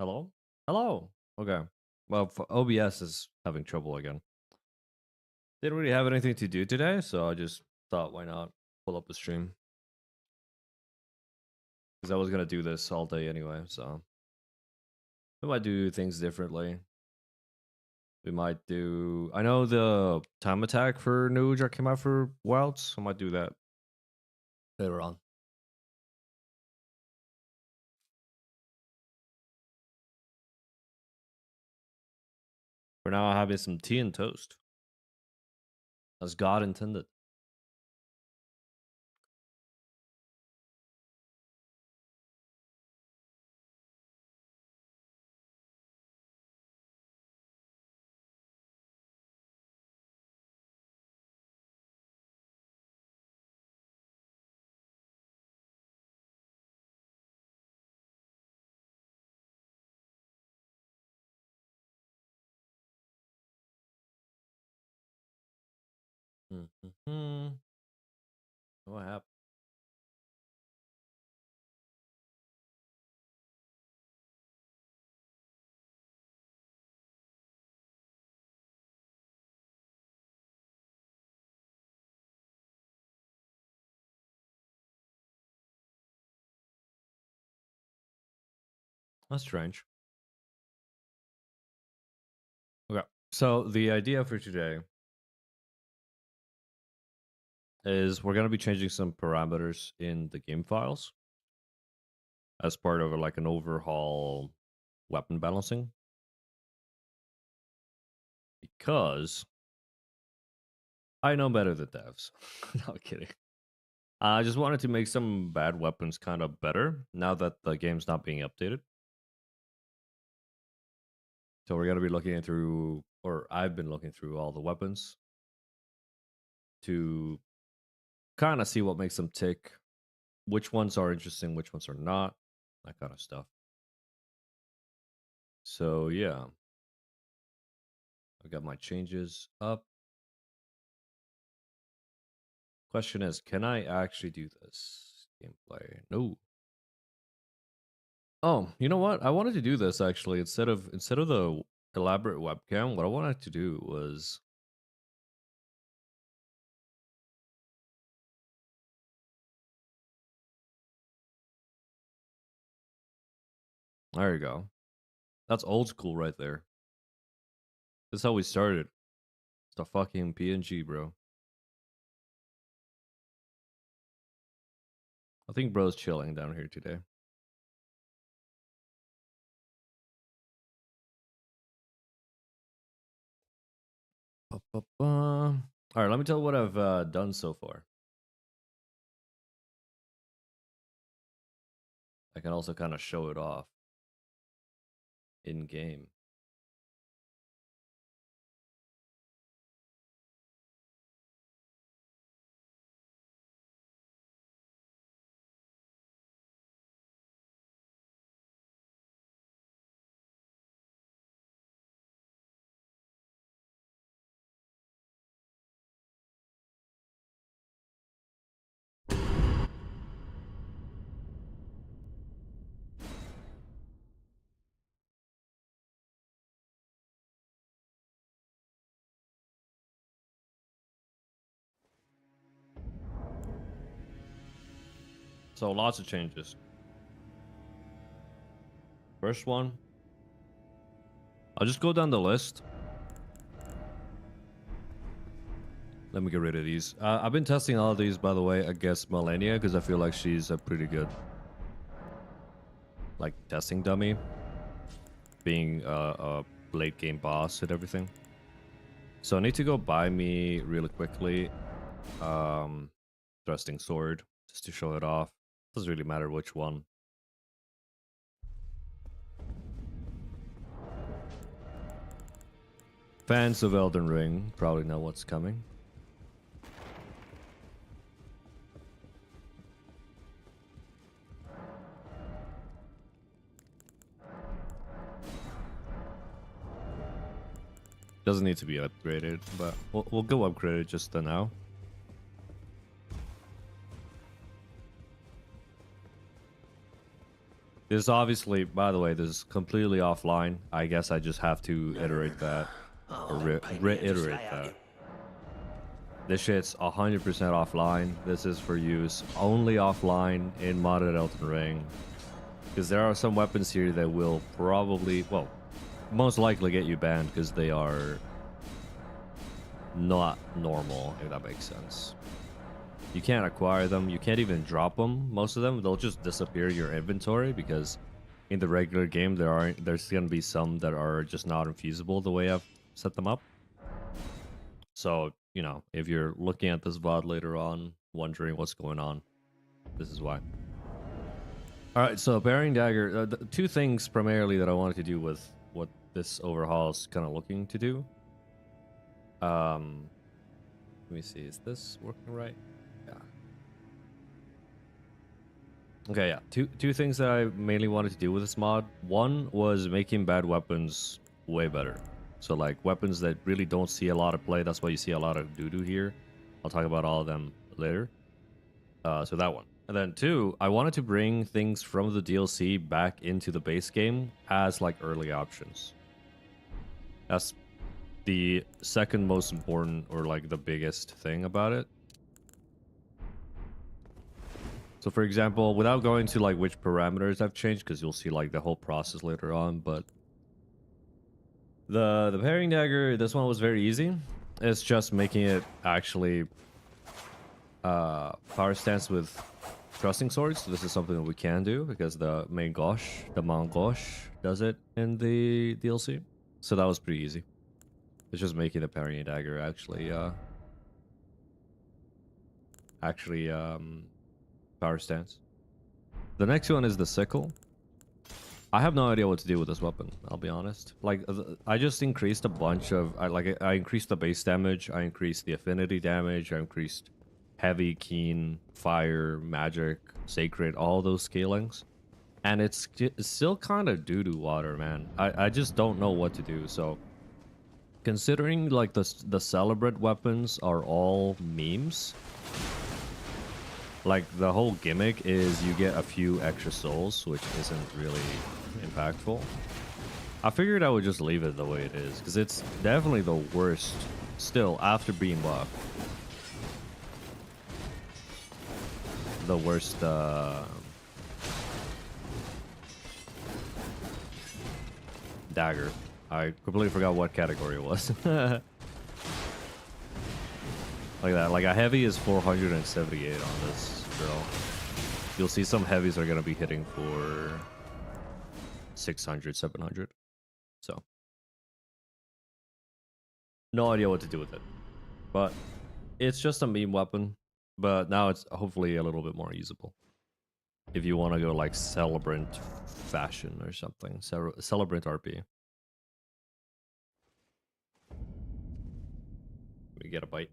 Hello? Hello. Okay. Well, OBS is having trouble again. Didn't really have anything to do today, so I just thought, why not pull up a stream? Because I was gonna do this all day anyway, so we might do things differently. We might do. I know the time attack for Nuge came out for Wilds, so I might do that later on. For now, I'm having some tea and toast, as God intended. Mm-hmm. What happened? That's strange. Okay. So the idea for today is we're going to be changing some parameters in the game files as part of like an overhaul weapon balancing, because I know better than devs. No kidding. I just wanted to make some bad weapons kind of better now that the game's not being updated. So we're going to be looking through, or I've been looking through all the weapons to kind of see what makes them tick, which ones are interesting, which ones are not, that kind of stuff. So yeah, I got my changes up. Question is, can I actually do this gameplay? No. Oh, you know what? I wanted to do this actually instead of the elaborate webcam. What I wanted to do was there you go. That's old school right there. This is how we started. It's the fucking PNG, bro. I think bro's chilling down here today. All right, let me tell you what I've done so far. I can also kind of show it off in game. So lots of changes. First one, I'll just go down the list. Let me get rid of these. I've been testing all of these, by the way, against Melania because I feel like she's a pretty good, like, testing dummy, being a late game boss and everything. So I need to go buy me really quickly, thrusting sword just to show it off. Doesn't really matter which one. Fans of Elden Ring probably know what's coming. Doesn't need to be upgraded, but we'll go upgrade it just for now. This obviously, by the way, this is completely offline. I guess I just have to iterate that, or reiterate that. This shit's 100% offline. This is for use only offline in modded Elden Ring. Because there are some weapons here that will probably, well, most likely get you banned because they are not normal, if that makes sense. You can't acquire them. You can't even drop them. Most of them, they'll just disappear in your inventory because in the regular game, there's going to be some that are just not infeasible the way I've set them up. So, you know, if you're looking at this VOD later on, wondering what's going on, this is why. All right, so Bearing Dagger, two things primarily that I wanted to do with what this overhaul is kind of looking to do. Let me see, is this working right? Yeah. Okay, yeah. Two things that I mainly wanted to do with this mod. One was making bad weapons way better. So like weapons that really don't see a lot of play. That's why you see a lot of doo-doo here. I'll talk about all of them later. So that one. And then two, I wanted to bring things from the DLC back into the base game as like early options. That's the second most important, or like the biggest thing about it. So for example, without going to like which parameters I've changed, because you'll see like the whole process later on, but the Bearing Dagger, this one was very easy. It's just making it actually power stance with thrusting swords. So this is something that we can do because the main Gosh, the Mount Gosh, does it in the DLC. So that was pretty easy. It's just making the Bearing Dagger actually power stance. The next one is the sickle. I have no idea what to do with this weapon, I'll be honest. Like, I just increased a bunch of... I increased the base damage, I increased the affinity damage, I increased heavy, keen, fire, magic, sacred, all those scalings. And it's still kind of doo-doo water, man. I just don't know what to do, so... Considering, like, the Celebrate weapons are all memes... Like, the whole gimmick is you get a few extra souls, which isn't really impactful. I figured I would just leave it the way it is, because it's definitely the worst still after being buffed. The worst, dagger. I completely forgot what category it was. Like that. Like a heavy is 478 on this drill. You'll see some heavies are going to be hitting for 600, 700. So. No idea what to do with it. But it's just a meme weapon. But now it's hopefully a little bit more usable. If you want to go like Celebrant fashion or something. Celebrant RP. We get a bite.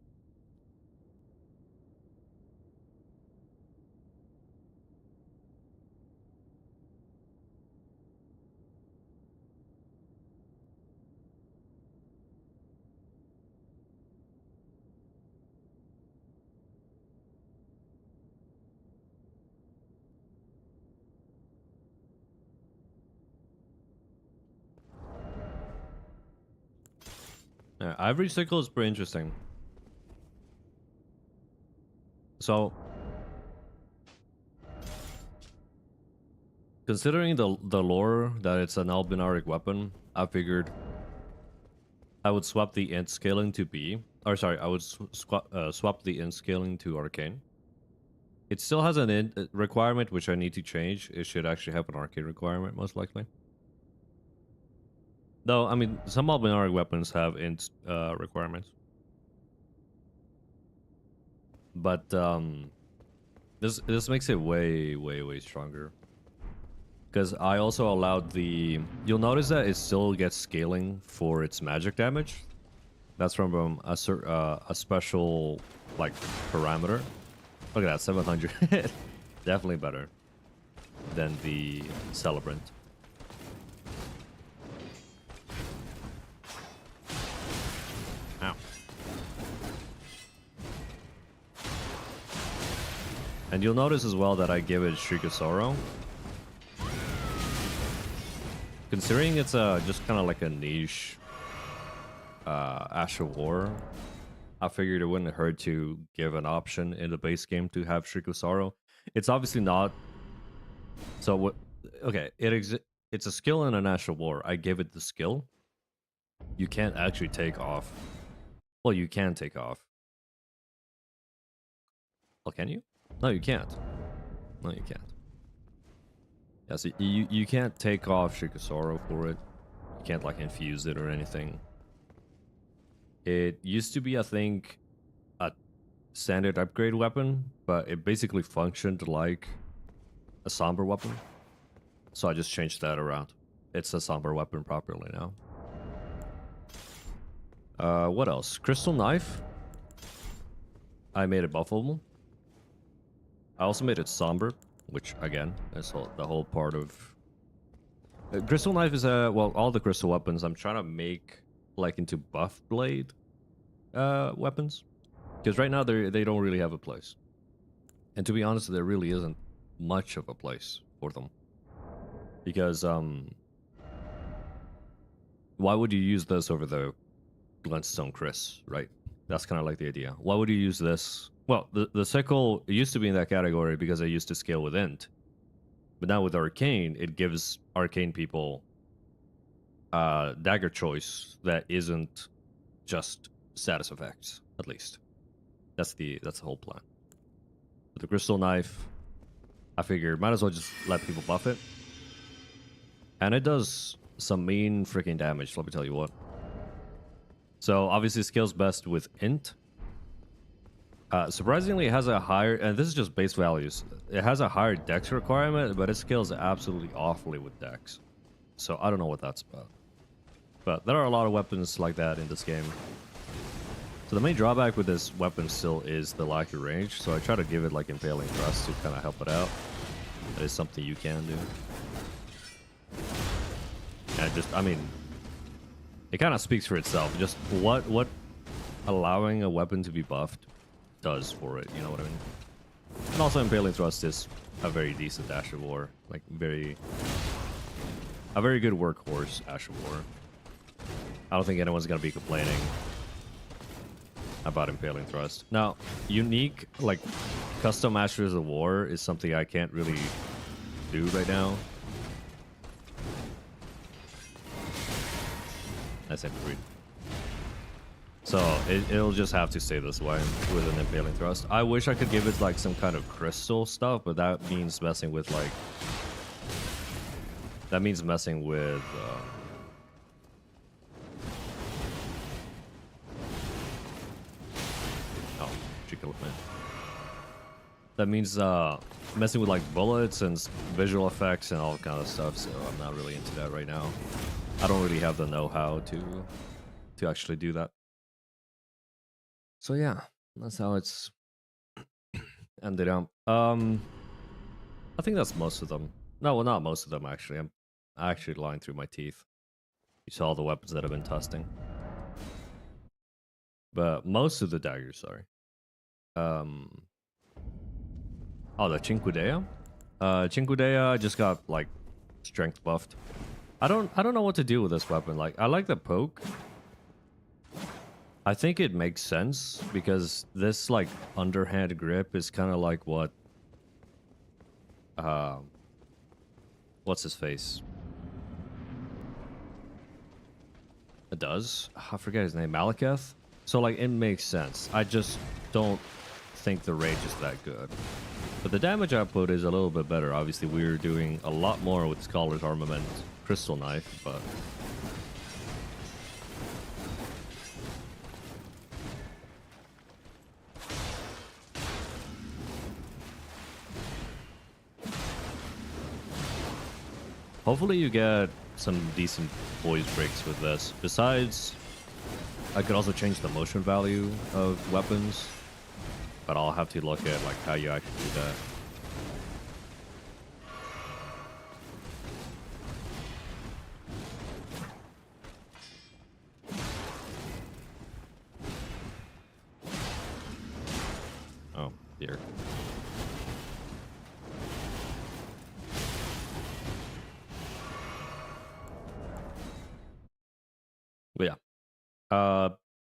Yeah, Ivory Sickle is pretty interesting. So, considering the lore that it's an albinaric weapon, I figured I would swap the int scaling to B. Or sorry, I would swap the int scaling to Arcane. It still has an int requirement, which I need to change. It should actually have an Arcane requirement, most likely. Though, I mean, some albinaric weapons have int requirements. But this makes it way stronger. Because I also allowed the... You'll notice that it still gets scaling for its magic damage. That's from a special, like, parameter. Look at that, 700. Definitely better than the Celebrant. Ow. And you'll notice as well that I give it Shriek of Sorrow. considering it's just kind of like a niche Ash of War, I figured it wouldn't hurt to give an option in the base game to have Shriek of Sorrow. It's obviously not. So what? Okay, it's a skill in an Ash of War. I give it the skill. You can't actually take off. Well, you can take off. Oh, can you? No, you can't. No, you can't. Yeah, so you can't take off Shriek of Sorrow for it. You can't like infuse it or anything. It used to be, I think, a standard upgrade weapon, but it basically functioned like a somber weapon. So I just changed that around. It's a somber weapon properly now. What else? Crystal Knife. I made it buffable. I also made it somber, which again is the whole part of. Crystal Knife is well, all the crystal weapons I'm trying to make like into buff blade weapons, because right now they don't really have a place, and to be honest, there really isn't much of a place for them, because why would you use this over the Glintstone Chris, right? That's kind of like the idea. Why would you use this? Well, the sickle used to be in that category because I used to scale with int, but now with arcane, it gives arcane people dagger choice that isn't just status effects. At least that's the whole plan. With the crystal knife, I figured might as well just let people buff it, and it does some mean freaking damage. Let me tell you what. So obviously scales best with int. Surprisingly, it has a higher, and this is just base values. It has a higher dex requirement, but it scales absolutely awfully with dex. So I don't know what that's about. But there are a lot of weapons like that in this game. So the main drawback with this weapon still is the lack of range. So I try to give it like Impaling Thrust to kind of help it out. That is something you can do. And just, I mean, it kind of speaks for itself. Just what allowing a weapon to be buffed does for it, you know what I mean? And also Impaling Thrust is a very decent Ash of War. Like a very good workhorse Ash of War. I don't think anyone's gonna be complaining about Impaling Thrust. Now, unique, like, custom Masters of War is something I can't really do right now. That's hypocrite. So it'll just have to stay this way with an Impaling Thrust. I wish I could give it like some kind of crystal stuff, but that means messing with like... That means messing with... Oh, she killed me. That means messing with like bullets and visual effects and all kind of stuff, so I'm not really into that right now. I don't really have the know-how to actually do that. So yeah, that's how it's ended up. I think that's most of them. No, well, not most of them actually. I'm actually lying through my teeth. You saw all the weapons that I've been testing, but most of the daggers, sorry. Oh, the Chinkudea. Chinkudea just got like strength buffed. I don't know what to do with this weapon. Like, I like the poke. I think it makes sense because this like underhand grip is kind of like what what's his face? It does. I forget his name. Malekith. So like it makes sense. I just don't think the rage is that good. But the damage output is a little bit better. Obviously, we're doing a lot more with Scholar's Armament Crystal Knife, but hopefully you get some decent voice breaks with this. Besides, I could also change the motion value of weapons, but I'll have to look at like how you actually do that. Oh, dear. Uh,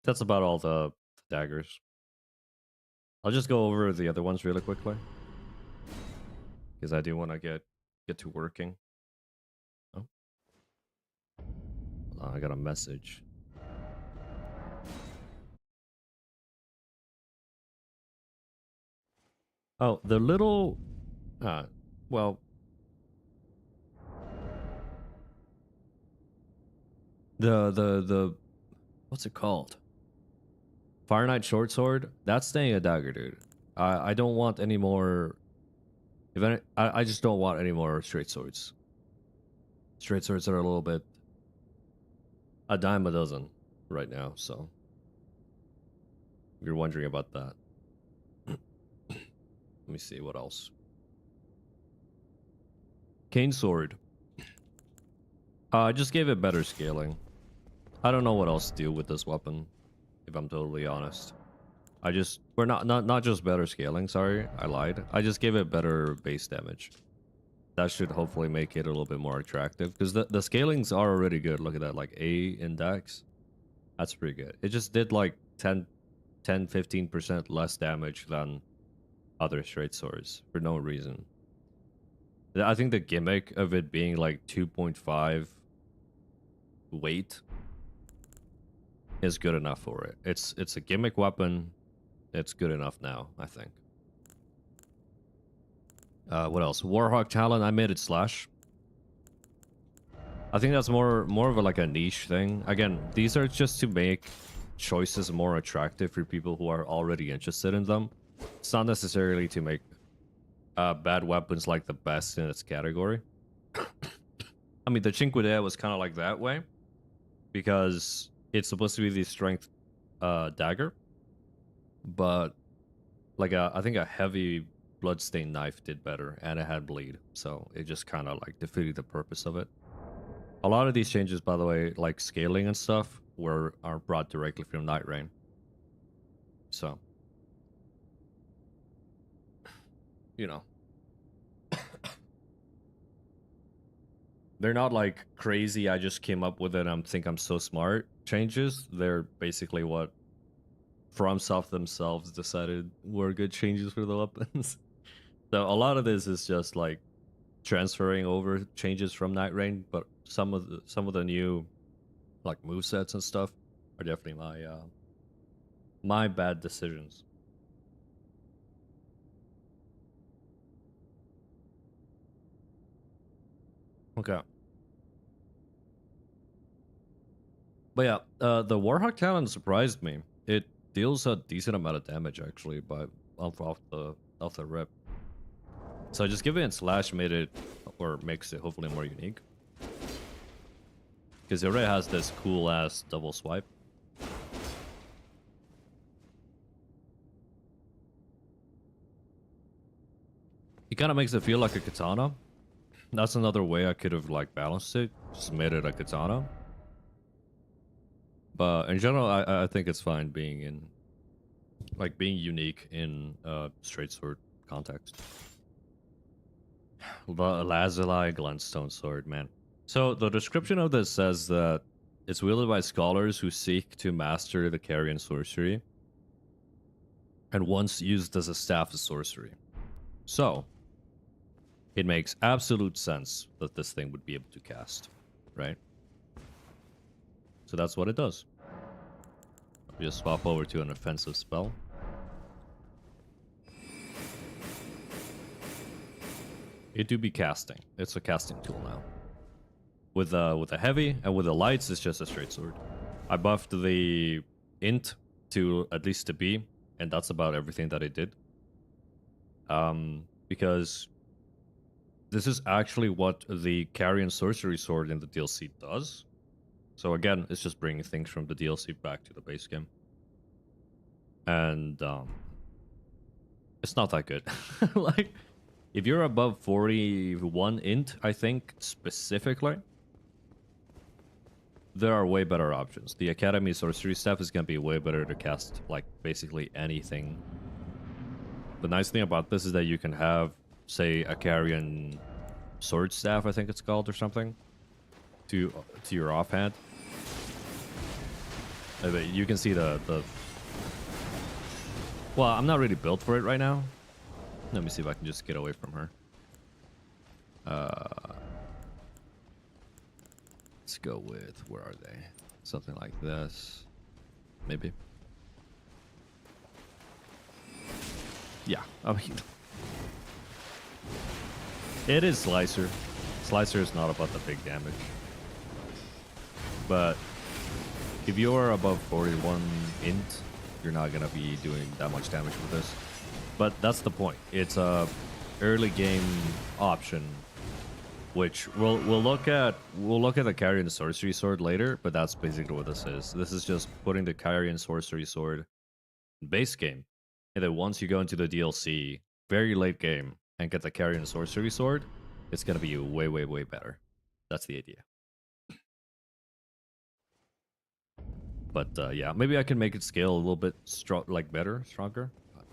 that's about all the daggers. I'll just go over the other ones really quickly because I do want to get to working. Oh, hold on, I got a message. Oh, the little, well, the what's it called? Fire Knight short sword. That's staying a dagger, dude. I don't want any more. If any, I just don't want any more straight swords. Straight swords are a little bit a dime a dozen right now. So if you're wondering about that. Let me see what else. Cane sword. I just gave it better scaling. I don't know what else to do with this weapon, if I'm totally honest. We're not just better scaling, sorry, I lied. I just gave it better base damage. That should hopefully make it a little bit more attractive, because the scalings are already good. Look at that, like A index. That's pretty good. It just did like 15% less damage than other straight swords for no reason. I think the gimmick of it being like 2.5 weight is good enough for it. It's a gimmick weapon. It's good enough now, I think. What else? Warhawk Talon. I made it slash. I think that's more of a, like a niche thing. Again, these are just to make choices more attractive for people who are already interested in them. It's not necessarily to make bad weapons like the best in its category. I mean, the Cinquedea was kind of like that way because it's supposed to be the strength dagger, but like I think a heavy bloodstained knife did better, and it had bleed, so it just kind of like defeated the purpose of it. A lot of these changes, by the way, like scaling and stuff, are brought directly from Night Rain. So, you know, they're not like crazy. I just came up with it. I think I'm so smart. Changes. They're basically what FromSoft themselves decided were good changes for the weapons. So a lot of this is just like transferring over changes from Night Rain, but some of the new like movesets and stuff are definitely my bad decisions. Okay. But yeah, the Warhawk Talon surprised me. It deals a decent amount of damage actually, by off the rip. So just giving it slash made it, or makes it hopefully more unique. Because it already has this cool ass double swipe. It kind of makes it feel like a katana. That's another way I could have like balanced it. Just made it a katana. But in general, I think it's fine being in, like, being unique in straight sword context. The Lazuli Glintstone sword, man. So the description of this says that it's wielded by scholars who seek to master the Carrion sorcery, and once used as a staff of sorcery. So it makes absolute sense that this thing would be able to cast, right? So that's what it does. We just swap over to an offensive spell. It do be casting. It's a casting tool now. With a heavy and with the lights, it's just a straight sword. I buffed the int to at least a B, and that's about everything that it did. Because this is actually what the Carrion Sorcery Sword in the DLC does. So again, it's just bringing things from the DLC back to the base game. And it's not that good. Like, if you're above 41 int, I think, specifically, there are way better options. The Academy Sorcery Staff is going to be way better to cast, like, basically anything. The nice thing about this is that you can have, say, a Carrion Sword Staff, I think it's called, or something, to your offhand. But you can see the. Well, I'm not really built for it right now. Let me see if I can just get away from her. Let's go with, where are they? Something like this. Maybe. Yeah, I mean, it is Slicer. Slicer is not about the big damage. But if you're above 41 int, you're not gonna be doing that much damage with this. But that's the point. It's a early game option, which we'll look at. We'll look at the carry and the sorcery sword later. But that's basically what this is. This is just putting the carry and sorcery sword in base game, and then once you go into the DLC, very late game, and get the carry and sorcery sword, it's gonna be way, way, way better. That's the idea. But yeah, maybe I can make it scale a little bit better, stronger. But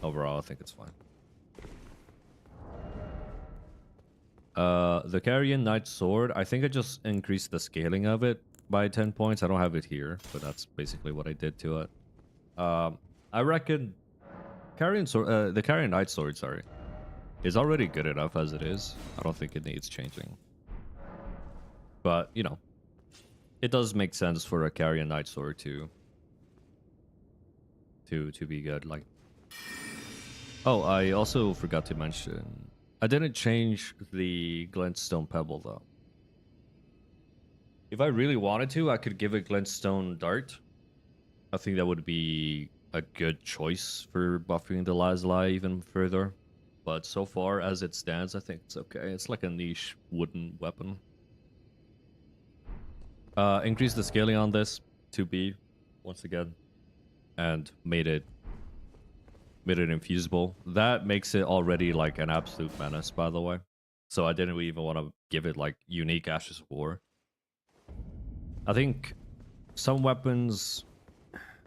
overall, I think it's fine. The Carrion Knight Sword, I think I just increased the scaling of it by 10 points. I don't have it here, but that's basically what I did to it. I reckon the Carrion Knight Sword, sorry, is already good enough as it is. I don't think it needs changing. But, you know, it does make sense for a Carrion Knight Sword to be good. Like, oh, I also forgot to mention, I didn't change the Glintstone Pebble though. If I really wanted to, I could give it Glintstone Dart. I think that would be a good choice for buffing the Lazuli even further. But so far as it stands, I think it's okay. It's like a niche wooden weapon. Increase the scaling on this to B once again, and made it infusable. That makes it already like an absolute menace, by the way. So I didn't even want to give it like unique Ashes of War. I think some weapons,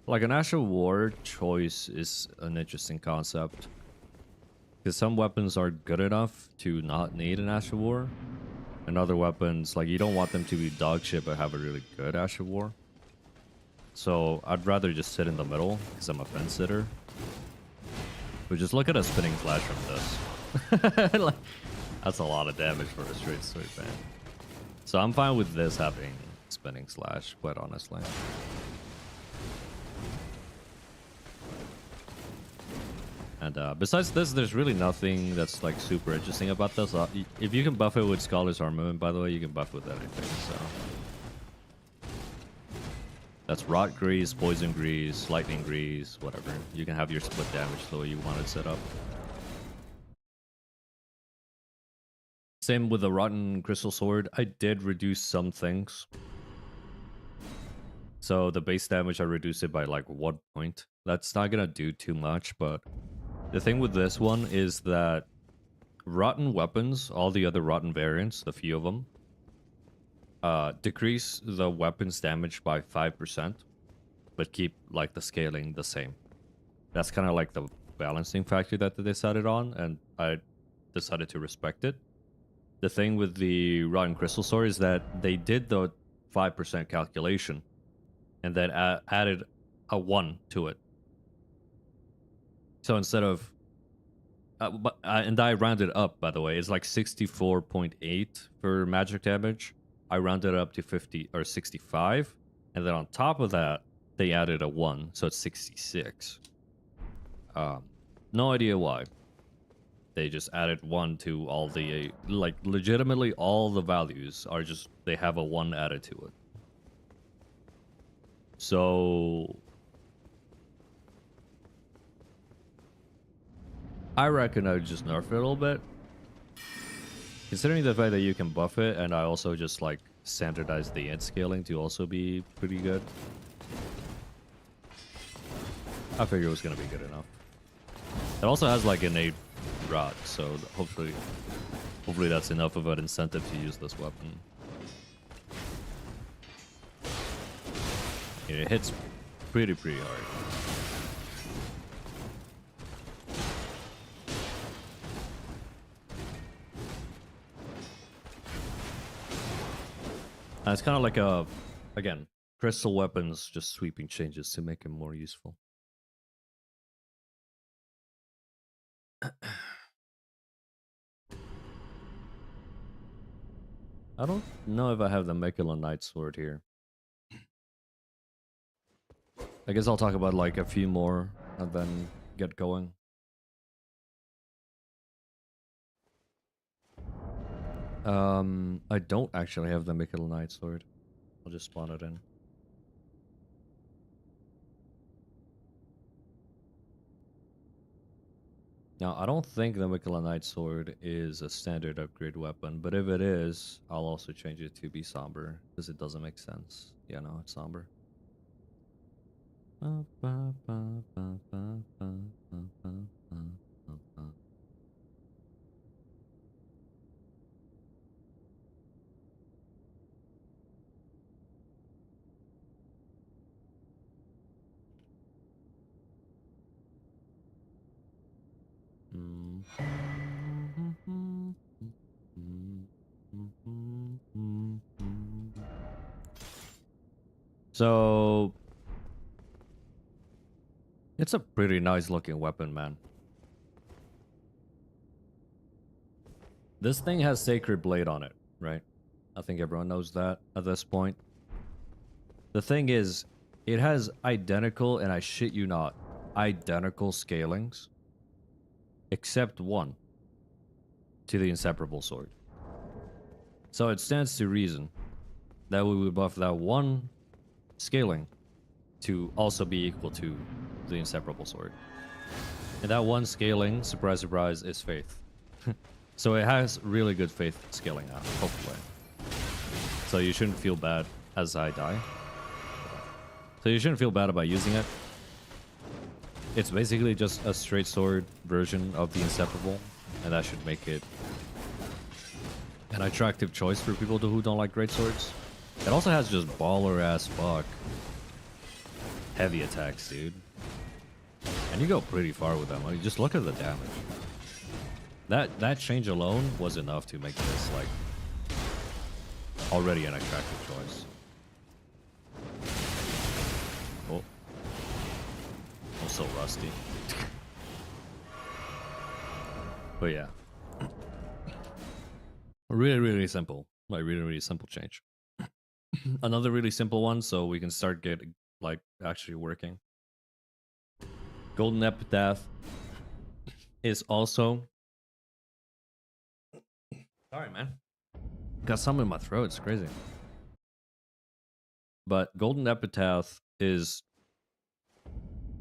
like an Ash of War choice, is an interesting concept, because some weapons are good enough to not need an Ash of War, and other weapons, like, you don't want them to be dog shit but have a really good Ash of War. So I'd rather just sit in the middle because I'm a fence sitter. But just look at a spinning flash from this. Like, that's a lot of damage for a straight sword band. So I'm fine with this having spinning slash, quite honestly. And besides this, there's really nothing that's like super interesting about this. If you can buff it with Scholar's Armament, by the way, you can buff with anything. So that's Rot Grease, Poison Grease, Lightning Grease, whatever. You can have your split damage the way you want it set up. Same with the Rotten Crystal Sword. I did reduce some things. So the base damage, I reduced it by like 1 point. That's not gonna do too much, but the thing with this one is that rotten weapons, all the other rotten variants, the few of them, decrease the weapon's damage by 5%, but keep like the scaling the same. That's kind of like the balancing factor that they decided on, and I decided to respect it. The thing with the Rotten Crystal Sword is that they did the 5% calculation and then added a 1 to it. So instead of, and I rounded up, by the way, it's like 64.8 for magic damage. I rounded it up to 50 or 65, and then on top of that, they added a 1, so it's 66. No idea why. They just added 1 to all the, like, legitimately all the values are just, they have a 1 added to it. So I reckon I would just nerf it a little bit. Considering the fact that you can buff it, and I also just like standardize the int scaling to also be pretty good. I figured it was gonna be good enough. It also has like innate rot, so hopefully that's enough of an incentive to use this weapon. Yeah, it hits pretty hard. It's kind of like a, again, Crystal weapons, just sweeping changes to make them more useful. I don't know if I have the Mechela Knight Sword here. I guess I'll talk about like a few more and then get going. I don't actually have the Mechela Knight Sword. I'll just spawn it in. Now, I don't think the Mechela Knight Sword is a standard upgrade weapon, but if it is, I'll also change it to be somber, because it doesn't make sense. Yeah, no, it's somber. So it's a pretty nice looking weapon, man. This thing has Sacred Blade on it, right? I think everyone knows that at this point. The thing is, it has identical, and I shit you not, identical scalings, except one, to the Inseparable Sword. So it stands to reason that we would buff that one scaling to also be equal to the Inseparable Sword. And that one scaling, surprise, surprise, is Faith. So it has really good Faith scaling now, hopefully. So you shouldn't feel bad as I die. So you shouldn't feel bad about using it. It's basically just a straight sword version of the Inseparable, and that should make it an attractive choice for people who don't like great swords. It also has just baller ass fuck heavy attacks, dude. And you go pretty far with them. Like, just look at the damage. That change alone was enough to make this like already an attractive choice. Oh, I'm so rusty. But yeah, really simple. Like really simple change. Another really simple one, so we can start getting like actually working. Golden Epitaph is also. Sorry, man. Got something in my throat. It's crazy. But Golden Epitaph is,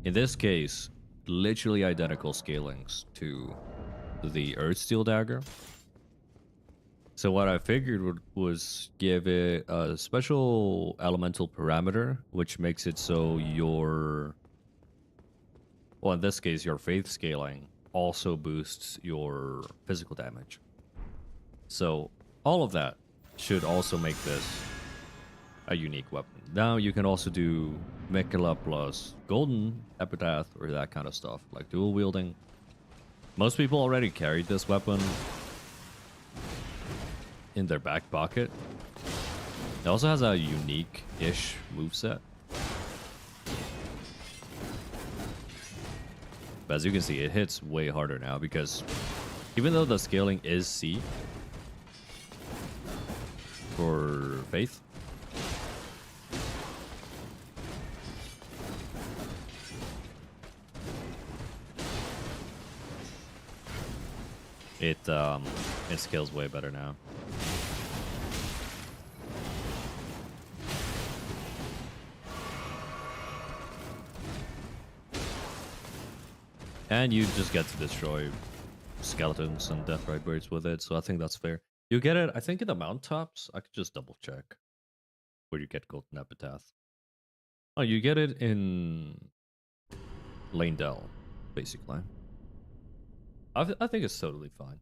in this case, literally identical scalings to the Earthsteel Dagger. So what I figured was give it a special elemental parameter, which makes it so your, well, in this case, your faith scaling also boosts your physical damage. So all of that should also make this a unique weapon. Now you can also do Mechela plus Golden Epitaph or that kind of stuff, like dual wielding. Most people already carried this weapon in their back pocket. It also has a unique-ish moveset. But as you can see, it hits way harder now because even though the scaling is C for Faith, it scales way better now. And you just get to destroy skeletons and deathrite birds with it, so I think that's fair. You get it, I think, in the mountaintops. I could just double check where you get Golden Epitaph. Oh, you get it in Lane Dell, basically. I think it's totally fine.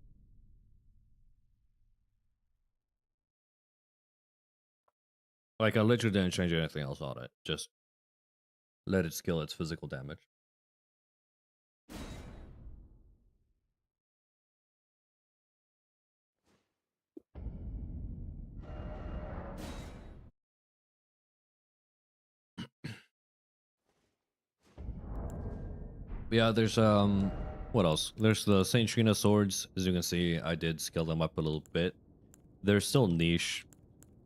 Like, I literally didn't change anything else on it. Just let it scale its physical damage. Yeah, there's what else? There's the Saint Trina swords. As you can see, I did scale them up a little bit. They're still niche.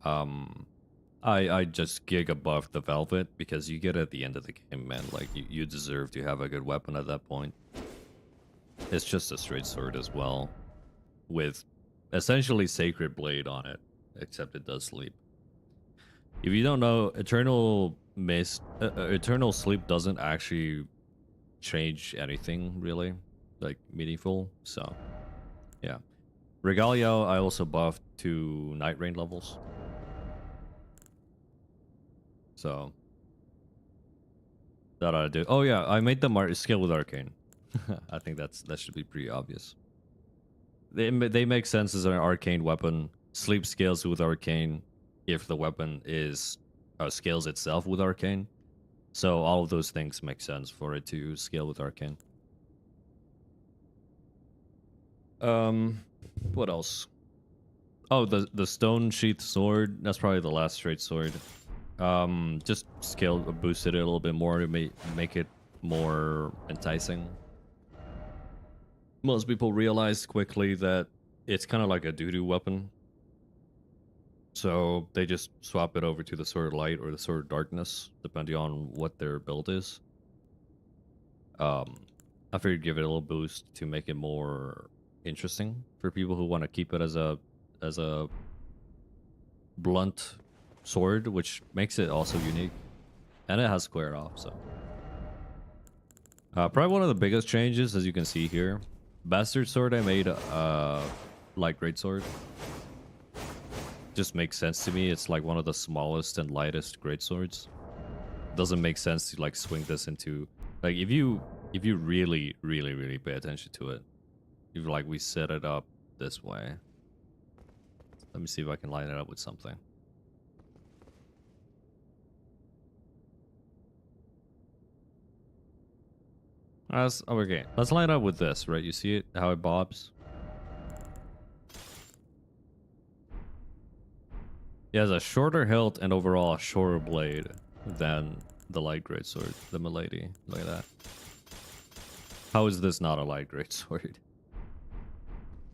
Um, I just gig above the velvet because you get at the end of the game, man. Like you deserve to have a good weapon at that point. It's just a straight sword as well, with essentially Sacred Blade on it, except it does sleep. If you don't know, Eternal Sleep doesn't actually change anything really, like meaningful. So yeah, Regalia I also buffed to Night Rain levels. So that I do. Oh yeah, I made the scale with Arcane. I think that should be pretty obvious. They make sense as an arcane weapon. Sleep scales with Arcane if the weapon is scales itself with Arcane. So all of those things make sense for it to scale with Arcane. What else? Oh, the stone sheath sword. That's probably the last straight sword. Just scale boosted it a little bit more to make it more enticing. Most people realized quickly that it's kind of like a doo-doo weapon. So they just swap it over to the Sword of Light or the Sword of Darkness, depending on what their build is. I figured give it a little boost to make it more interesting for people who want to keep it as a blunt sword, which makes it also unique, and it has square off. So probably one of the biggest changes, as you can see here, Bastard Sword I made light great sword. Just makes sense to me. It's like one of the smallest and lightest great swords. Doesn't make sense to like swing this into like if you really pay attention to it, if like we set it up this way. Let me see if I can line it up with something. Okay, let's line it up with this, right? You see it, how it bobs? It has a shorter hilt and overall a shorter blade than the light greatsword, the Milady. Look at that. How is this not a light greatsword?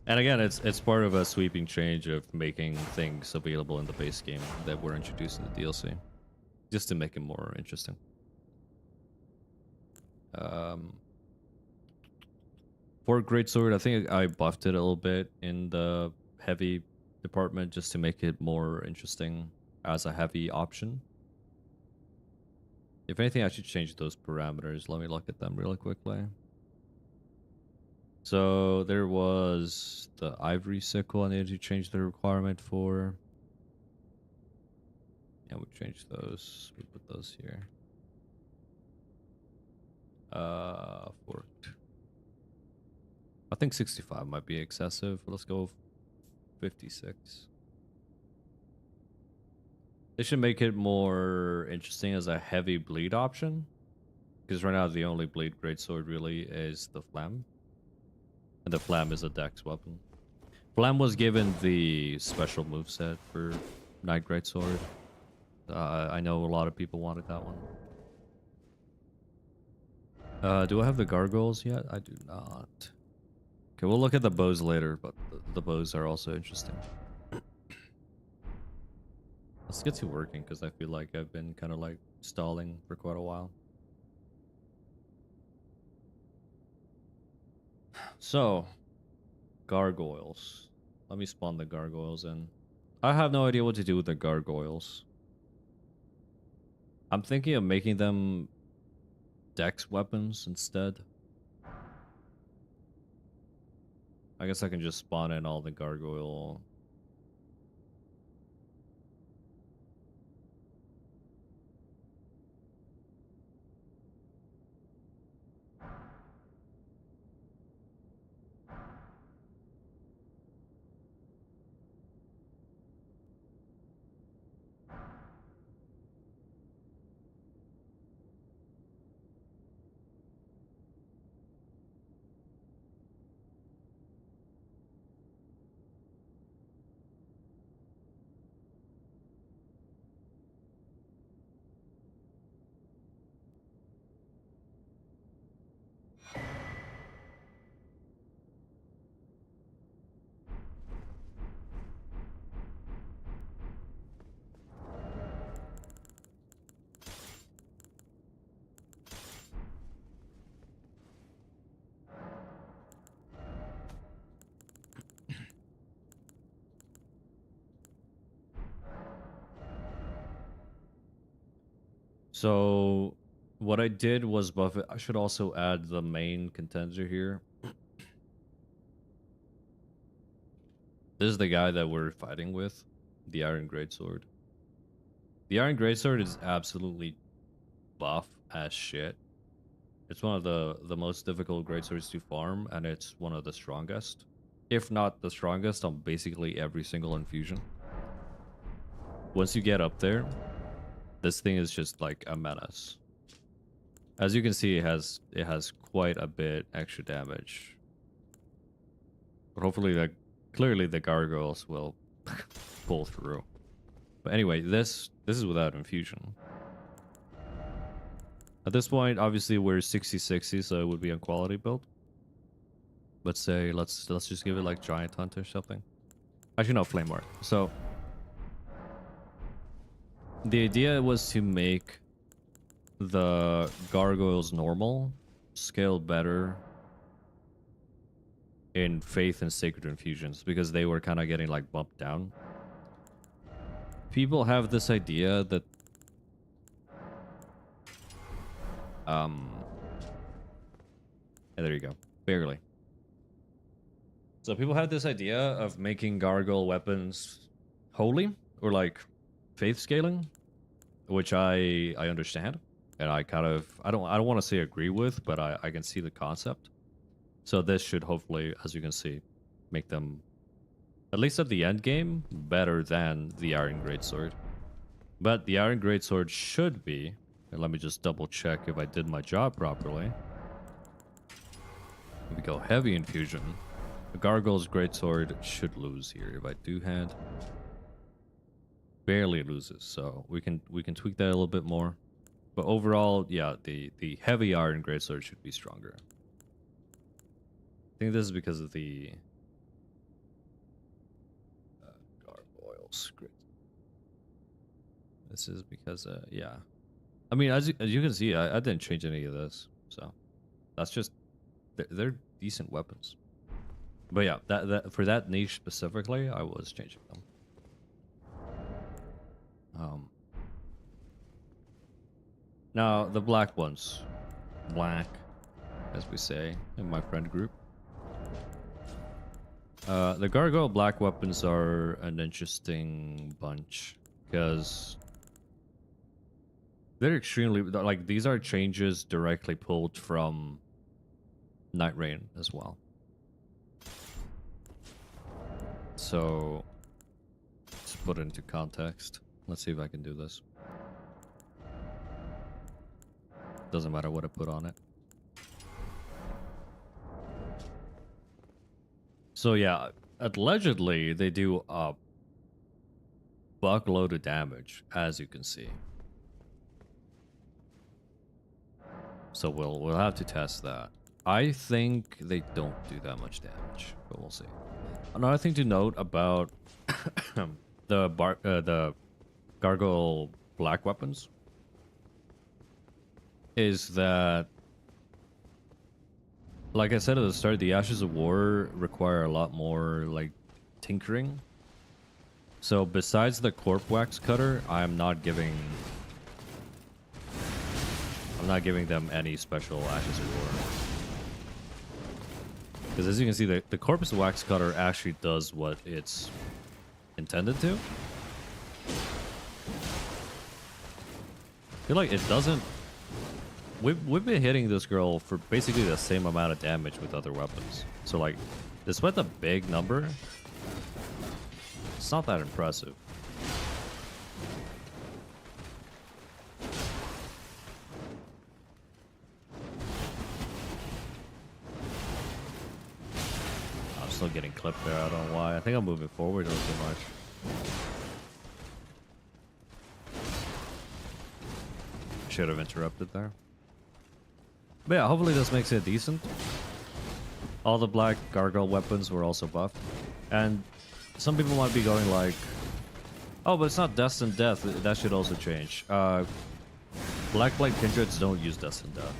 And again, it's part of a sweeping change of making things available in the base game that were introduced in the DLC, just to make it more interesting. For greatsword, I think I buffed it a little bit in the heavy department just to make it more interesting as a heavy option. If anything, I should change those parameters. Let me look at them really quickly. So there was the ivory sickle I needed to change the requirement for. And we changed those. We put those here. Forked. I think 65 might be excessive. Let's go 56. They should make it more interesting as a heavy bleed option. Because right now the only bleed greatsword really is the Flam. And the Flam is a dex weapon. Flam was given the special moveset for Knight Greatsword. I know a lot of people wanted that one. Do I have the gargoyles yet? I do not. Okay, we'll look at the bows later, but the bows are also interesting. Let's get to working, because I feel like I've been kind of like stalling for quite a while. So, gargoyles. Let me spawn the gargoyles in. I have no idea what to do with the gargoyles. I'm thinking of making them dex weapons instead. I guess I can just spawn in all the gargoyle. So what I did was buff it. I should also add the main contender here. This is the guy that we're fighting with, the Iron Greatsword. The Iron Greatsword is absolutely buff as shit. It's one of the most difficult greatswords to farm, and it's one of the strongest, if not the strongest, on basically every single infusion. Once you get up there, this thing is just like a menace. As you can see, it has quite a bit extra damage. But hopefully, clearly the gargoyles will pull through. But anyway, this is without infusion. At this point, obviously we're 60-60, so it would be a quality build. Let's say let's just give it like Giant Hunt or something. Actually, no, Flame Ward. So the idea was to make the gargoyles normal, scale better in Faith and Sacred Infusions, because they were kind of getting like bumped down. People have this idea that yeah, there you go. Barely. So people have this idea of making gargoyle weapons holy or like faith scaling, which I understand, and I don't want to say agree with, but I can see the concept. So this should hopefully, as you can see, make them, at least at the end game, better than the Iron Greatsword. But the Iron Greatsword should be, and let me just double check if I did my job properly. Here we go, heavy infusion. The Gargoyle's Greatsword should lose here. If I do hand, barely loses, so we can tweak that a little bit more. But overall, yeah, the heavy Iron Greatsword should be stronger. I think this is because of the gargoyles. This is because, yeah. I mean, as you can see, I didn't change any of this, so that's just they're decent weapons. But yeah, that for that niche specifically, I was changing them. Now the black ones, black, as we say in my friend group. The gargoyle black weapons are an interesting bunch because they're extremely, like, these are changes directly pulled from Night Rain as well. So let's put it into context. Let's see if I can do this. Doesn't matter what I put on it. So yeah, allegedly they do a buckload of damage, as you can see. So we'll have to test that. I think they don't do that much damage, but we'll see. Another thing to note about the gargoyle black weapons is that, like I said at the start, the Ashes of War require a lot more like tinkering. So besides the Corp Wax Cutter, I'm not giving them any special Ashes of War. Because as you can see, the Corpus Wax Cutter actually does what it's intended to. I feel like it doesn't. We've been hitting this girl for basically the same amount of damage with other weapons. So like, despite the big number, it's not that impressive. I'm still getting clipped there. I don't know why. I think I'm moving forward a little too much. Should have interrupted there. But yeah, hopefully this makes it decent. All the black gargoyle weapons were also buffed. And some people might be going like, oh, but it's not Destined Death. That should also change. Black Blade Kindreds don't use Destined Death.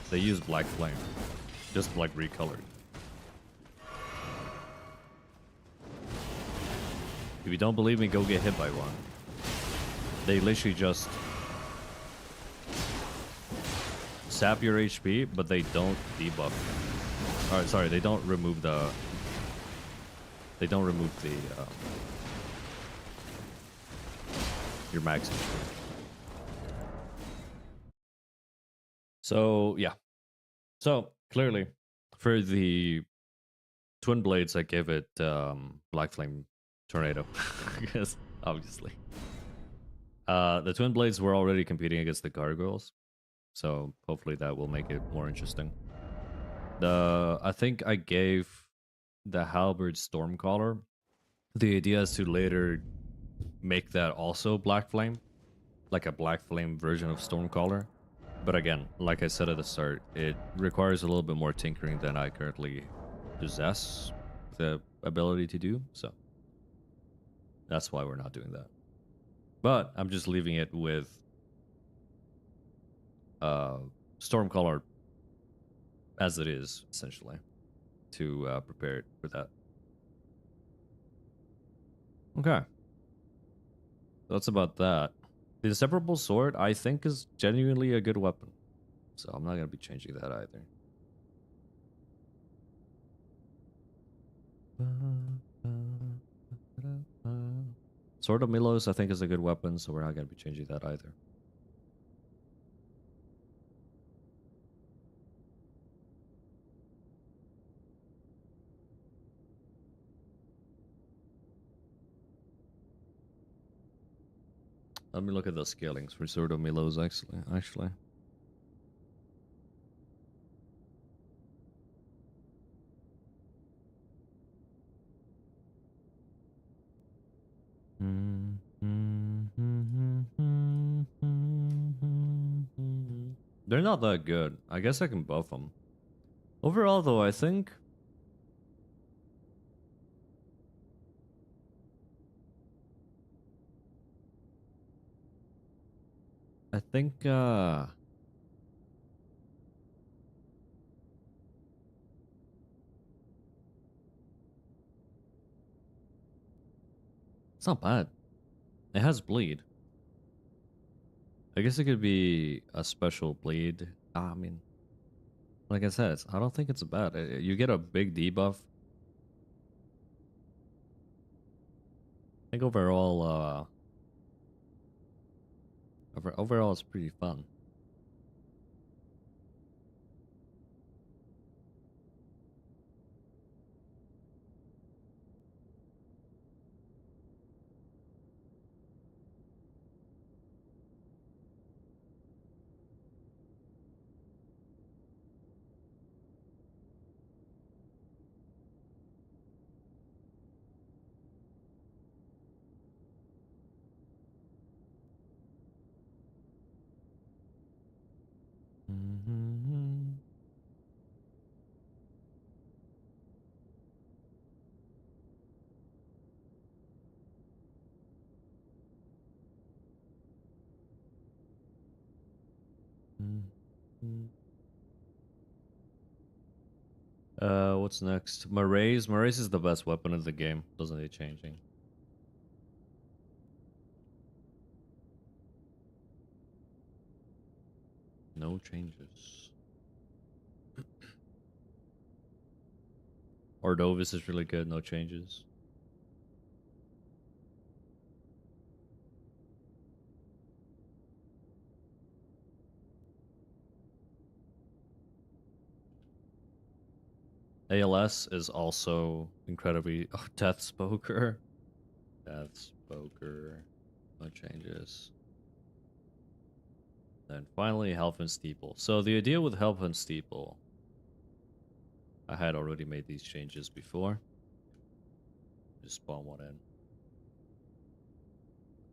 They use Black Flame. Just like recolored. If you don't believe me, go get hit by one. They literally just sap your HP, but they don't debuff. Alright, sorry, they don't remove the... They don't remove the... your max HP. So, yeah. So, clearly, for the Twin Blades, I gave it Black Flame Tornado. Because, obviously. The Twin Blades were already competing against the Gargoyles. So, hopefully that will make it more interesting. I think I gave the Halberd Stormcaller. The idea is to later make that also Black Flame. Like a Black Flame version of Stormcaller. But again, like I said at the start, it requires a little bit more tinkering than I currently possess the ability to do. So that's why we're not doing that. But I'm just leaving it with Stormcaller as it is, essentially, to prepare it for that. Okay. That's about that. The Inseparable Sword, I think, is genuinely a good weapon. So I'm not going to be changing that either. Sword of Milos, I think, is a good weapon, so we're not going to be changing that either. Let me look at the scalings for Sword of Milos, actually. They're not that good. I guess I can buff them. Overall, though, I think... it's not bad. It has bleed. I guess it could be a special bleed. I mean, like I said, I don't think it's bad. You get a big debuff. I think overall, overall it's pretty fun. What's next? Maraise. Maraise is the best weapon in the game. Doesn't need changing. No changes. Ordovis is really good. No changes. ALS is also incredibly... Oh, Deathspoker. Deathspoker. No changes. And finally, Health and Steeple. So the idea with Health and Steeple... I had already made these changes before. Just spawn one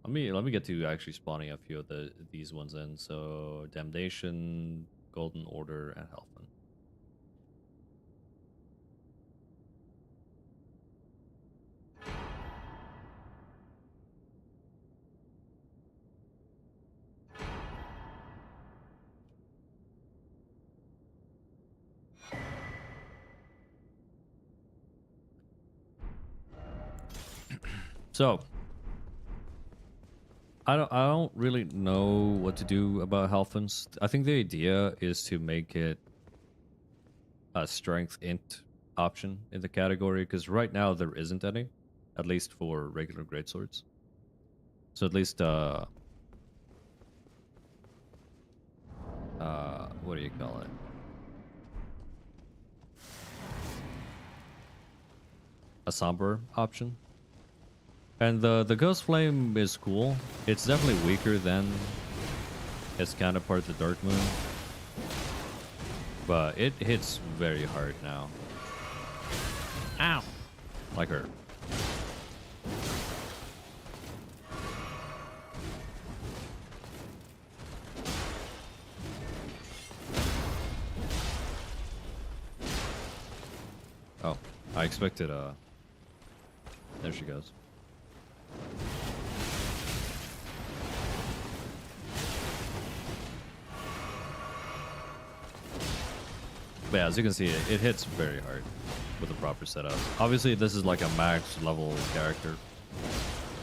in. Let me get to actually spawning a few of these ones in. So Damnation, Golden Order, and Helfen. So I don't really know what to do about Halfens. I think the idea is to make it a strength int option in the category, because right now there isn't any, at least for regular greatswords. So at least what do you call it? A somber option. And the Ghost Flame is cool. It's definitely weaker than its counterpart, the Dark Moon. But it hits very hard now. Ow! Like her. Oh, I expected, there she goes. But yeah, as you can see, it hits very hard with a proper setup. Obviously, this is like a max level character,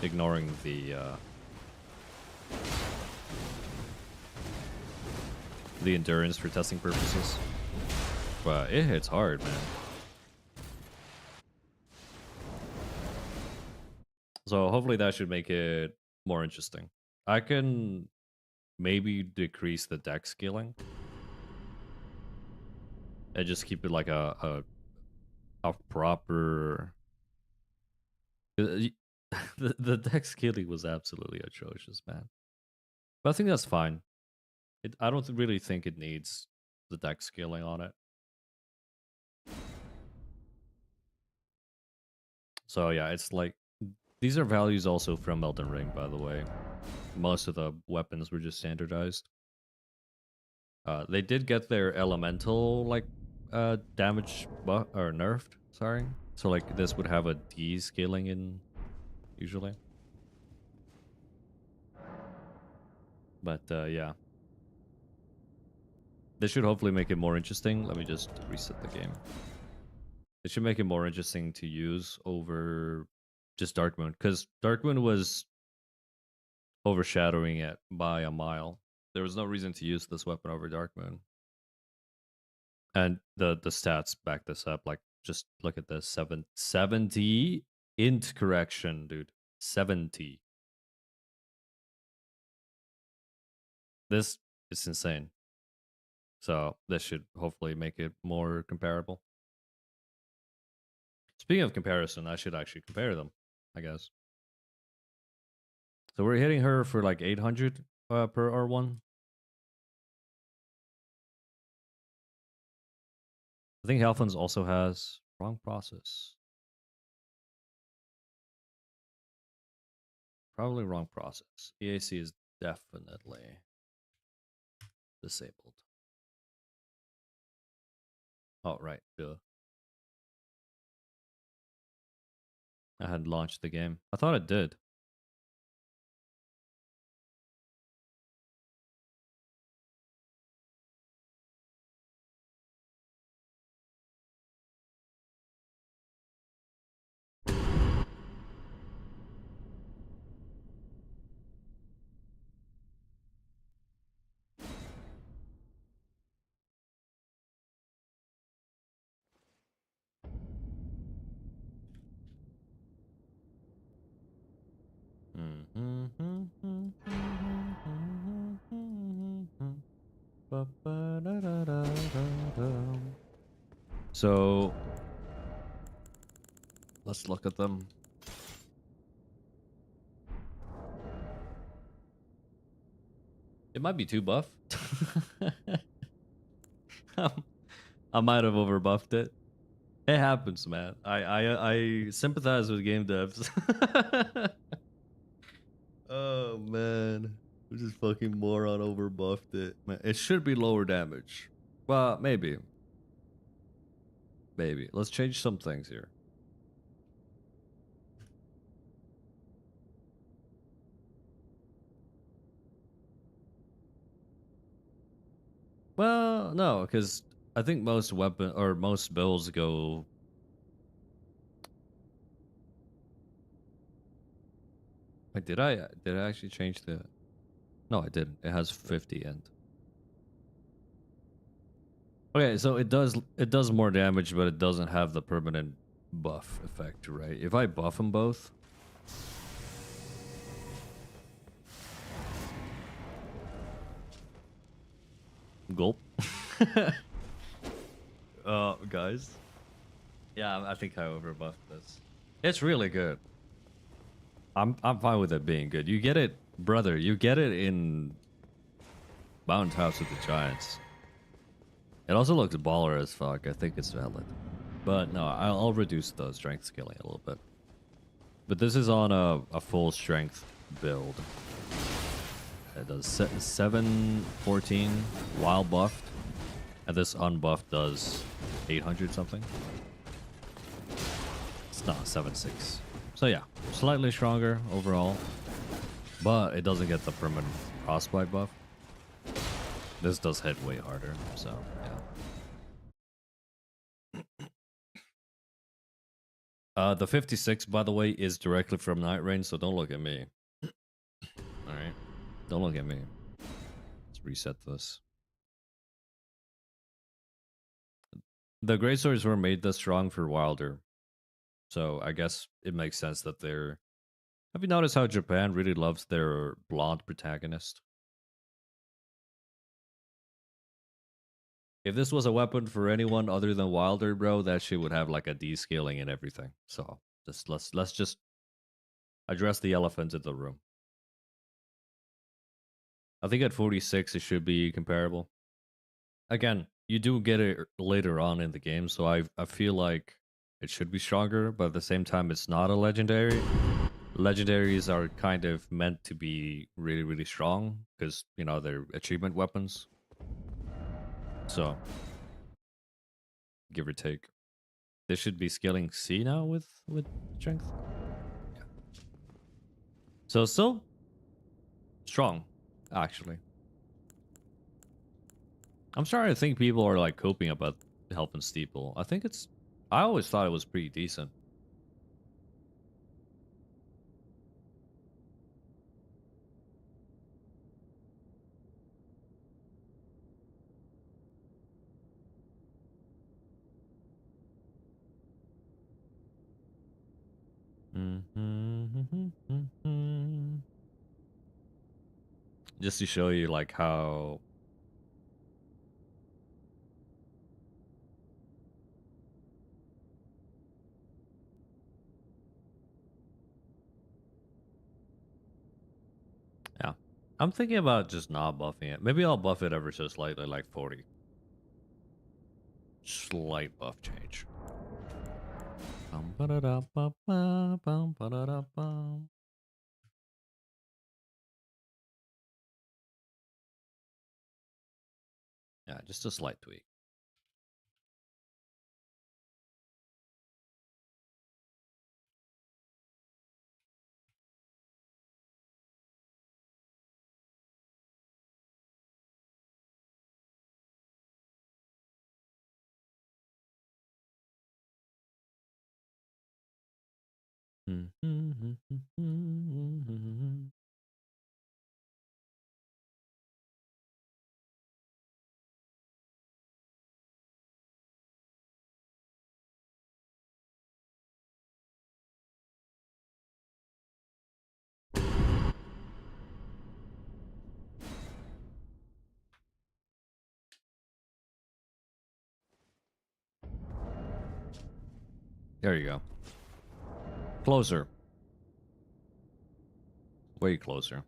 ignoring the endurance for testing purposes. But it hits hard, man. So hopefully that should make it more interesting. I can maybe decrease the deck scaling and just keep it like a proper. The deck scaling was absolutely atrocious, man. But I think that's fine. I don't really think it needs the deck scaling on it. So yeah, it's like these are values also from Elden Ring, by the way. Most of the weapons were just standardized. They did get their elemental like damage buff or nerfed. Sorry, so like this would have a D scaling in usually. But yeah, this should hopefully make it more interesting. Let me just reset the game. It should make it more interesting to use over just Dark Moon, because Dark Moon was overshadowing it by a mile. There was no reason to use this weapon over Dark Moon. And the stats back this up. Like, just look at this. 70 int correction, dude. 70. This is insane. So this should hopefully make it more comparable. Speaking of comparison, I should actually compare them, I guess. So we're hitting her for like 800 per R1. I think Halflings also has wrong process. Probably wrong process. EAC is definitely disabled. Oh, right. Duh. I had launched the game. I thought it did. So let's look at them. It might be too buff. I might have overbuffed it. It happens, man. I sympathize with game devs. Oh man, we just fucking moron overbuffed it. Man, it should be lower damage. Well, maybe. Maybe. Let's change some things here. Well, no, because I think most weapon or most builds go. Wait, did I actually change the? No, I didn't. It has 50 end. Okay, so it does more damage, but it doesn't have the permanent buff effect, right? If I buff them both, gulp. Guys. Yeah, I think I overbuffed this. It's really good. I'm fine with it being good. You get it, brother. You get it in Mountain Tops with the Giants. It also looks baller as fuck. I think it's valid. But no, I'll reduce the strength scaling a little bit. But this is on a full strength build. It does 714 while buffed. And this unbuffed does 800 something. It's not 7.6. So yeah, slightly stronger overall. But it doesn't get the permanent frostbite buff. This does hit way harder, so yeah. The 56, by the way, is directly from Night Rain, so don't look at me. Alright? Don't look at me. Let's reset this. The greatswords were made this strong for Wilder. So I guess it makes sense that they're... Have you noticed how Japan really loves their blonde protagonist? If this was a weapon for anyone other than Wilder, bro, that shit would have like a descaling and everything. So just let's just address the elephant in the room. I think at 46 it should be comparable. Again, you do get it later on in the game, so I feel like it should be stronger, but at the same time it's not a legendary. Legendaries are kind of meant to be really, really strong because, you know, they're achievement weapons. So, give or take. This should be scaling C now with strength. Yeah. So still strong, actually. I'm starting to think people are like coping about Health and Steeple. I always thought it was pretty decent. Just to show you like how yeah. I'm thinking about just not buffing it. Maybe I'll buff it ever so slightly, like 40. Slight buff change. Yeah, just a slight tweak. There you go. Closer. Way closer.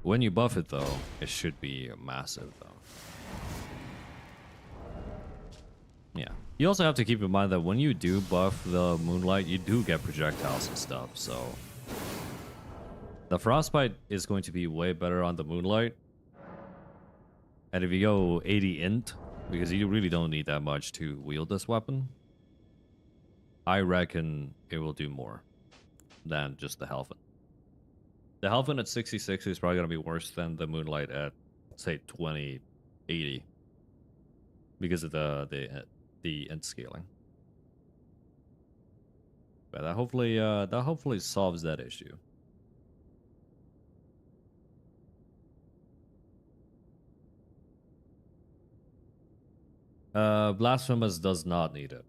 When you buff it, though, it should be massive, though. Yeah. You also have to keep in mind that when you do buff the Moonlight, you do get projectiles and stuff, so... The Frostbite is going to be way better on the Moonlight. And if you go 80 int, because you really don't need that much to wield this weapon, I reckon it will do more than just the Helfen. The Helfen at 66 is probably going to be worse than the Moonlight at, say, 2080 because of the int scaling. But that hopefully solves that issue. Blasphemous does not need it.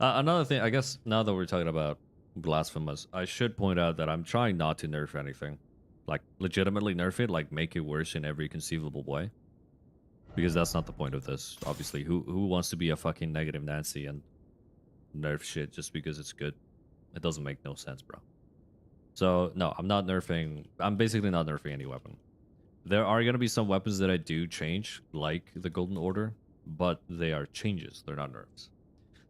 Another thing, I guess, now that we're talking about Blasphemous, I should point out that I'm trying not to nerf anything. Like, legitimately nerf it, like, make it worse in every conceivable way. Because that's not the point of this, obviously. Who wants to be a fucking negative Nancy and nerf shit just because it's good? It doesn't make no sense, bro. So, no, I'm not nerfing. I'm basically not nerfing any weapon. There are going to be some weapons that I do change, like the Golden Order, but they are changes. They're not nerfs.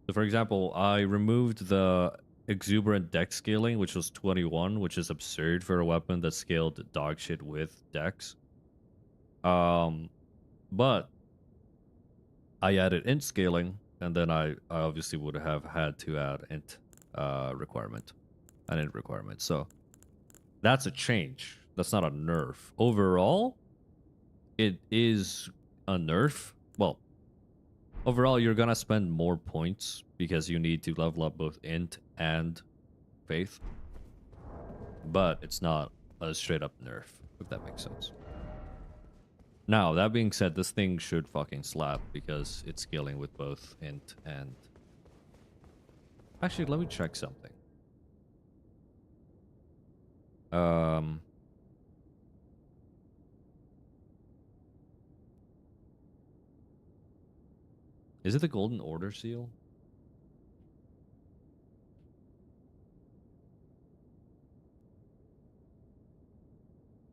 So, for example, I removed the exuberant dex scaling, which was 21, which is absurd for a weapon that scaled dog shit with dex. But I added int scaling, and then I obviously would have had to add int requirement, an int requirement. So that's a change. That's not a nerf. Overall, it is a nerf. Well, overall, you're gonna spend more points because you need to level up both int and faith. But it's not a straight up nerf, if that makes sense. Now, that being said, this thing should fucking slap because it's scaling with both int and... Actually, let me check something. Um... Is it the Golden Order seal?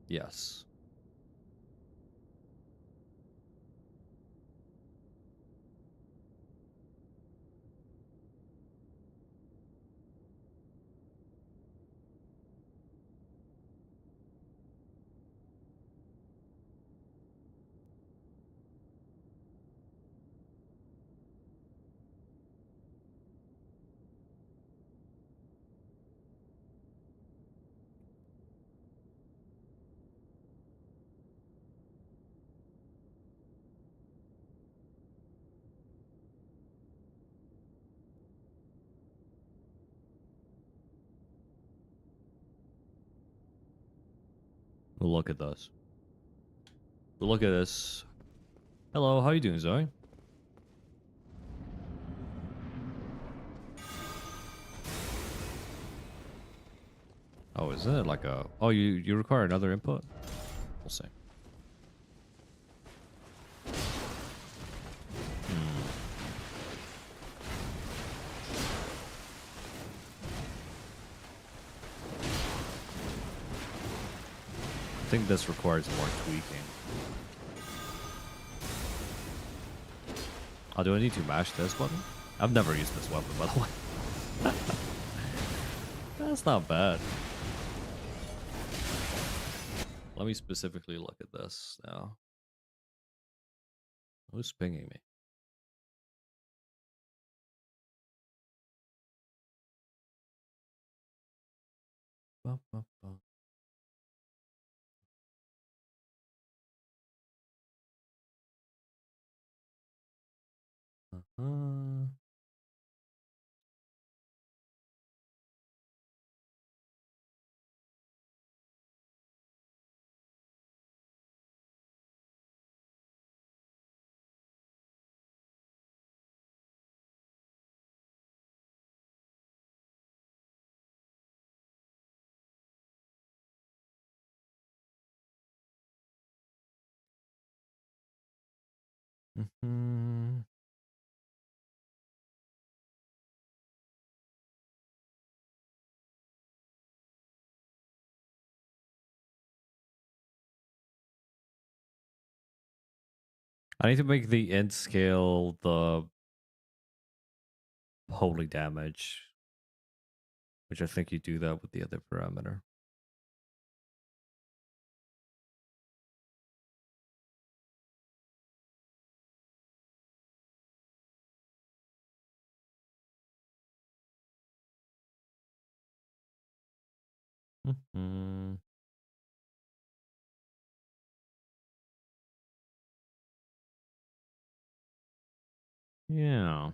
Yes. We'll look at this. We'll look at this. Hello, how you doing, Zoe? Oh, isn't it like a... Oh, you require another input? We'll see. I think this requires more tweaking. Oh, do I need to mash this button? I've never used this weapon, by the way. That's not bad. Let me specifically look at this now. Who's pinging me? Ba, ba, ba. Uh-huh. Mhm. I need to make the end scale the holy damage, which I think you do that with the other parameter. Mhm. Yeah.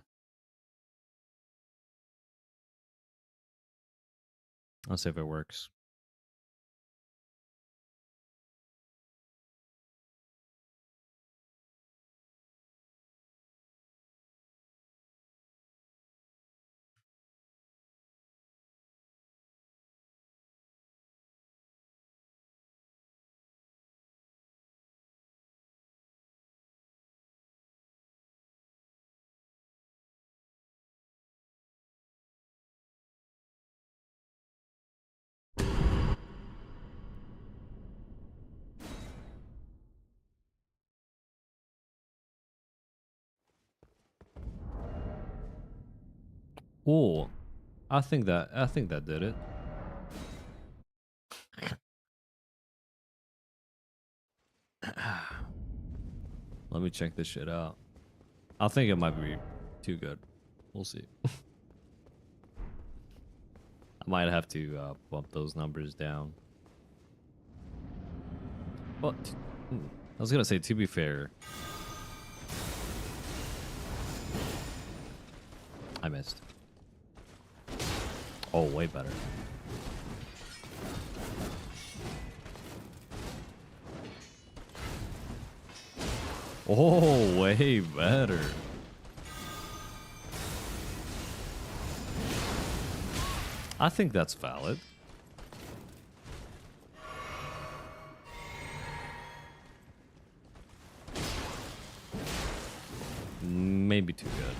I'll see if it works. Oh, I think that did it. Let me check this shit out. I think it might be too good. We'll see. I might have to bump those numbers down. But I was gonna say, to be fair, I missed. Oh, way better. Oh, way better. I think that's valid. Maybe too good.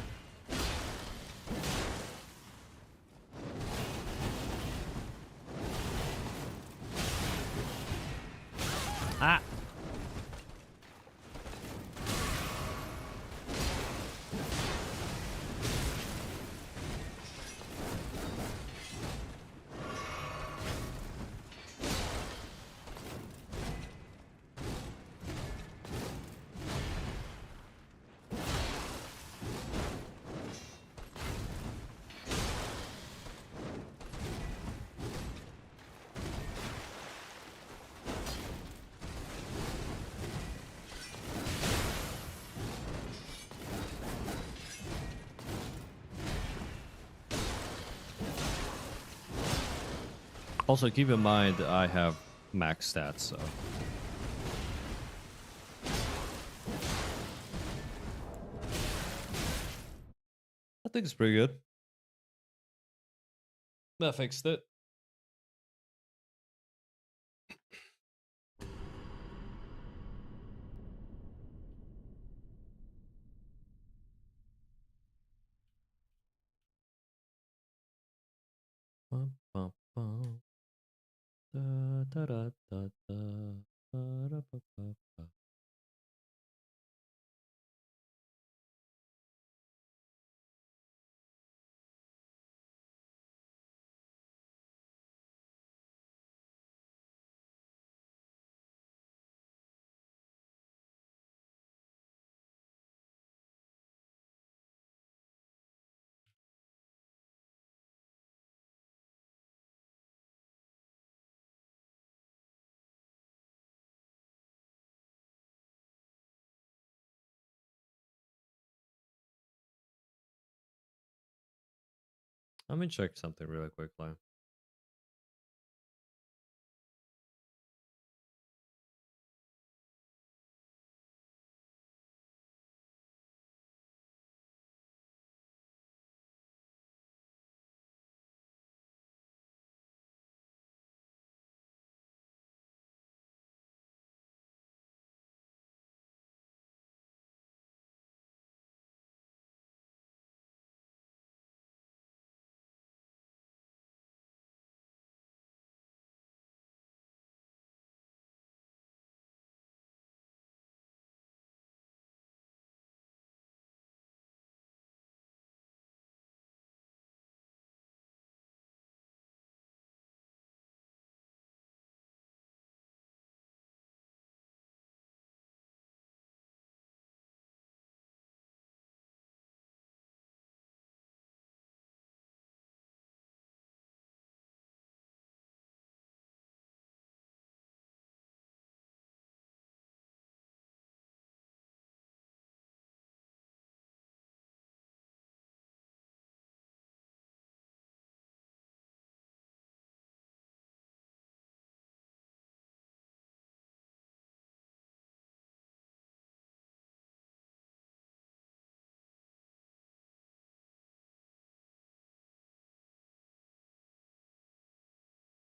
Ah. Also, keep in mind I have max stats, so I think it's pretty good. That fixed it. Bum, bum, bum. Da, da, da, da, da. Ba, da, ba, ba, ba. Let me check something really quickly.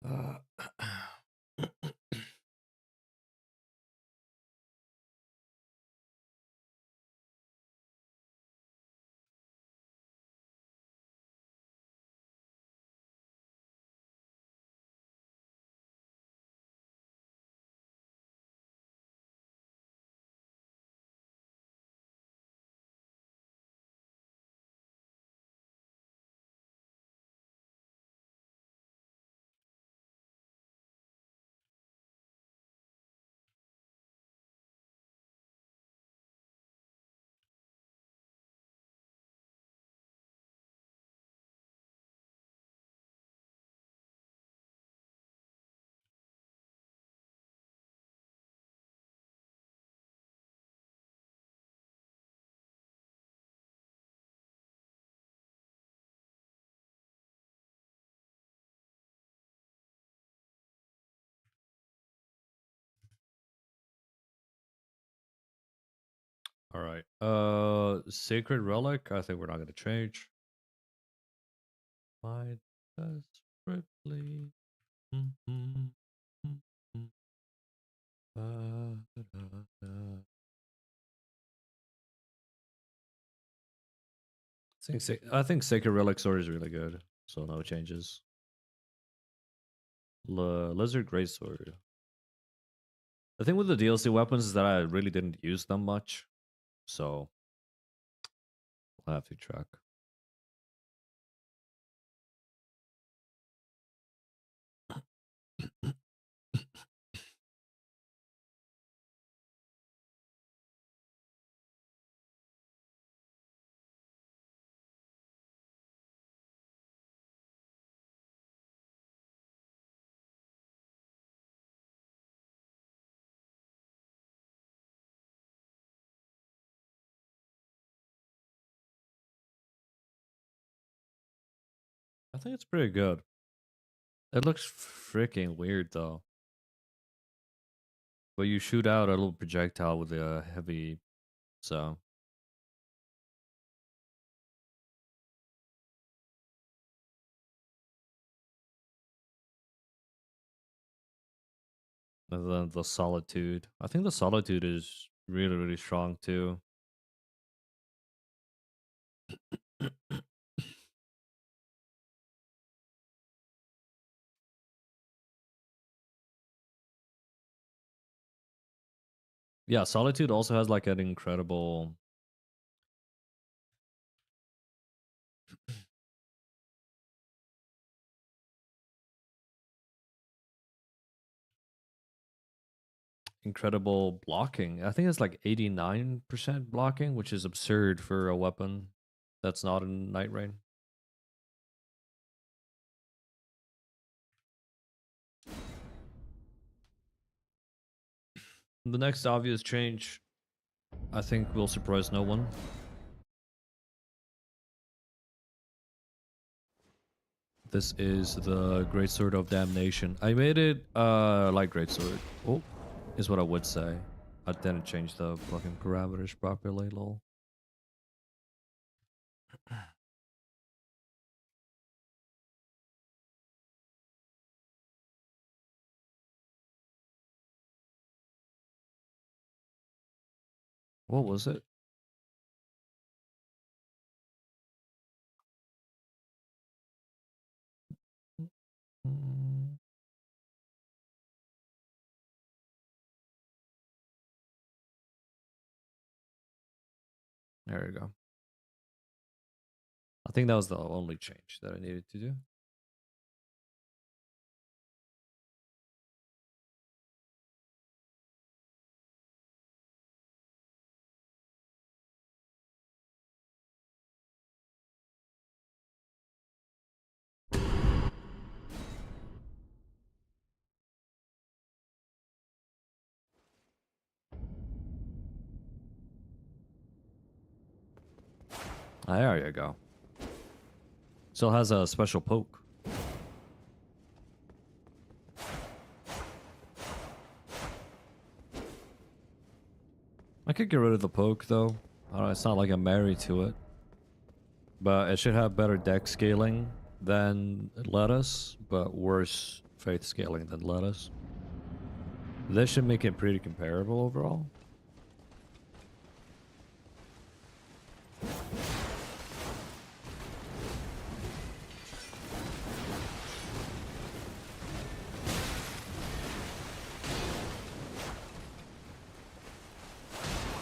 Uh, All right. Sacred relic. I think we're not gonna change. My desperately. Mm-hmm. Mm-hmm. Da-da-da. I think Sacred Relic Sword is really good, so no changes. Lizard Greatsword. The thing with the DLC weapons is that I really didn't use them much, so I'll have to track. I think it's pretty good. It looks freaking weird though. But you shoot out a little projectile with a heavy, so. And then the Solitude. I think the Solitude is really, really strong too. Yeah, Solitude also has like an incredible blocking. I think it's like 89% blocking, which is absurd for a weapon that's not in Night Rain. The next obvious change, I think, will surprise no one. This is the Greatsword of Damnation. I made it like Greatsword. Oh, is what I would say. I didn't change the fucking parameters properly, lol. What was it? Mm, there we go. I think that was the only change that I needed to do. There you go. Still has a special poke. I could get rid of the poke though. I don't know, it's not like I'm married to it. But it should have better deck scaling than Lettuce, but worse faith scaling than Lettuce. This should make it pretty comparable overall.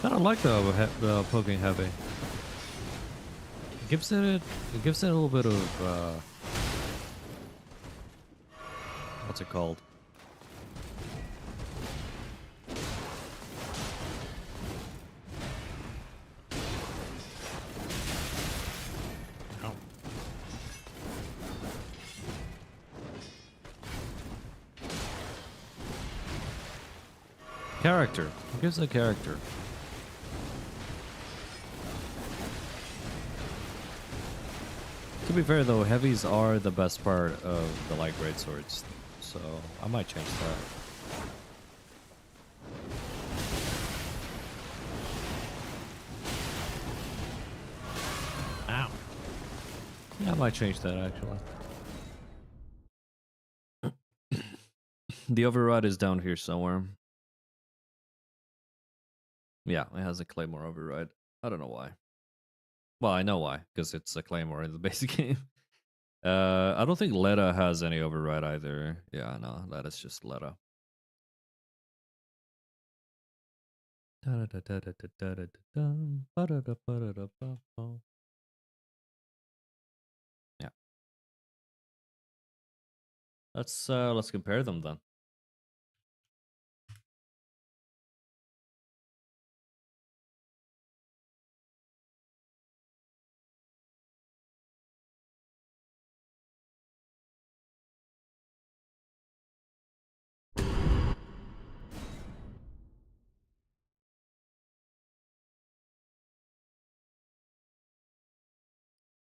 I don't like the poking heavy. It gives it a little bit of what's it called? Character. It gives a character. To be fair though, heavies are the best part of the light greatswords, so I might change that. Yeah, I might change that actually. The override is down here somewhere. Yeah, it has a Claymore override. I don't know why. Well, I know why, because it's a Claymore in the basic game. I don't think Letta has any override either. Yeah, no, that is just Letta. Yeah. Let's compare them then.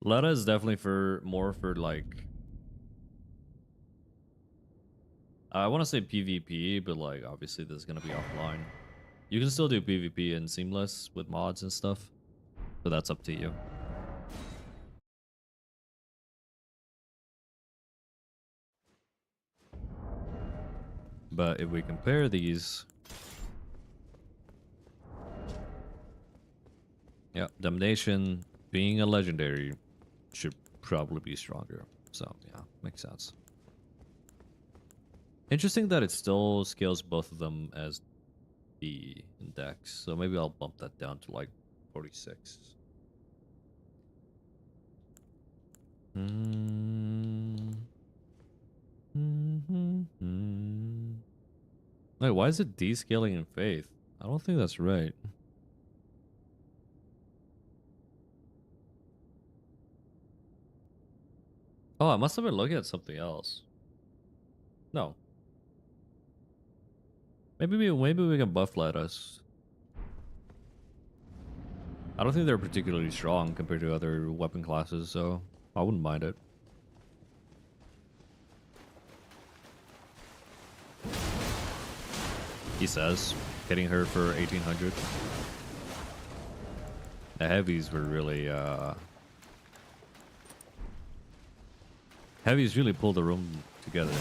Letta is definitely for more for like I want to say PvP, but like obviously this is gonna be offline. You can still do PvP in Seamless with mods and stuff, so that's up to you. But if we compare these, yeah, Damnation being a legendary should probably be stronger. So yeah, makes sense. Interesting that it still scales both of them as the index. So maybe I'll bump that down to like 46. Wait, why is it descaling in Faith? I don't think that's right. Oh, I must have been looking at something else. No. Maybe we can buff lettuce. I don't think they're particularly strong compared to other weapon classes, so I wouldn't mind it. He says, hitting her for 1800. The heavies were really, heavies really pulled the room together.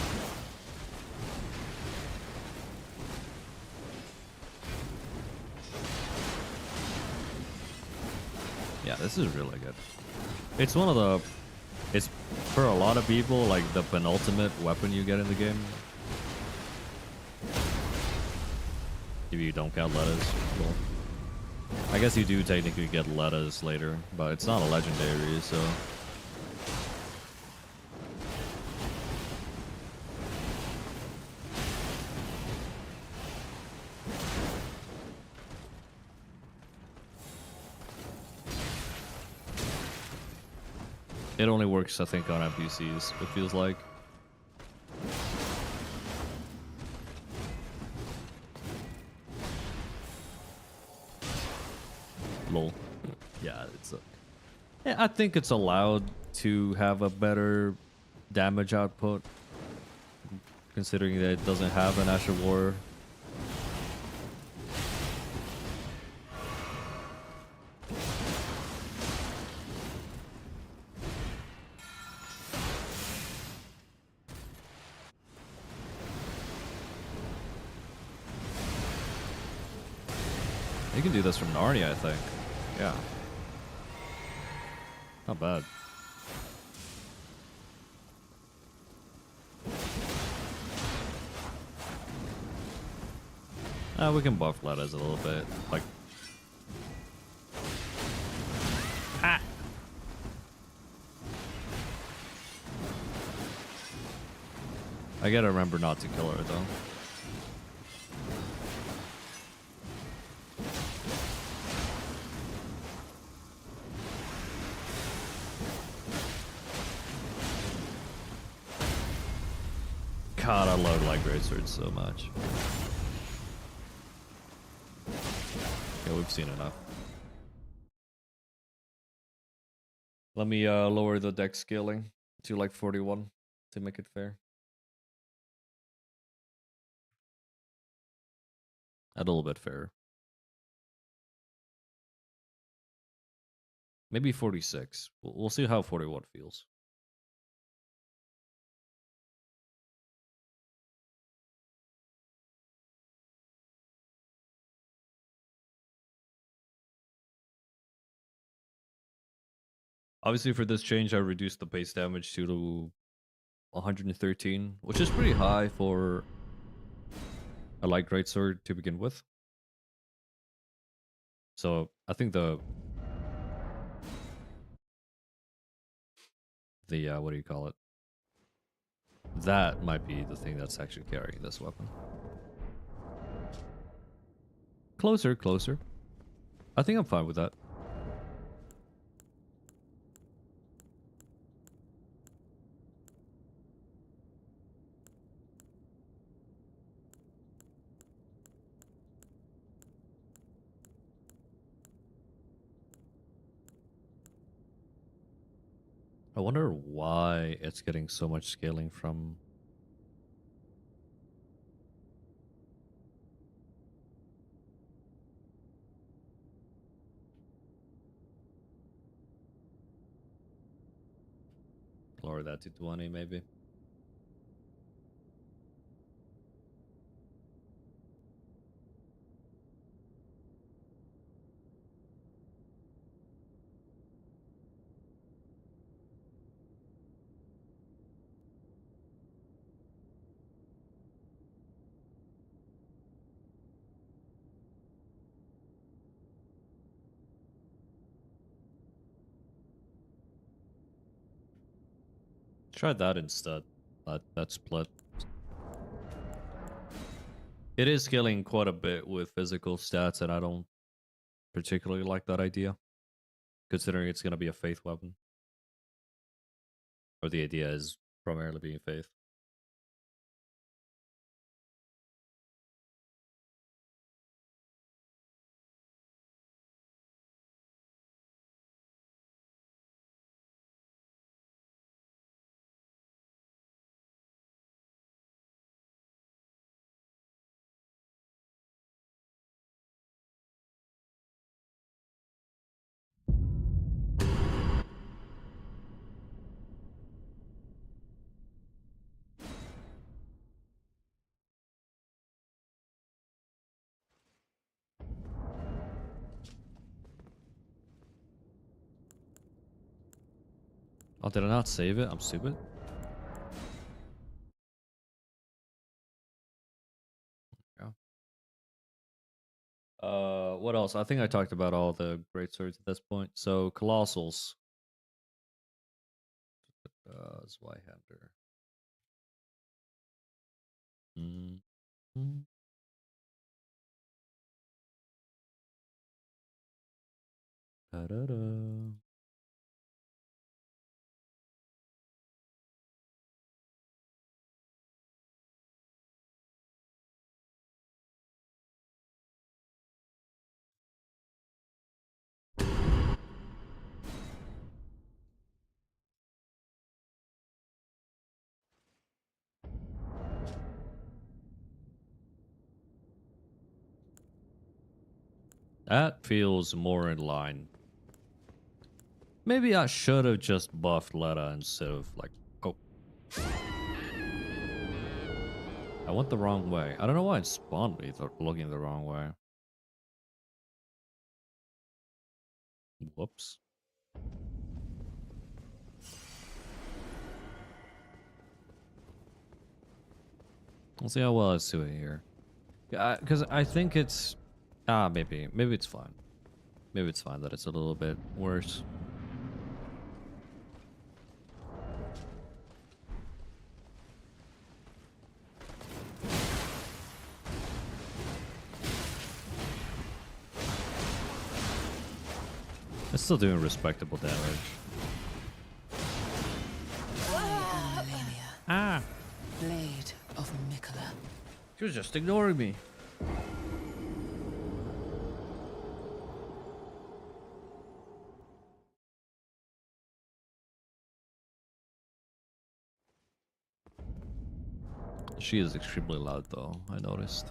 Yeah, this is really good. It's one of the, it's for a lot of people like the penultimate weapon you get in the game. If you don't count lettuce. Well, I guess you do technically get lettuce later, but it's not a legendary, so. It only works, I think, on NPCs, it feels like. Lol. Yeah, yeah, I think it's allowed to have a better damage output, considering that it doesn't have an Ash of War. You can do this from Narnia, I think. Yeah. Not bad. We can buff lettuce a little bit. Like. Ah! I gotta remember not to kill her, though. God, I love like greatswords so much. Yeah, we've seen enough. Let me lower the deck scaling to like 41 to make it fair. A little bit fairer. Maybe 46. We'll see how 41 feels. Obviously, for this change, I reduced the base damage to 113, which is pretty high for a light greatsword to begin with. So I think the what do you call it? That might be the thing that's actually carrying this weapon. Closer, closer. I think I'm fine with that. I wonder why it's getting so much scaling from... Lower that to 20, maybe. Try that instead. That split. It is scaling quite a bit with physical stats, and I don't particularly like that idea, considering it's going to be a faith weapon. Or the idea is primarily being faith. Oh, did I not save it? I'm stupid. Yeah. What else? I think I talked about all the great swords at this point. So colossals. Zweihander. Mm-hmm. Da-da-da. That feels more in line. Maybe I should have just buffed Letta instead of like... Oh. I went the wrong way. I don't know why it spawned me looking the wrong way. Whoops. Let's see how well it's doing here. Because I think it's... maybe it's fine. Maybe it's fine that it's a little bit worse. It's still doing respectable damage. Ah! Blade of Mikola. She was just ignoring me. She is extremely loud though, I noticed.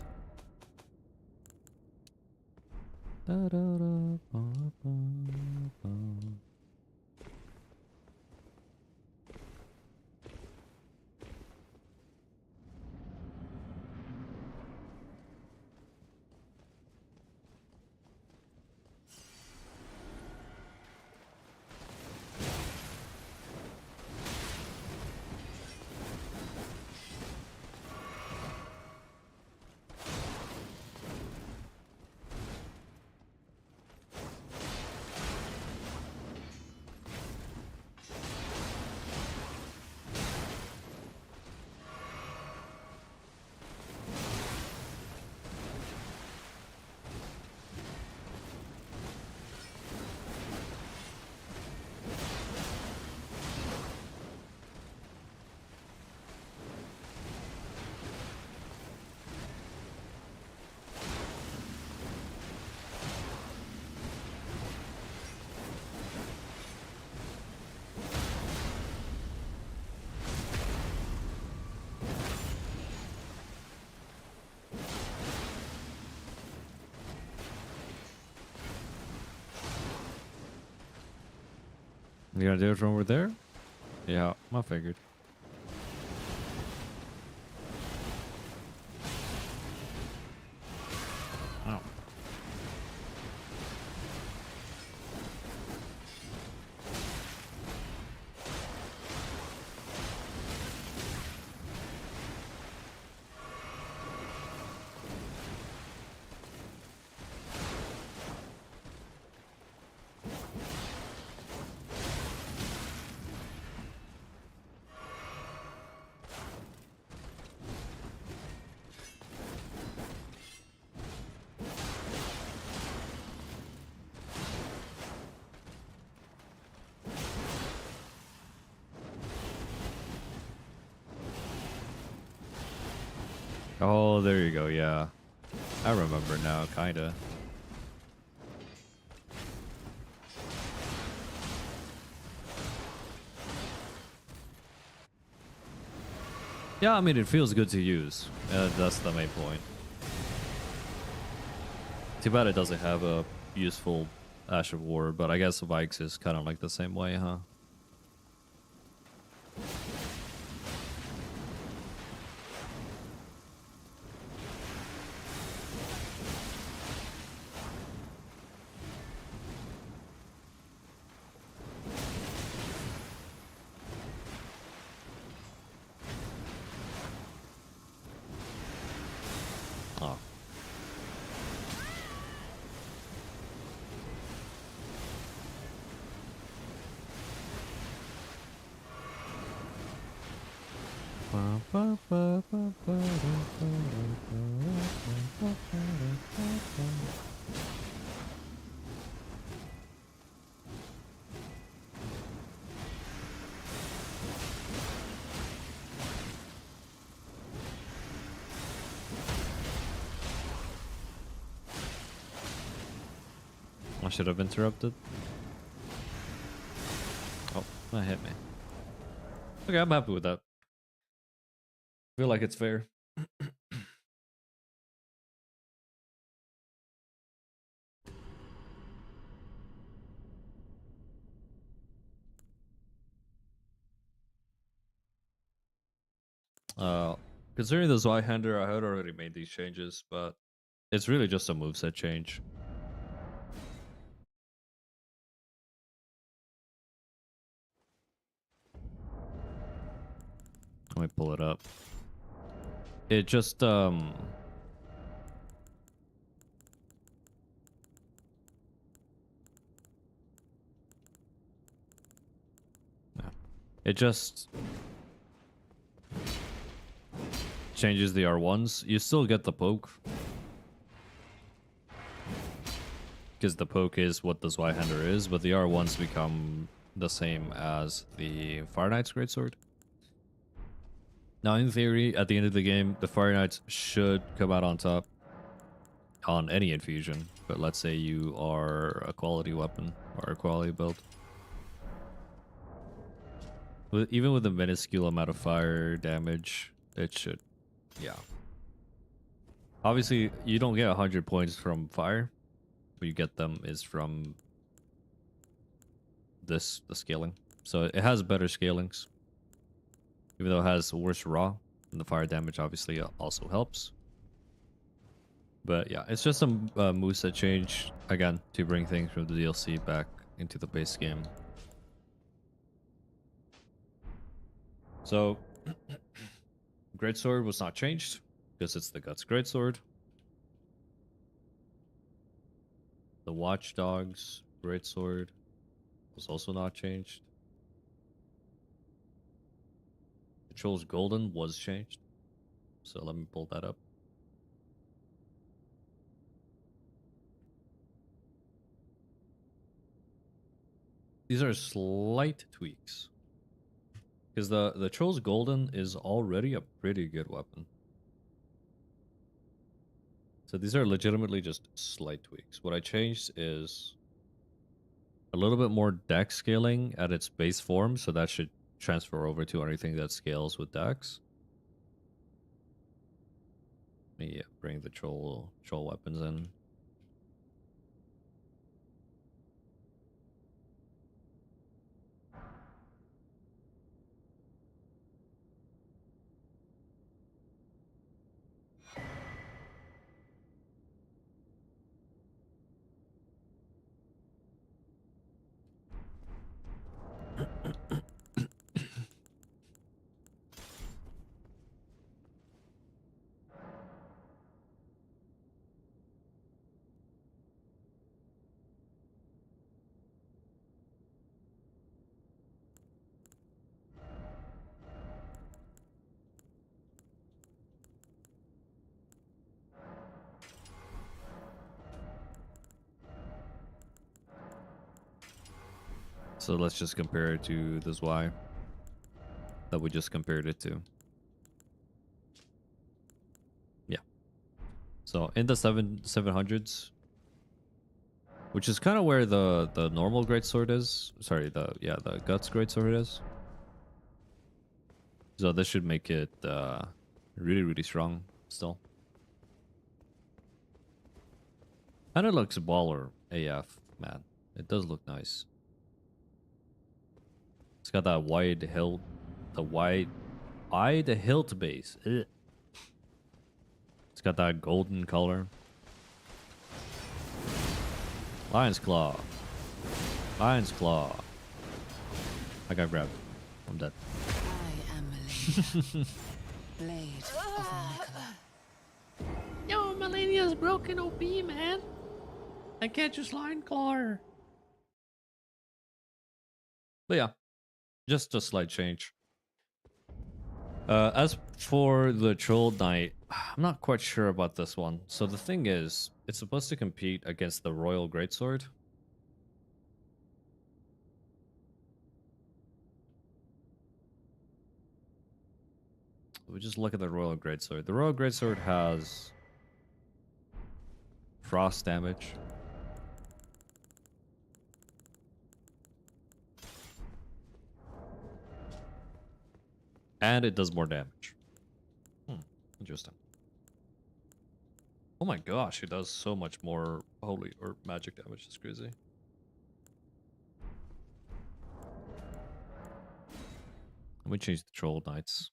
You gonna do it from over there? Yeah, I figured. Oh. Oh, there you go. Yeah, I remember now, kinda. Yeah, I mean, it feels good to use. That's the main point. Too bad it doesn't have a useful Ash of War, but I guess Vikes is kind of like the same way, huh? Oh. I should have interrupted. Oh, that hit me. Okay, I'm happy with that. Feel like it's fair. Uh, Considering the Zweihander, I had already made these changes, but it's really just a moveset change. Let me pull it up. It just yeah. It just changes the R1s. You still get the poke, because the poke is what the Zweihander is, but the R1s become the same as the Fire Knight's Greatsword. Now, in theory, at the end of the game, the Fire Knights should come out on top on any infusion, but let's say you are a quality weapon or a quality build. Even with a minuscule amount of fire damage, it should, yeah. Obviously, you don't get 100 points from fire, where you get them is from the scaling. So it has better scalings, even though it has worse raw. And the fire damage obviously also helps. But yeah, it's just some moveset change again to bring things from the DLC back into the base game. So Greatsword was not changed because it's the Guts Greatsword. The Watchdogs Greatsword was also not changed. The Troll's Golden was changed. So let me pull that up. These are slight tweaks. Because the Troll's Golden is already a pretty good weapon. So these are legitimately just slight tweaks. What I changed is a little bit more dex scaling at its base form, so that should transfer over to anything that scales with dex. Let me bring the troll weapons in. So let's just compare it to this Y that we just compared it to. Yeah. So in the 700s, which is kind of where the normal greatsword is. Sorry, the guts greatsword is. So this should make it really strong still. And it looks baller AF, man. It does look nice. It's got that wide hilt, the wide hilt base. Ugh. It's got that golden color. Lion's Claw. Lion's Claw. I got grabbed. I'm dead. I am Melania, blade of Nicola. Yo, Melania's broken OP, man. I can't just Lion Claw her. But yeah, just a slight change. As for the Troll Knight, I'm not quite sure about this one. So the thing is, it's supposed to compete against the Royal Greatsword. We just look at the Royal Greatsword. The Royal Greatsword has frost damage. And it does more damage. Interesting. Oh my gosh, it does so much more holy or magic damage. It's crazy. Let me change the Troll Knights.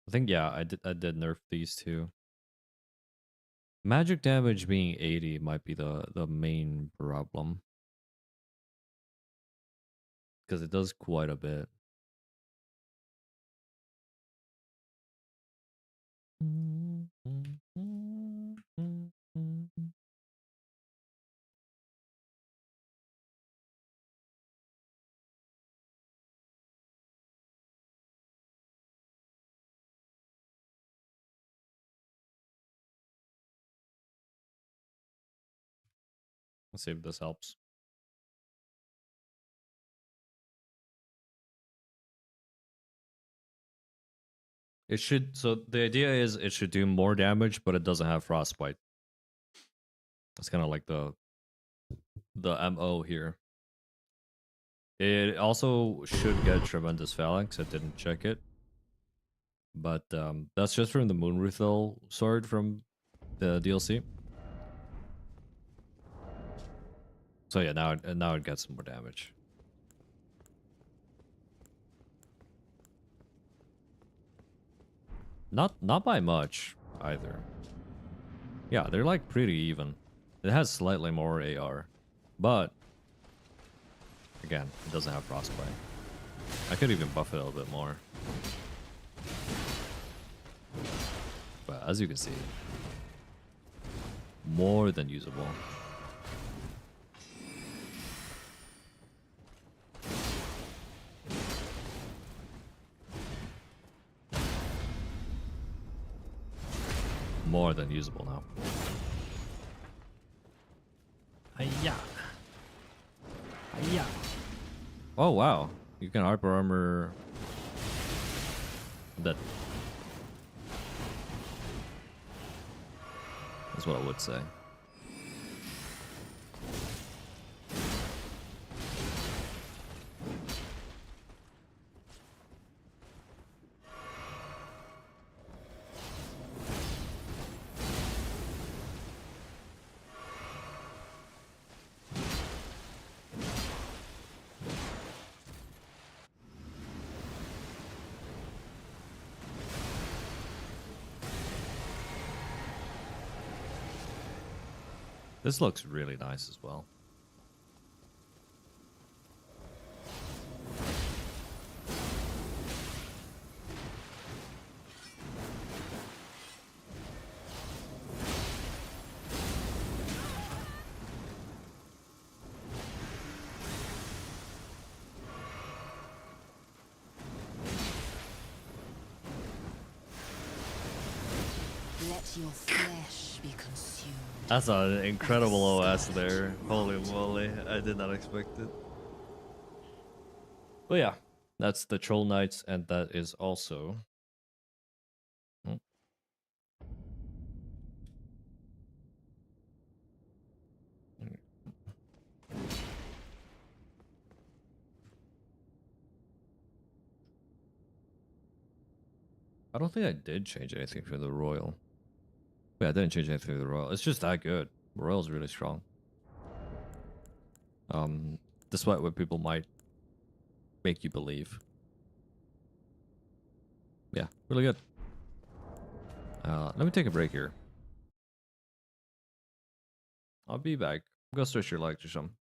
I think yeah, I did nerf these two. Magic damage being 80 might be the main problem. Because it does quite a bit. Let's see if this helps. It should, so the idea is it should do more damage, but it doesn't have frostbite. That's kind of like the MO here. It also should get tremendous phalanx. I didn't check it. But that's just from the Moonruthel sword from the DLC. So yeah, now it gets more damage. Not by much either. Yeah, they're like pretty even. It has slightly more AR, but again, it doesn't have frostbite. I could even buff it a little bit more. But as you can see, more than usable. More than usable now. Hiya. Hiya. Oh wow, you can hyper armor that. That's what I would say. This looks really nice as well. Let your flesh be consumed. That's an incredible OS there. Holy moly, I did not expect it. But yeah, that's the Troll Knights, and that is also. Hmm. I don't think I did change anything for the Royal. Yeah, I didn't change anything for the Royal. It's just that good. Royal's really strong. Despite what people might make you believe. Yeah, really good. Let me take a break here. I'll be back. Go stretch your legs or something.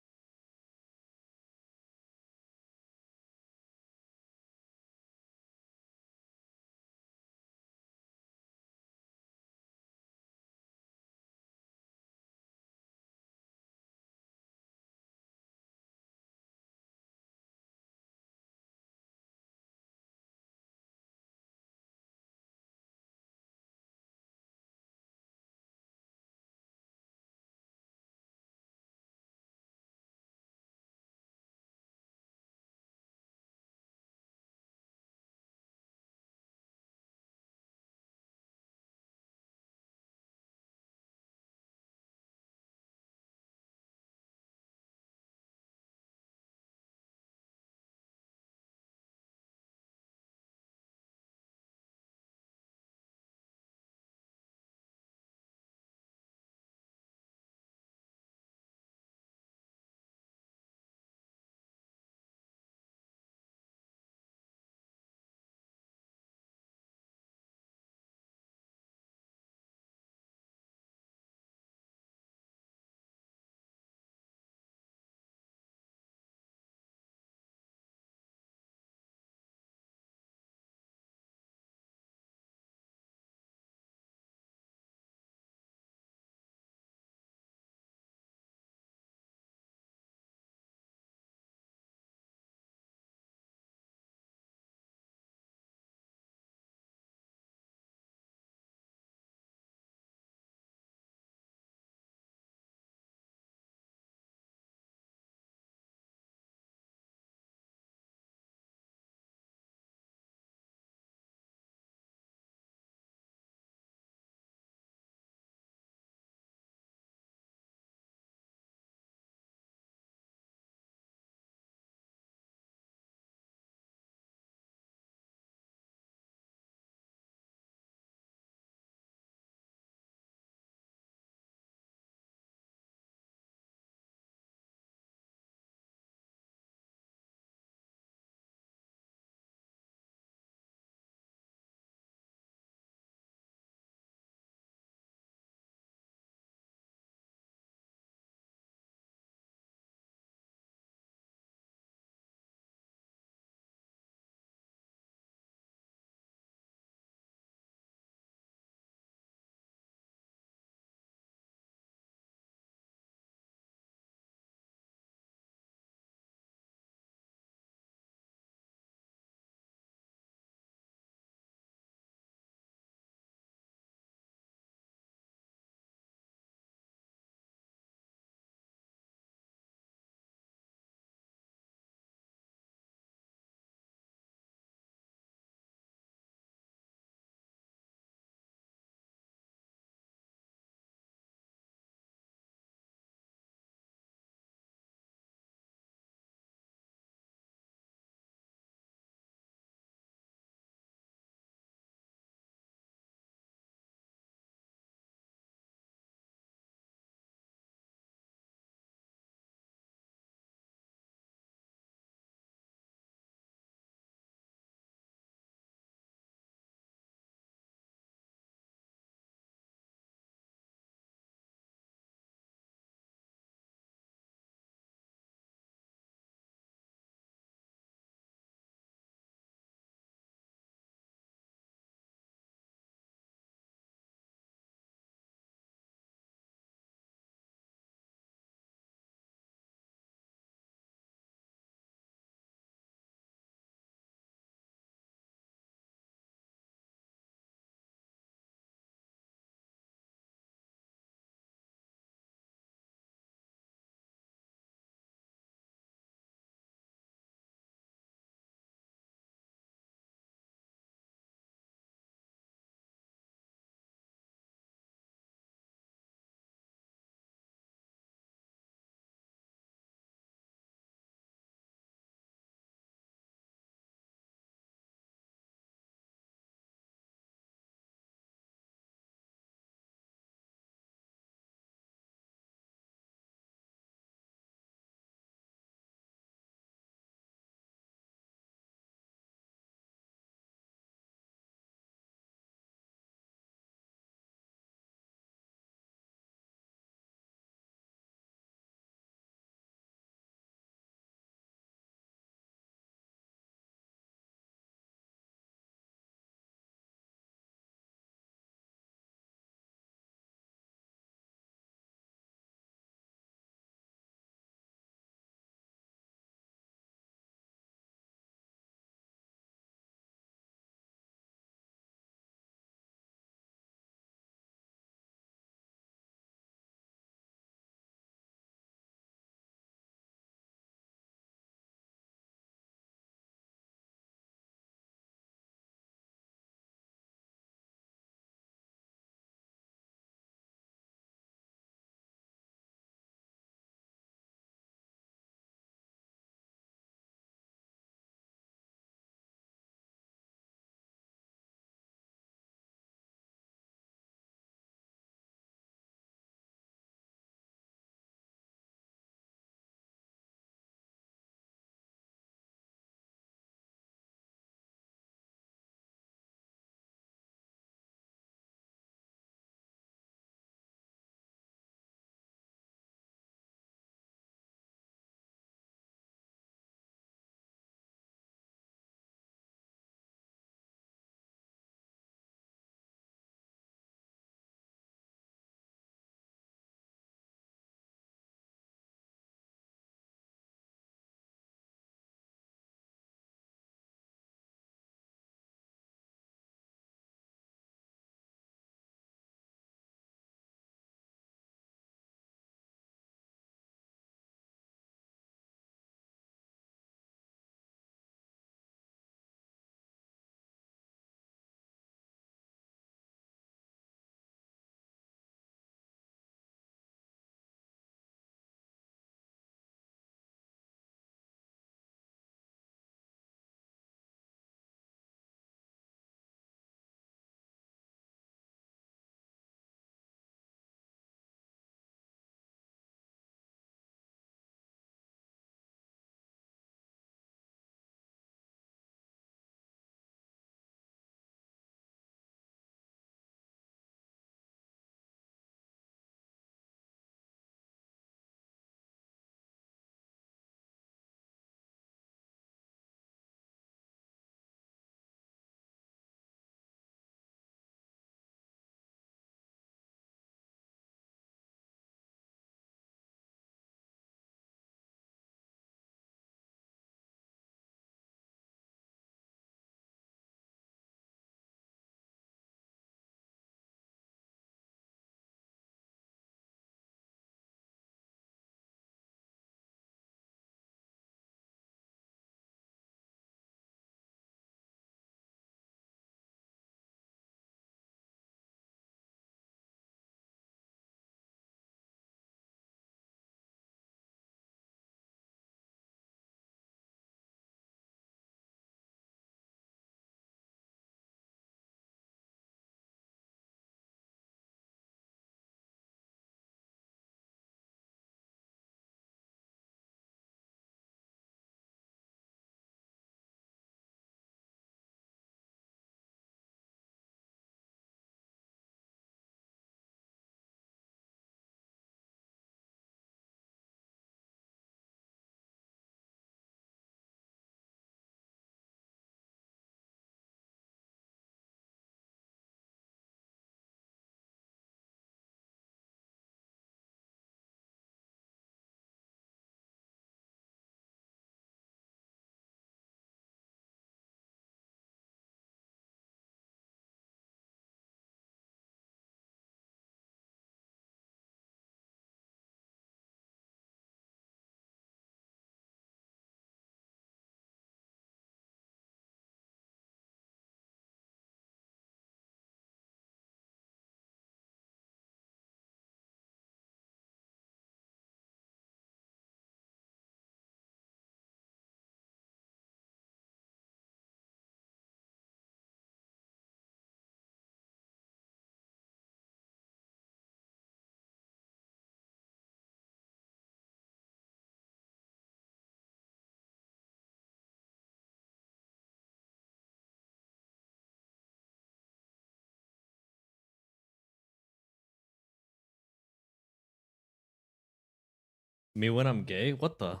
Me when I'm gay? What the?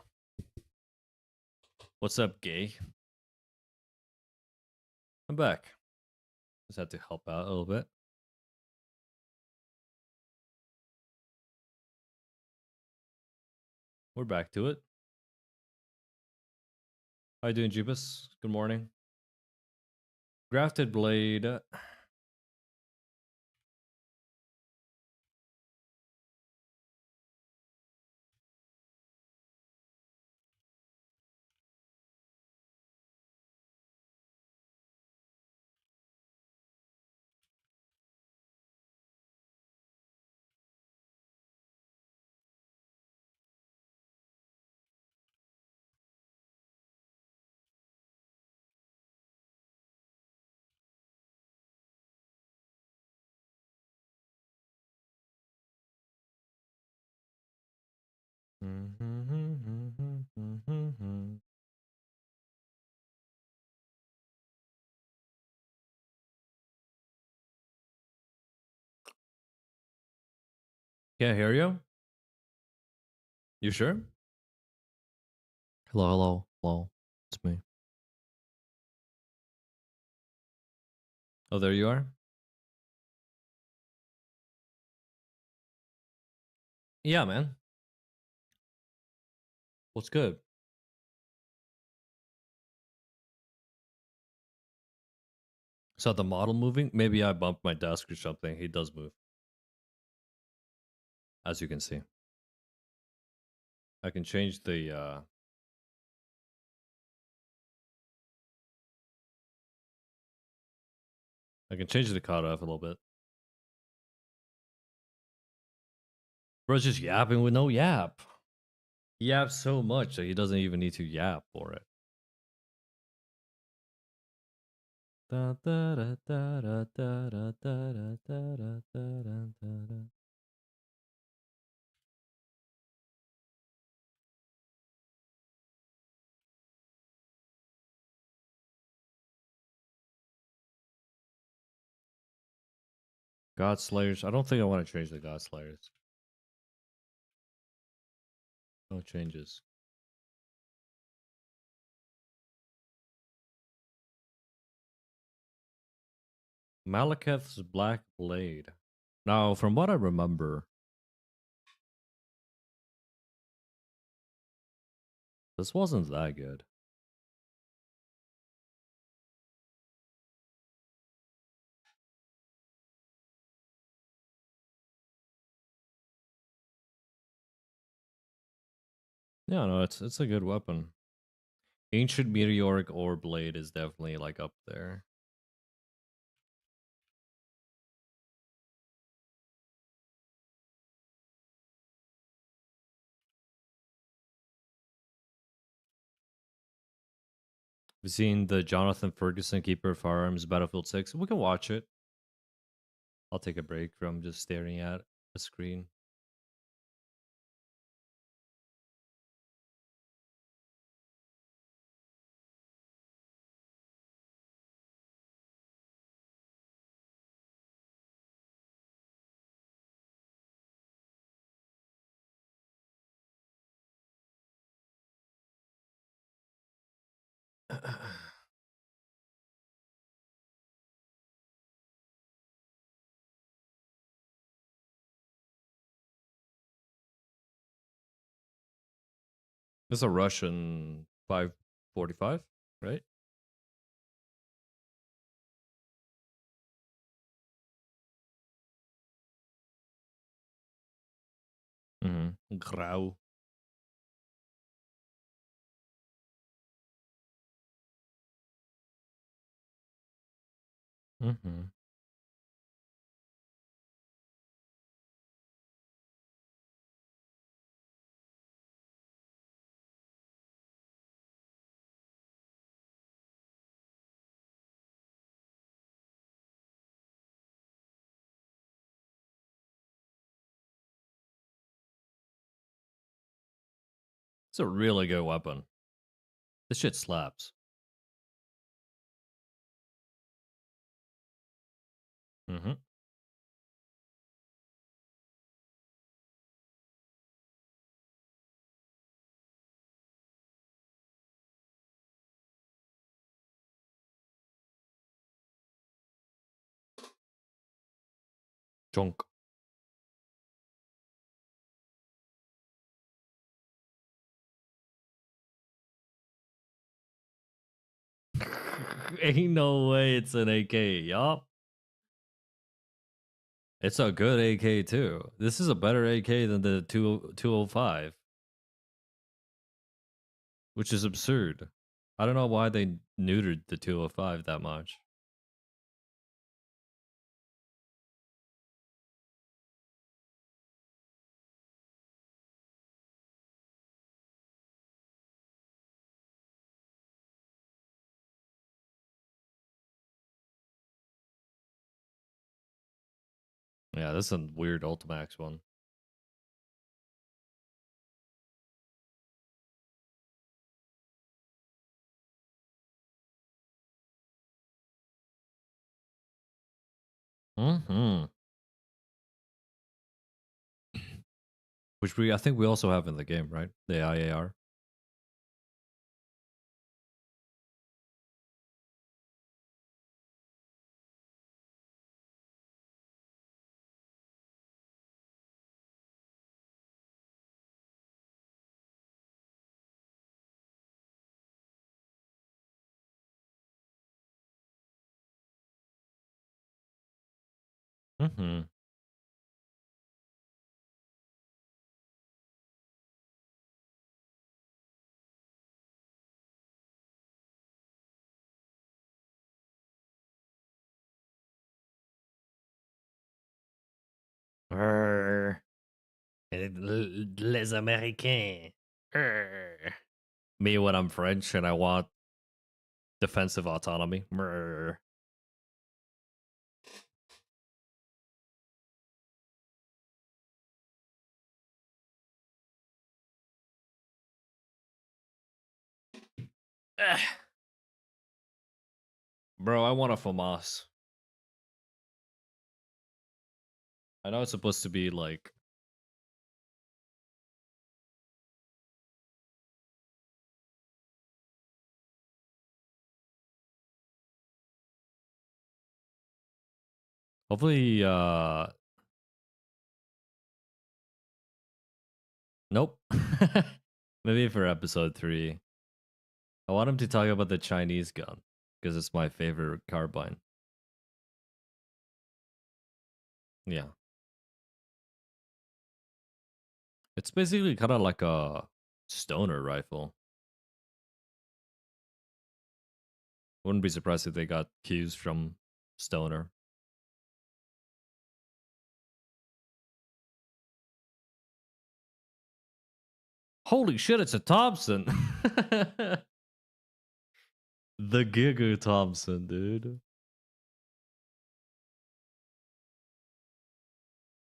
What's up, gay? I'm back. Just had to help out a little bit. We're back to it. How you doing, Jeebus? Good morning. Grafted blade. Can't hear you? You sure? Hello, hello, hello. It's me. Oh, there you are? Yeah, man. What's good? So the model moving? Maybe I bumped my desk or something. He does move. As you can see. I can change the I can change the cutoff a little bit. Bro's just yapping with no yap. He yaps so much that he doesn't even need to yap for it. God Slayers. I don't think I want to change the God Slayers. No changes. Malekith's Black Blade. Now, from what I remember, this wasn't that good. Yeah, no, it's a good weapon. Ancient Meteoric Ore Blade is definitely like up there. We've seen the Jonathan Ferguson Keeper of Firearms Battlefield 6. We can watch it. I'll take a break from just staring at a screen. It's a Russian 545, right? Mm-hmm. Grau. Mm-hmm. It's a really good weapon. This shit slaps. Mm-hmm. Chunk. Ain't no way it's an AK. Yup. It's a good AK too. This is a better AK than the 205, which is absurd. I don't know why they neutered the 205 that much. Yeah, this is a weird Ultimax one. Mm-hmm. Which I think we also have in the game, right? The IAR. Mm-hmm. Les Américains. Me when I'm French and I want defensive autonomy. Bro, I want a FAMAS. I know it's supposed to be like hopefully nope. Maybe for episode 3. I want him to talk about the Chinese gun because it's my favorite carbine. Yeah. It's basically kind of like a stoner rifle. Wouldn't be surprised if they got cues from stoner. Holy shit, it's a Thompson. The Giga Thompson, dude.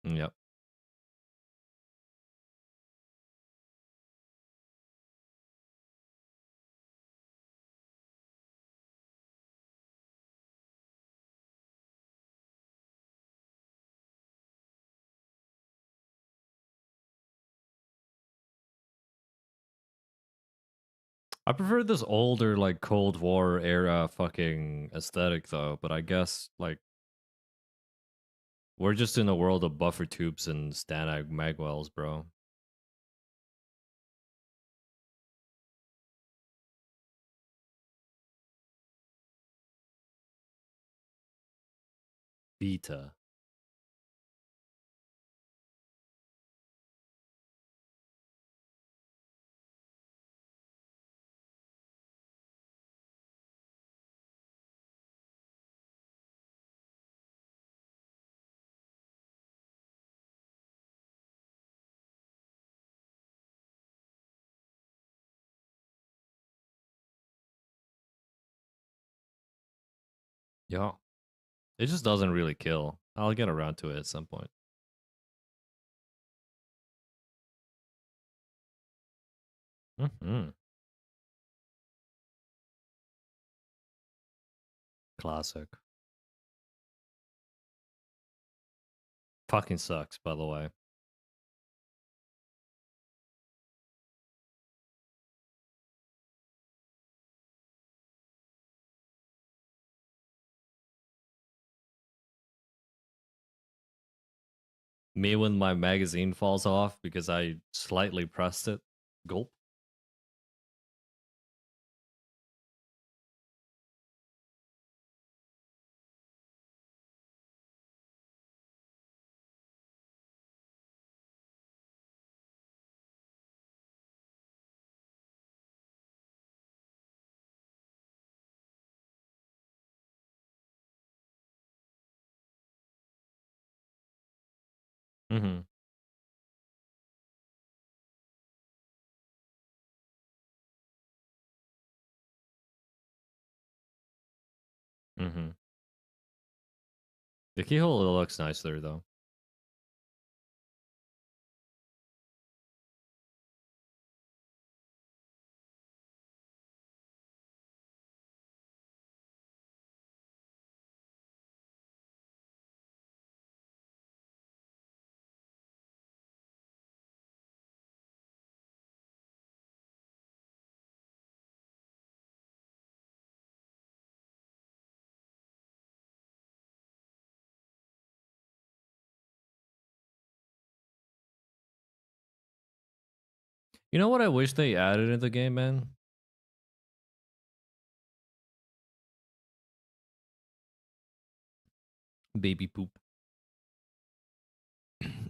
Yep. I prefer this older, like Cold War era fucking aesthetic though, but I guess like we're just in a world of buffer tubes and Stanag magwells, bro. Beta. Yeah. It just doesn't really kill. I'll get around to it at some point. Mm-hmm. Classic. Fucking sucks, by the way. Me when my magazine falls off because I slightly pressed it. Gulp. Mm-hmm. Mm-hmm. The keyhole looks nice there though. You know what I wish they added in the game, man? Baby poop.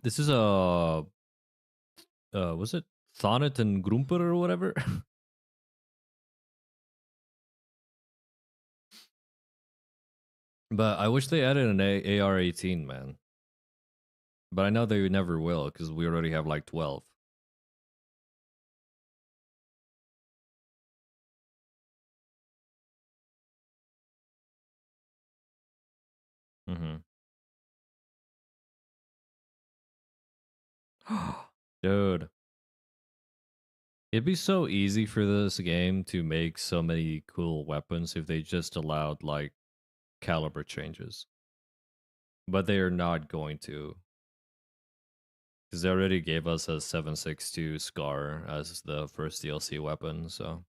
This is a was it Thonet and Grumper or whatever? But I wish they added an AR-18, man. But I know they never will because we already have like 12. Mm-hmm. Dude, it'd be so easy for this game to make so many cool weapons if they just allowed like caliber changes. But they are not going to. Because they already gave us a 7.62 Scar as the first DLC weapon, so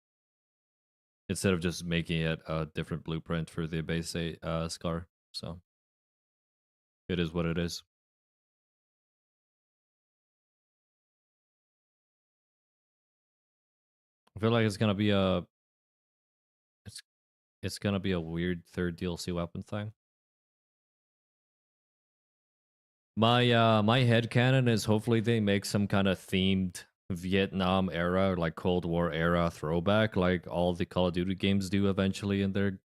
instead of just making it a different blueprint for the base Scar, so it is what it is. I feel like it's gonna be a it's it's gonna be a weird third DLC weapon thing. My headcanon is hopefully they make some kind of themed Vietnam era, like Cold War era throwback, like all the Call of Duty games do eventually in their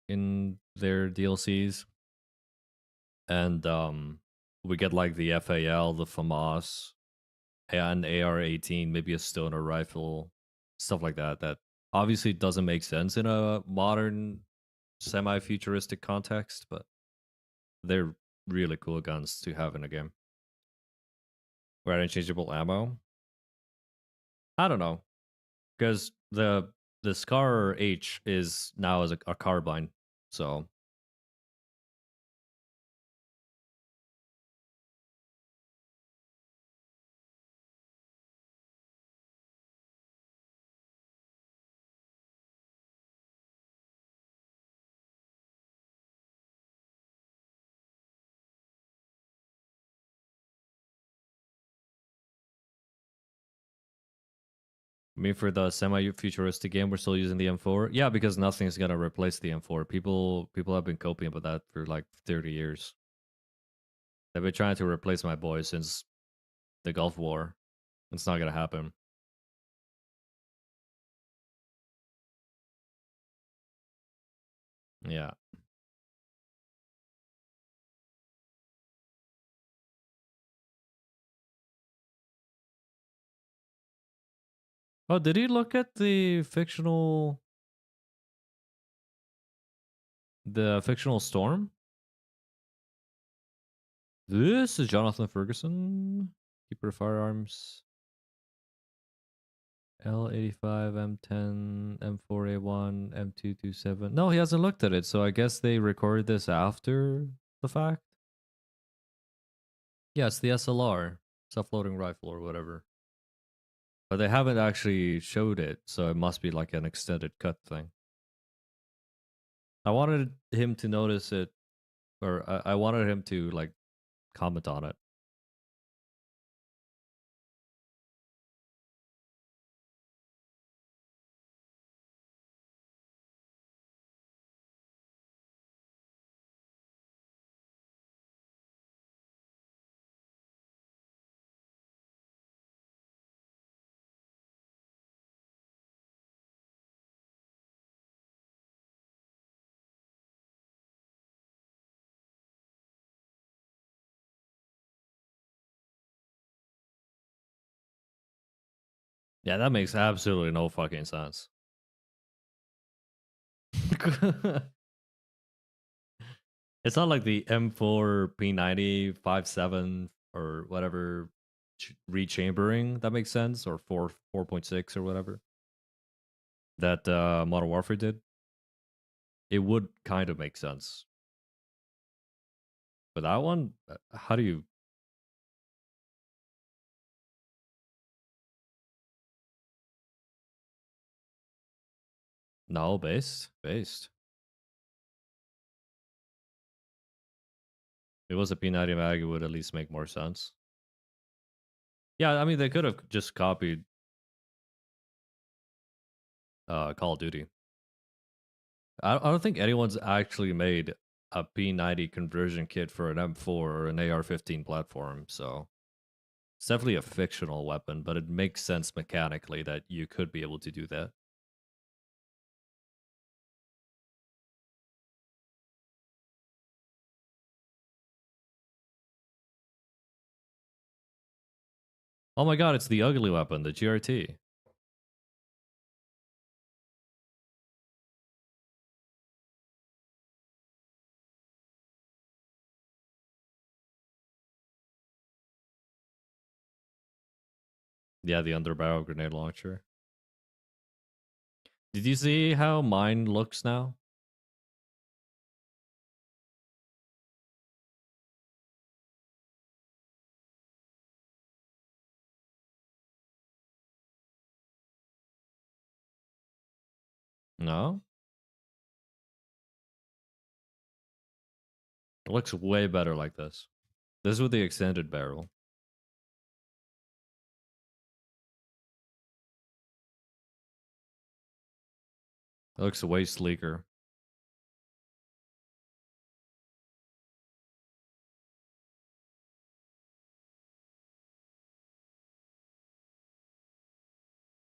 DLCs. And we get like the FAL, the FAMAS, and AR-18, maybe a stoner rifle, stuff like that. That obviously doesn't make sense in a modern semi-futuristic context, but they're really cool guns to have in a game. Where interchangeable ammo? I don't know, because the Scar H is now as a carbine, so I mean, for the semi-futuristic game, we're still using the M4. Yeah, because nothing's gonna replace the M4. People have been coping about that for like 30 years. They've been trying to replace my boy since the Gulf War. It's not gonna happen. Yeah. Oh, did he look at the fictional storm? This is Jonathan Ferguson, keeper of firearms. L85, M10, M4A1, M227. No, he hasn't looked at it, so I guess they recorded this after the fact. Yeah, it's the SLR, self-loading rifle or whatever. But they haven't actually showed it, so it must be like an extended cut thing. I wanted him to notice it, or I wanted him to like comment on it. Yeah, that makes absolutely no fucking sense. It's not like the M4 P90 57 or whatever rechambering that makes sense, or 4.6 or whatever that Modern Warfare did. It would kind of make sense. But that one, how do you? No, based. If it was a P90 mag, it would at least make more sense. Yeah, I mean they could have just copied Call of Duty. I don't think anyone's actually made a P90 conversion kit for an M4 or an AR-15 platform, so it's definitely a fictional weapon, but it makes sense mechanically that you could be able to do that. Oh my god, it's the ugly weapon, the GRT. Yeah, the underbarrel grenade launcher. Did you see how mine looks now? No? It looks way better like this. This is with the extended barrel. It looks way sleeker.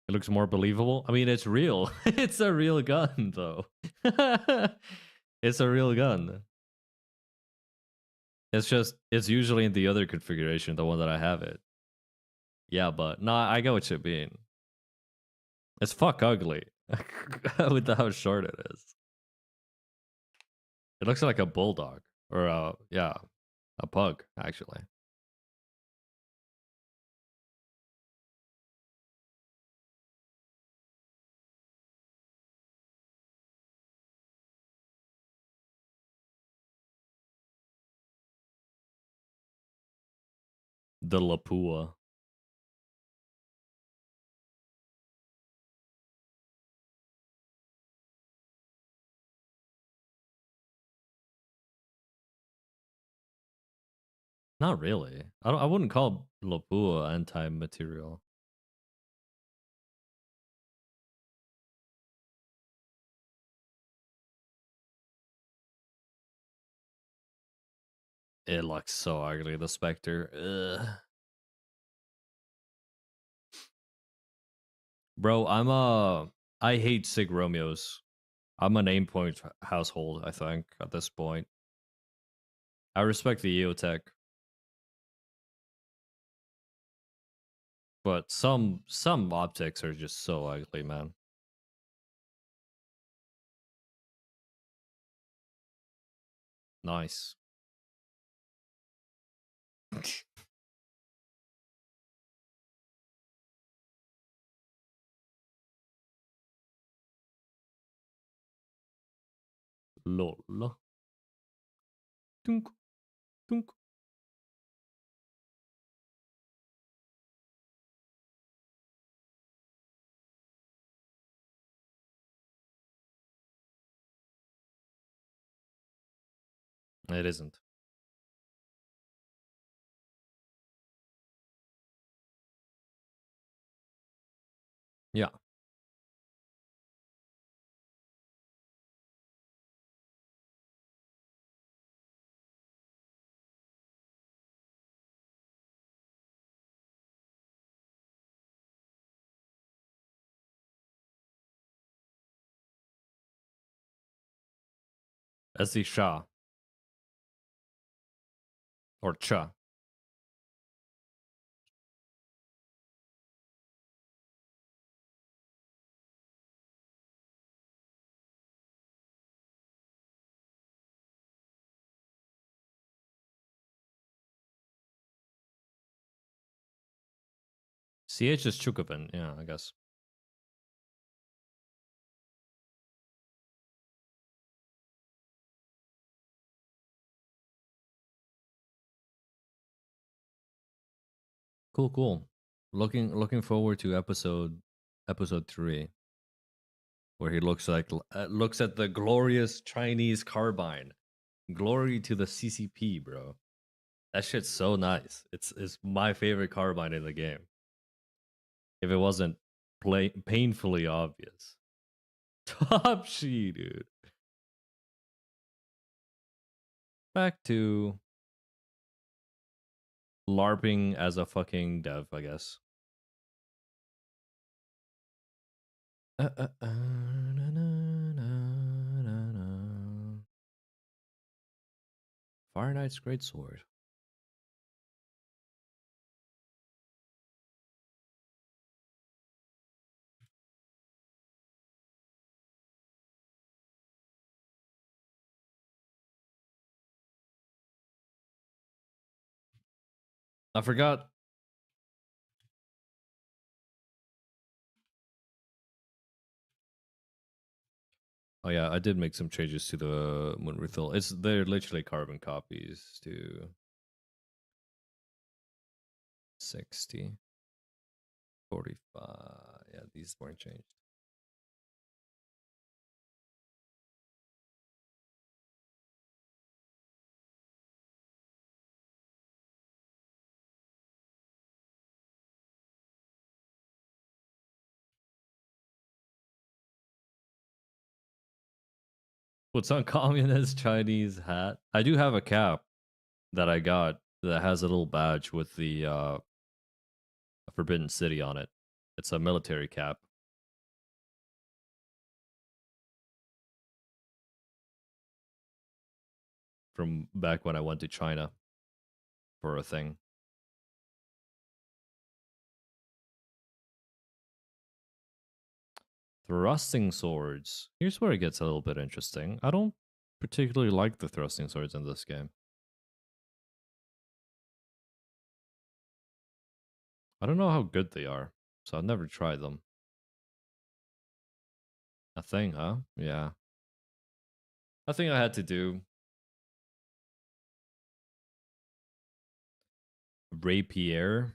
It looks more believable. I mean, it's real. It's a real gun, though. It's a real gun. It's just, it's usually in the other configuration, the one that I have it. Yeah, but no, I get what you mean. It's fuck ugly with how short it is. It looks like a bulldog or yeah, a pug actually. The Lapua. Not really. I wouldn't call Lapua anti-material. It looks so ugly, the Spectre. Ugh. Bro, I hate Sig Romeos. I'm an aim point household, I think, at this point. I respect the EOTech, but some optics are just so ugly, man. Nice. Lol. Tunk, tunk. It isn't. Yeah. As the Shah or Cha. CH is Chukabin, yeah, I guess. Cool, cool. Looking forward to episode 3, where he looks looks at the glorious Chinese carbine. Glory to the CCP, bro. That shit's so nice. It's my favorite carbine in the game. If it wasn't painfully obvious. Top She, dude. Back to LARPing as a fucking dev, I guess. Fire Knight's Greatsword. I forgot. Oh yeah, I did make some changes to the Moon Refill. They're literally carbon copies to 60, 45. Yeah, these weren't changed. What's on communist Chinese hat? I do have a cap that I got that has a little badge with the Forbidden City on it. It's a military cap. From back when I went to China for a thing. Thrusting swords. Here's where it gets a little bit interesting. I don't particularly like the thrusting swords in this game. I don't know how good they are, so I've never tried them. A thing, huh? Yeah. A thing I had to do. Rapier.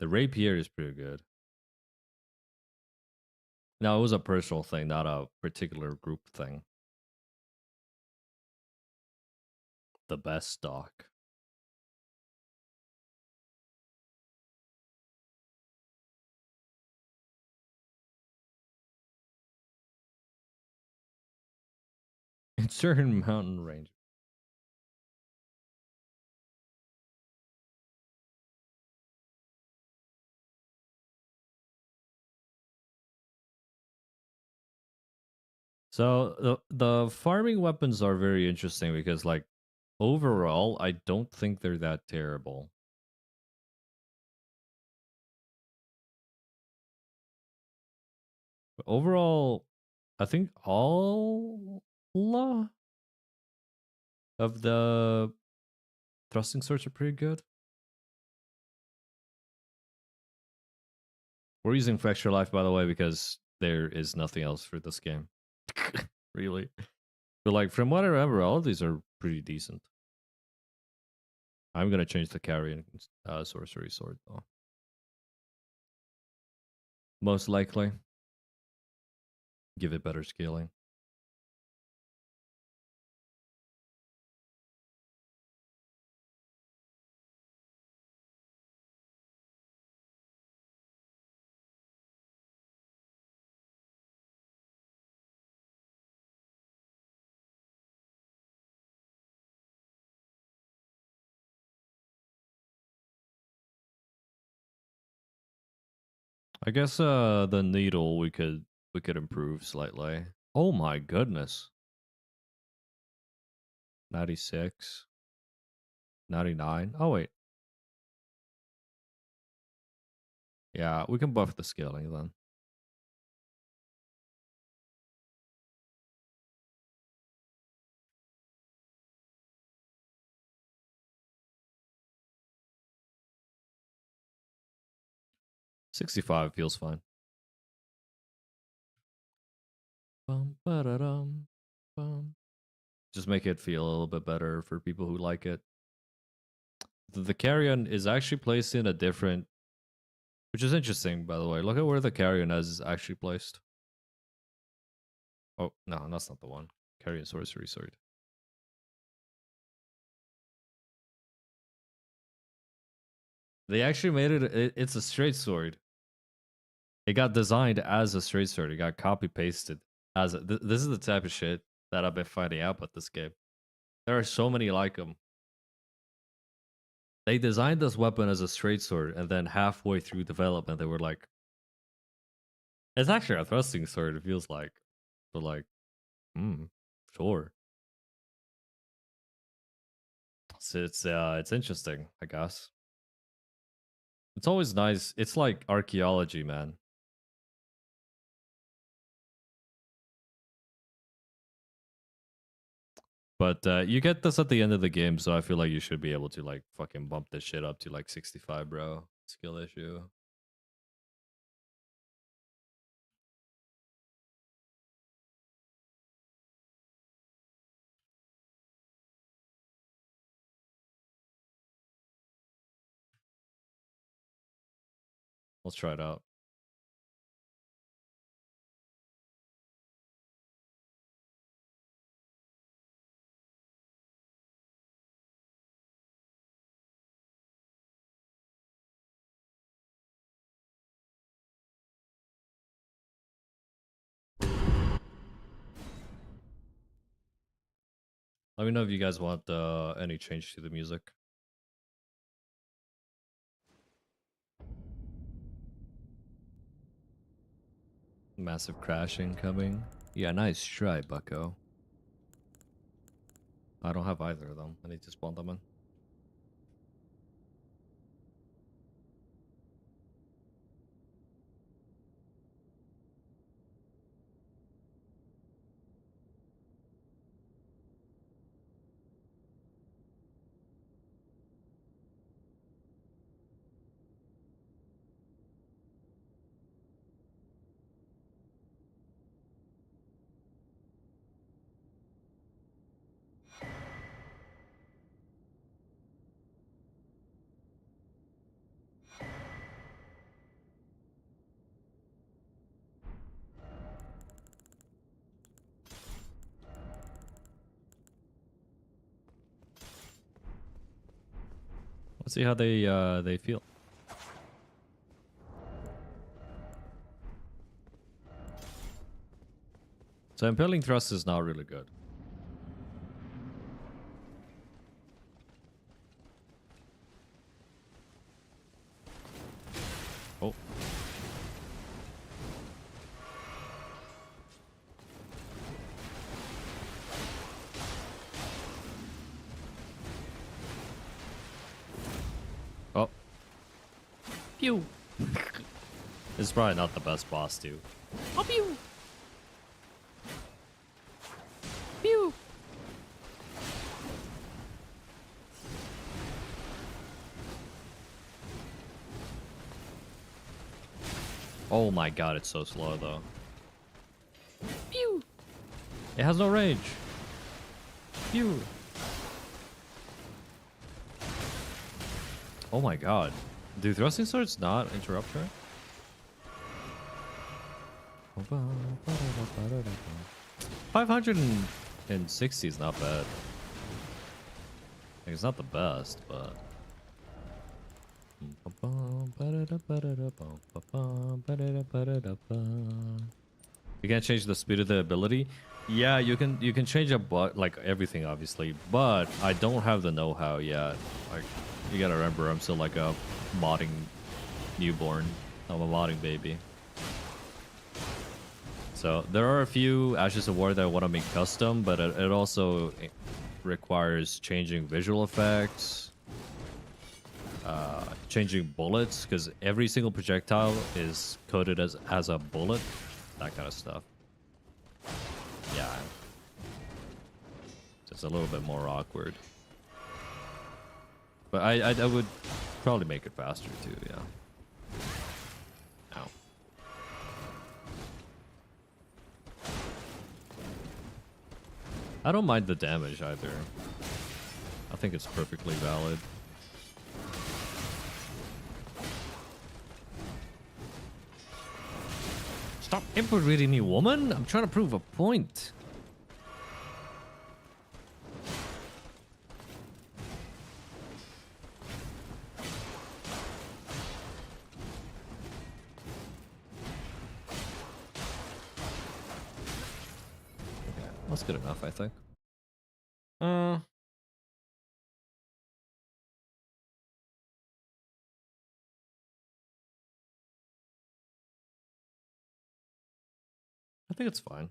The rapier is pretty good. No, it was a personal thing, not a particular group thing. The best stock. In certain mountain range. So the farming weapons are very interesting because like overall, I don't think they're that terrible. But overall, I think all of the thrusting swords are pretty good. We're using Fracture Life, by the way, because there is nothing else for this game. Really. But like from what I remember, all of these are pretty decent. I'm gonna change the carry and sorcery sword though. Most likely. Give it better scaling. I guess the needle we could improve slightly. Oh my goodness. 96. 99. Oh wait. Yeah, we can buff the scaling then. 65 feels fine. Bum, ba-da-dum, bum. Just make it feel a little bit better for people who like it. The carrion is actually placed in a different, which is interesting, by the way. Look at where the carrion is actually placed. Oh, no, that's not the one. Carrion sorcery sword. They actually made it's a straight sword. It got designed as a straight sword. It got copy pasted as this is the type of shit that I've been finding out about this game. There are so many like them. They designed this weapon as a straight sword, and then halfway through development, they were like, "It's actually a thrusting sword." It feels like, but like, sure. So it's interesting, I guess. It's always nice. It's like archaeology, man. But you get this at the end of the game, so I feel like you should be able to like fucking bump this shit up to like 65, bro. Skill issue. Let's try it out. Let me know if you guys want any change to the music. Massive crash incoming. Yeah, nice try, bucko. I don't have either of them. I need to spawn them in. Let's see how they feel. So impelling thrust is not really good. Oh. Oh. Pew. This is probably not the best boss, too. Oh, pew. Pew. Oh my god, it's so slow, though. Pew. It has no range. Pew. Oh my god. Do thrusting swords not interrupt her? 560 is not bad. Like, it's not the best, but... You can't change the speed of the ability. Yeah, you can change up like everything obviously, but I don't have the know-how yet. Like, you gotta remember, I'm still like a modding newborn. I'm a modding baby. So there are a few Ashes of War that I want to make custom, but it also requires changing visual effects, changing bullets, because every single projectile is coded as a bullet, that kind of stuff. Yeah, just a little bit more awkward. But I would probably make it faster too, yeah. I don't mind the damage either. I think it's perfectly valid. Stop impersonating me, woman! I'm trying to prove a point. Okay, that's good enough, I think. I think it's fine.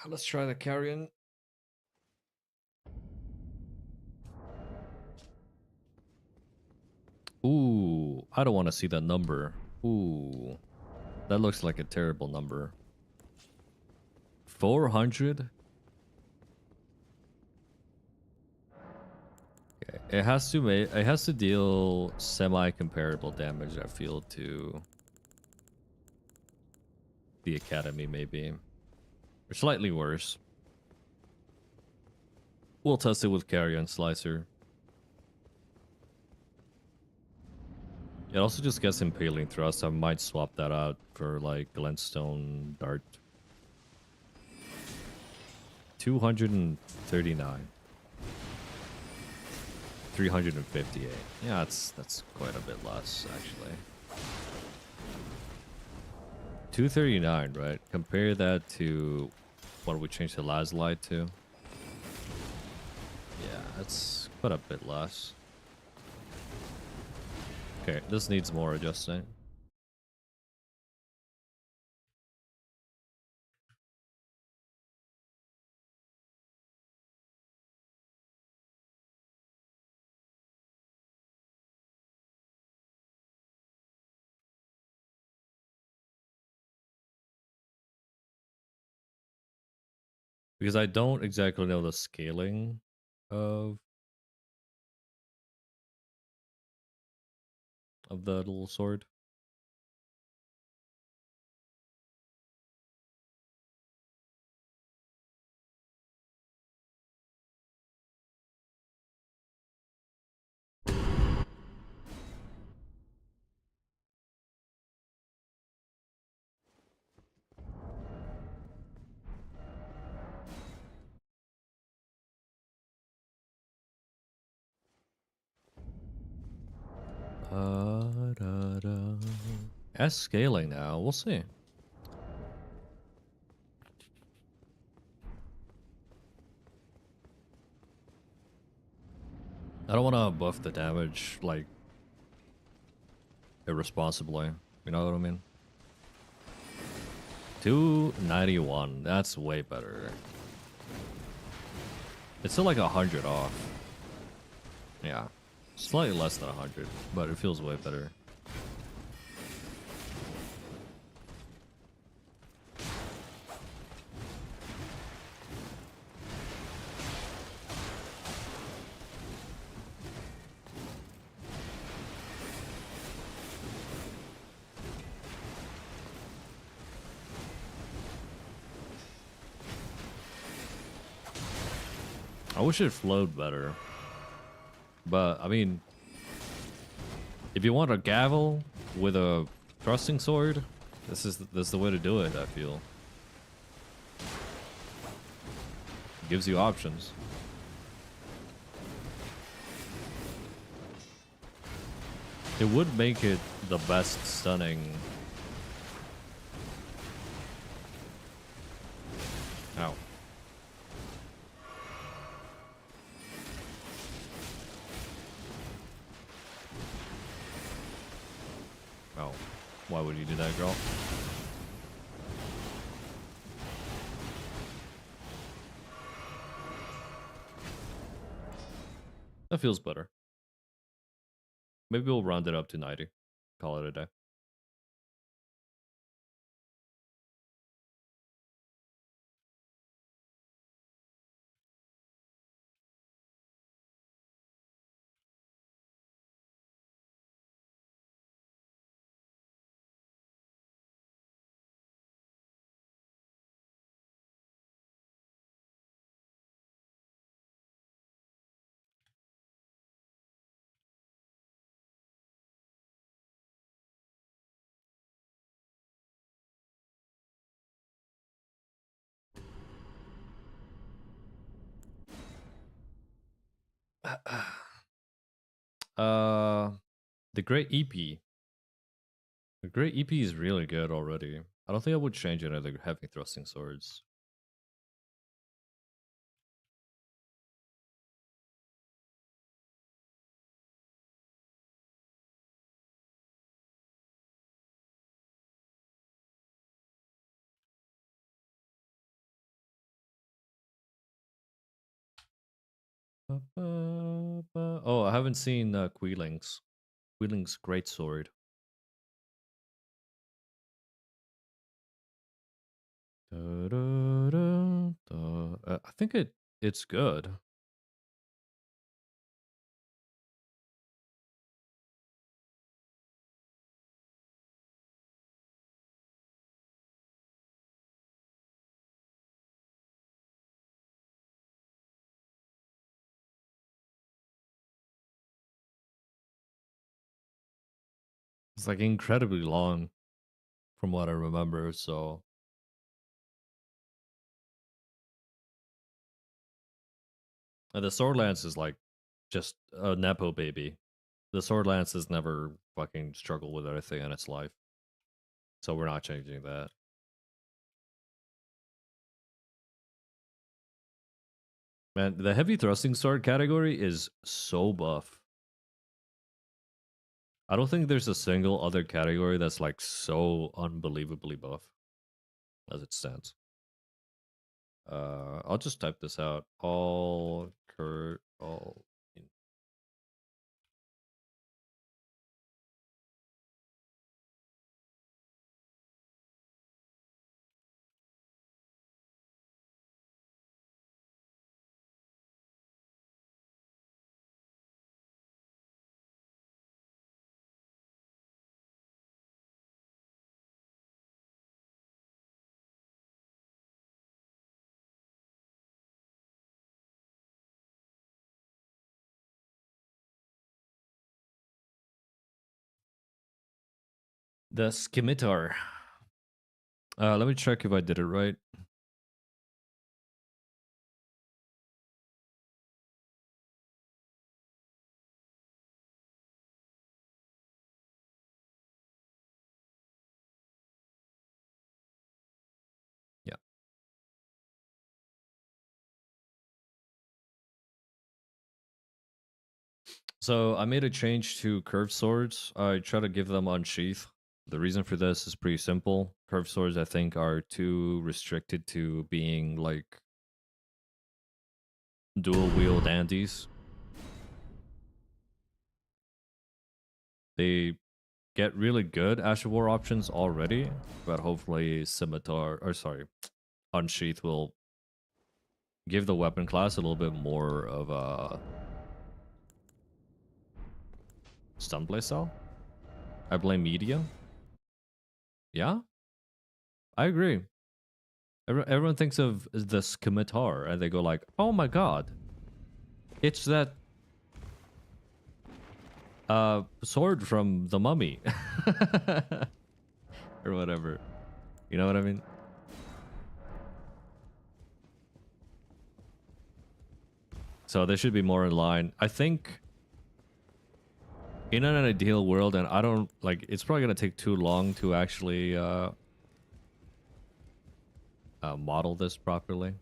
Let's try the carrion. Ooh, I don't want to see that number. Ooh, that looks like a terrible number. 400? Okay, it has to deal semi-comparable damage, I feel, to the Academy, maybe. Or slightly worse. We'll test it with Carrion Slicer. It also just gets Impaling Thrust. I might swap that out for like Glintstone Dart. 239. 358. Yeah, that's quite a bit less, actually. 239, right? Compare that to what we changed the last light to. Yeah, that's quite a bit less. Okay, this needs more adjusting. Because I don't exactly know the scaling of the little sword. S scaling now. We'll see. I don't want to buff the damage like irresponsibly. You know what I mean? 291. That's way better. It's still like 100 off. Yeah. Slightly less than 100, but it feels way better. I wish it flowed better. But, I mean, if you want a gavel with a thrusting sword, this is the way to do it, I feel. It gives you options. It would make it the best stunning. Ow. Oh, why would you do that, girl? That feels better. Maybe we'll round it up to 90. Call it a day. The Great EP. The Great EP is really good already. I don't think I would change any of the heavy thrusting swords. Oh, I haven't seen Queeling's. Queeling's Great Sword. I think it's good. It's like incredibly long from what I remember, so and the sword lance is like just a nepo baby. The sword lance has never fucking struggled with anything in its life. So we're not changing that. Man, the heavy thrusting sword category is so buff. I don't think there's a single other category that's like so unbelievably buff as it stands. I'll just type this out. All. The Scimitar. Let me check if I did it right. Yeah. So I made a change to curved swords. I try to give them unsheath. The reason for this is pretty simple. Curved swords, I think, are too restricted to being like dual wield dandies. They get really good Ash of War options already, but hopefully Scimitar, or sorry, Unsheath will give the weapon class a little bit more of a stun playstyle. I blame media. Yeah, I agree. Everyone thinks of the Scimitar and they go like, "Oh my god, it's that sword from the Mummy," or whatever. You know what I mean? So they should be more in line. I think in an ideal world, and I don't like, it's probably gonna take too long to actually model this properly,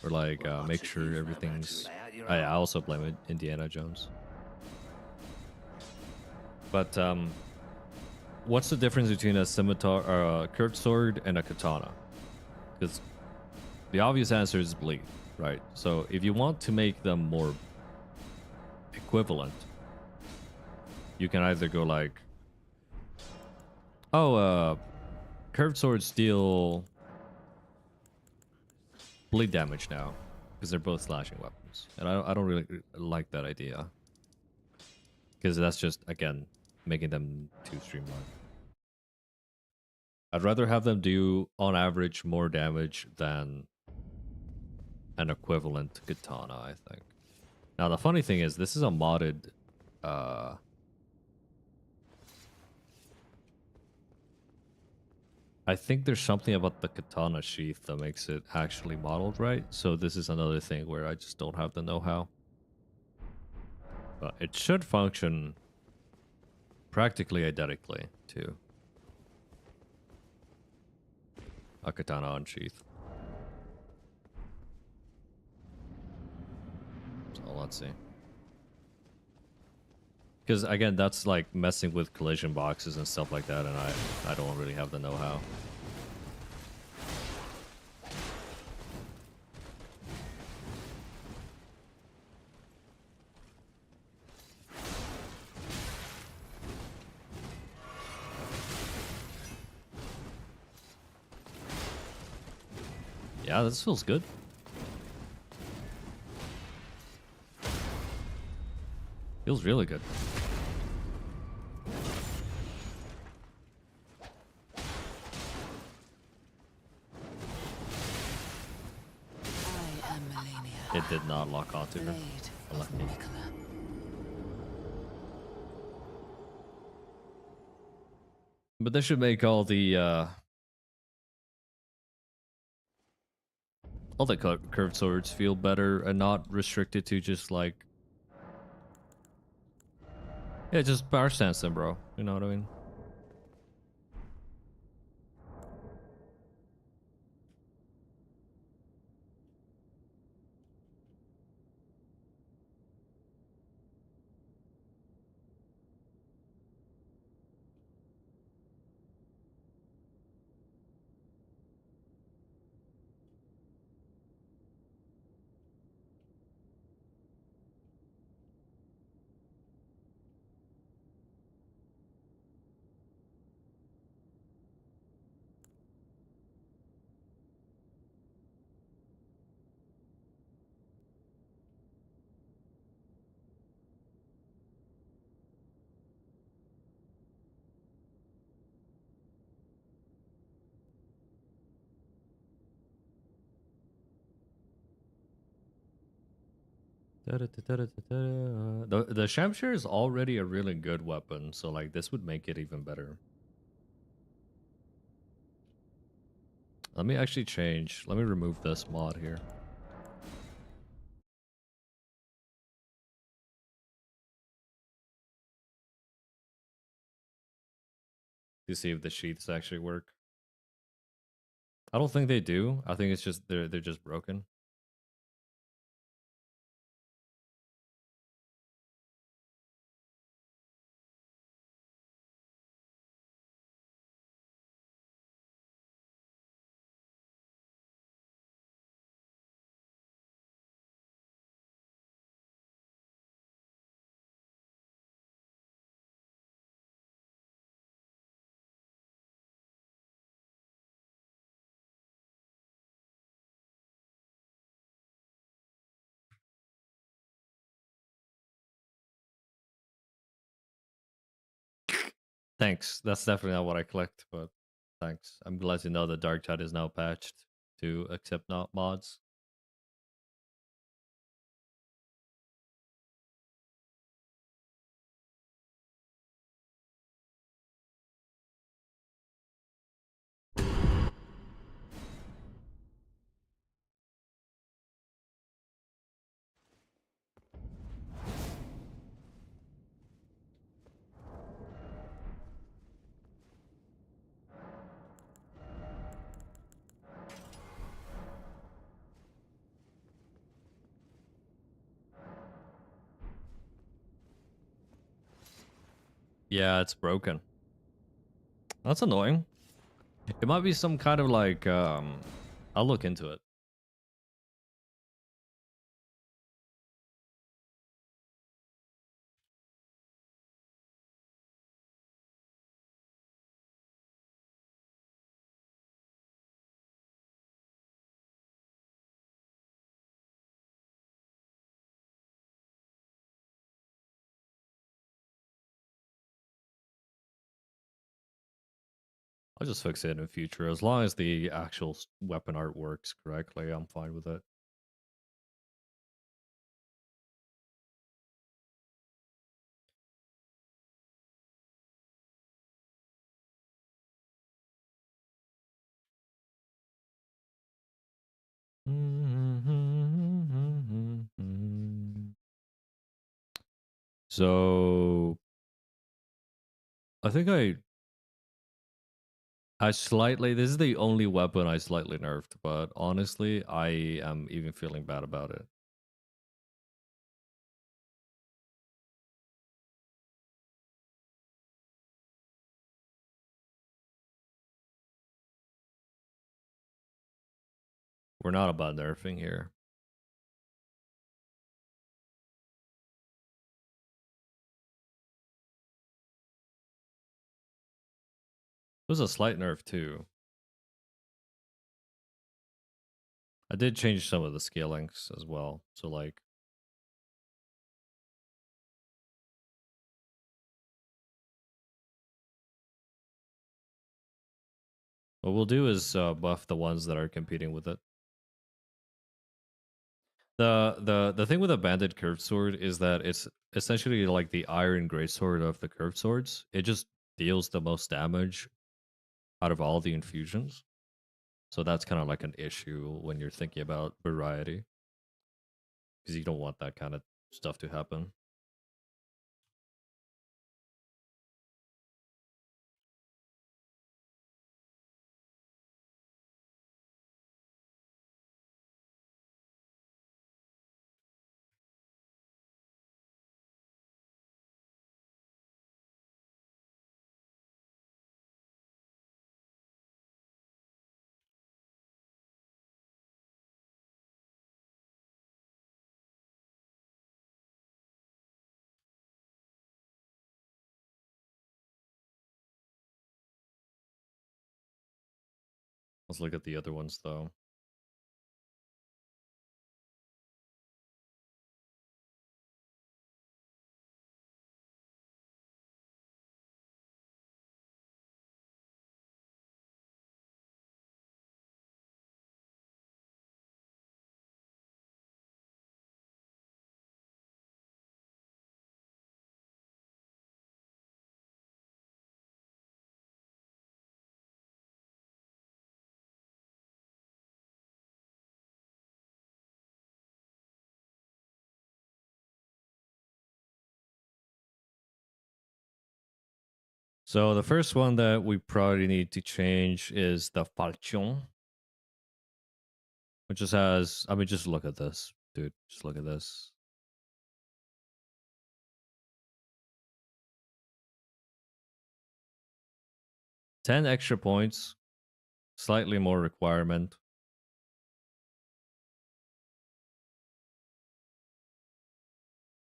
or like make sure everything's. I also blame it Indiana Jones. But what's the difference between a scimitar or a curved sword and a katana? Because the obvious answer is bleed, right? So if you want to make them more equivalent. You can either go like, oh, curved swords deal bleed damage now because they're both slashing weapons, and I don't really like that idea because that's just again making them too streamlined. I'd rather have them do on average more damage than an equivalent katana, I think. Now the funny thing is this is a modded I think there's something about the katana sheath that makes it actually modeled right. So this is another thing where I just don't have the know-how. But it should function practically identically to a katana on sheath. So let's see. Because again, that's like messing with collision boxes and stuff like that, and I don't really have the know-how. Yeah, this feels good. Feels really good. It did not lock onto her. Lucky. But this should make all the curved swords feel better and not restricted to just like, yeah, just power stance them, bro. You know what I mean? The Shamshir is already a really good weapon, so like this would make it even better. Let me actually change. Let me remove this mod here. To see if the sheaths actually work. I don't think they do. I think it's just they're just broken. Thanks. That's definitely not what I clicked, but thanks. I'm glad to know that Dark Tide is now patched to accept not mods. Yeah, it's broken. That's annoying. It might be some kind of like I'll look into it. I'll just fix it in future. As long as the actual weapon art works correctly, I'm fine with it. So I think I slightly, this is the only weapon I slightly nerfed, but honestly, I am even feeling bad about it. We're not about nerfing here. It was a slight nerf too. I did change some of the scalings as well. So like, what we'll do is buff the ones that are competing with it. The thing with a banded curved sword is that it's essentially like the iron greatsword of the curved swords. It just deals the most damage out of all the infusions. So that's kind of like an issue when you're thinking about variety, because you don't want that kind of stuff to happen. Let's look at the other ones though. So the first one that we probably need to change is the falchion, which just has, I mean, just look at this, dude. Just look at this. $10 extra points, slightly more requirement.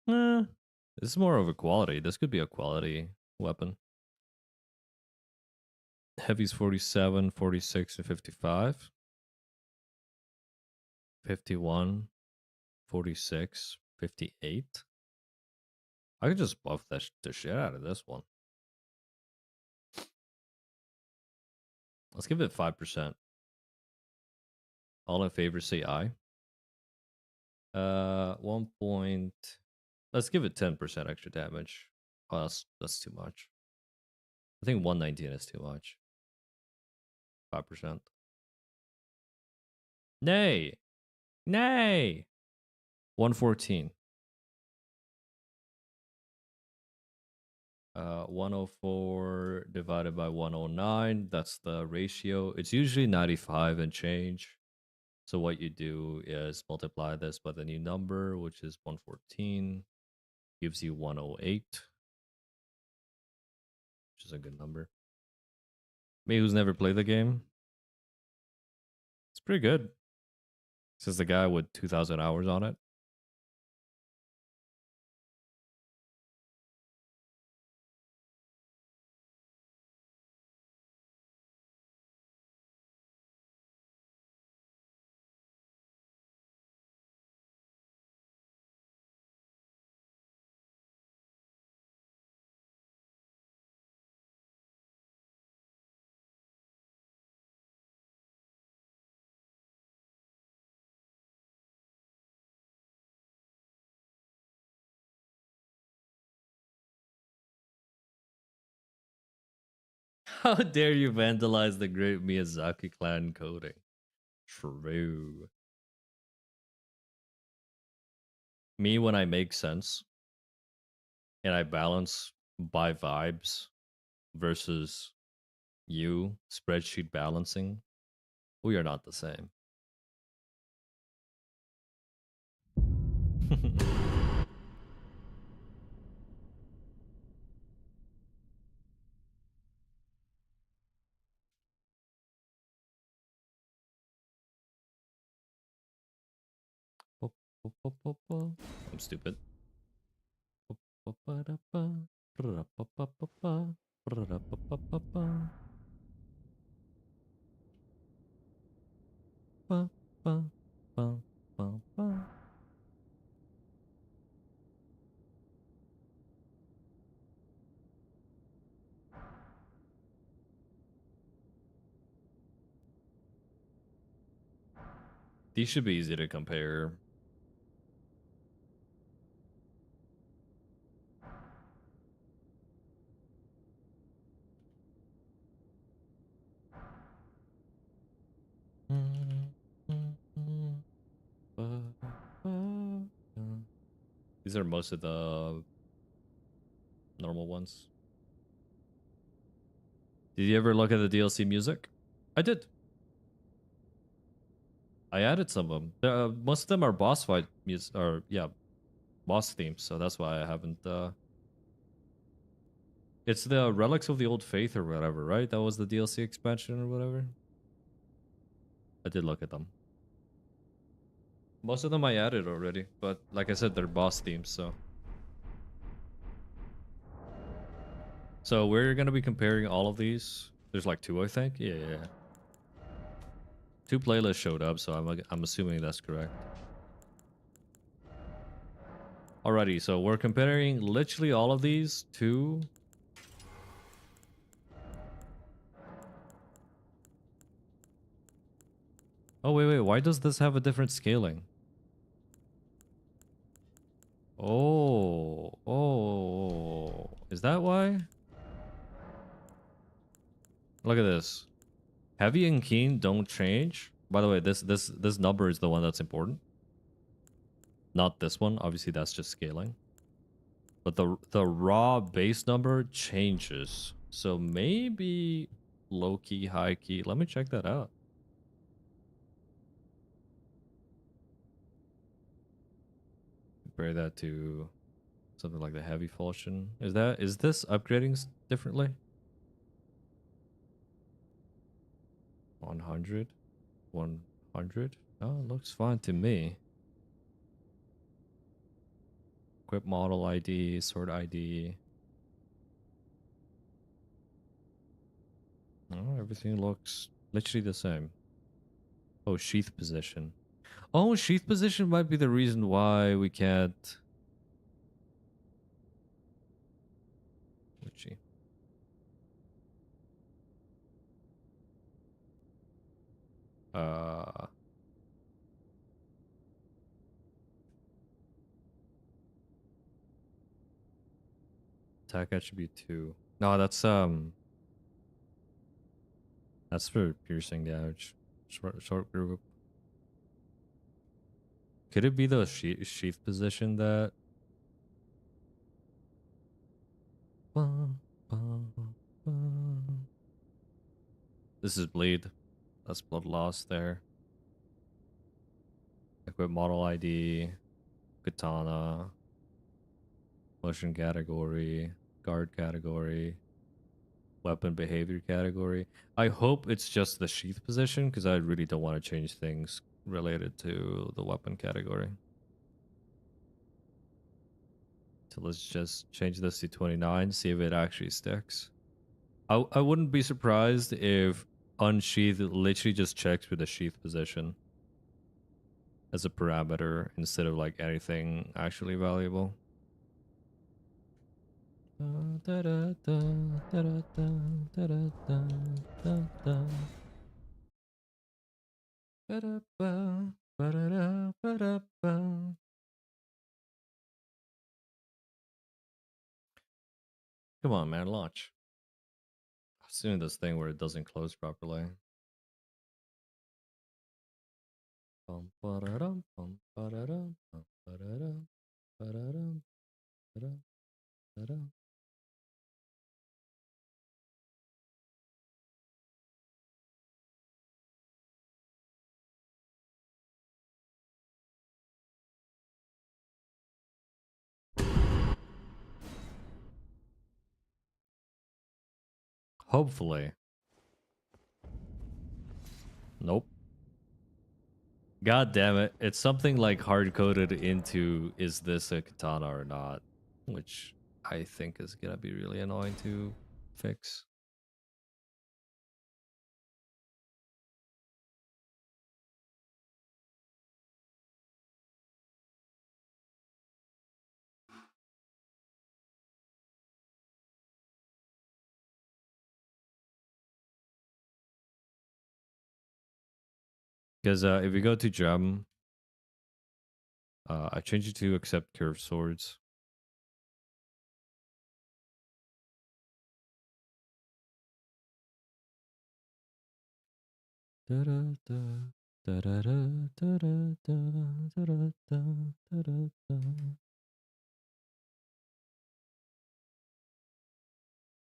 This is more of a quality. This could be a quality weapon. Heavy's 47, 46, and 55. 51, 46, 58. I could just buff the shit out of this one. Let's give it 5%. All in favor say aye. 1 point. Let's give it 10% extra damage. Oh, that's too much. I think 119 is too much. 5%. Nay. Nay. 114. 104 divided by 109. That's the ratio. It's usually 95 and change. So what you do is multiply this by the new number, which is 114. Gives you 108. Which is a good number. Me who's never played the game. It's pretty good. Says the guy with 2,000 hours on it. How dare you vandalize the great Miyazaki clan coding? True. Me when I make sense and I balance by vibes versus you spreadsheet balancing, we are not the same. I'm stupid. These should be easy to compare. These are most of the normal ones. Did you ever look at the DLC music? I did. I added some of them. Most of them are boss fight music, or yeah, boss themes. So that's why I haven't. It's the Relics of the Old Faith or whatever, right? That was the DLC expansion or whatever. I did look at them. Most of them I added already, but like I said, they're boss themes. So we're gonna be comparing all of these. There's like 2, I think. Yeah. 2 playlists showed up, so I'm assuming that's correct. Alrighty, so we're comparing literally all of these to... Oh, wait. Why does this have a different scaling? Oh. Is that why? Look at this. Heavy and keen don't change. By the way, this number is the one that's important. Not this one. Obviously, that's just scaling. But the raw base number changes. So maybe low key, high key. Let me check that out. Compare that to something like the heavy falchion. Is this upgrading differently? 100? 100? Oh, it looks fine to me. Equip model ID, sword ID. Oh, everything looks literally the same. Oh, sheath position. Oh, sheath position might be the reason why we can't... Which attack attribute 2. No, that's for piercing damage. Short group. Could it be the sheath position that... This is bleed. That's blood loss there. Equip model ID. Katana. Motion category. Guard category. Weapon behavior category. I hope it's just the sheath position, because I really don't want to change things related to the weapon category. So let's just change this to 29, see if it actually sticks. I wouldn't be surprised if unsheath literally just checks for the sheath position as a parameter instead of like anything actually valuable. Come on, man, launch. It's doing this thing where it doesn't close properly. Bum, ba-da-dum, bum, ba-da-dum, bum, ba-da-dum, ba-da-dum, ba-da-dum, ba-da-dum. Hopefully. Nope. God damn it. It's something like hard coded into is this a katana or not, which I think is gonna be really annoying to fix. Because if you go to gem, I changed it to accept curved swords.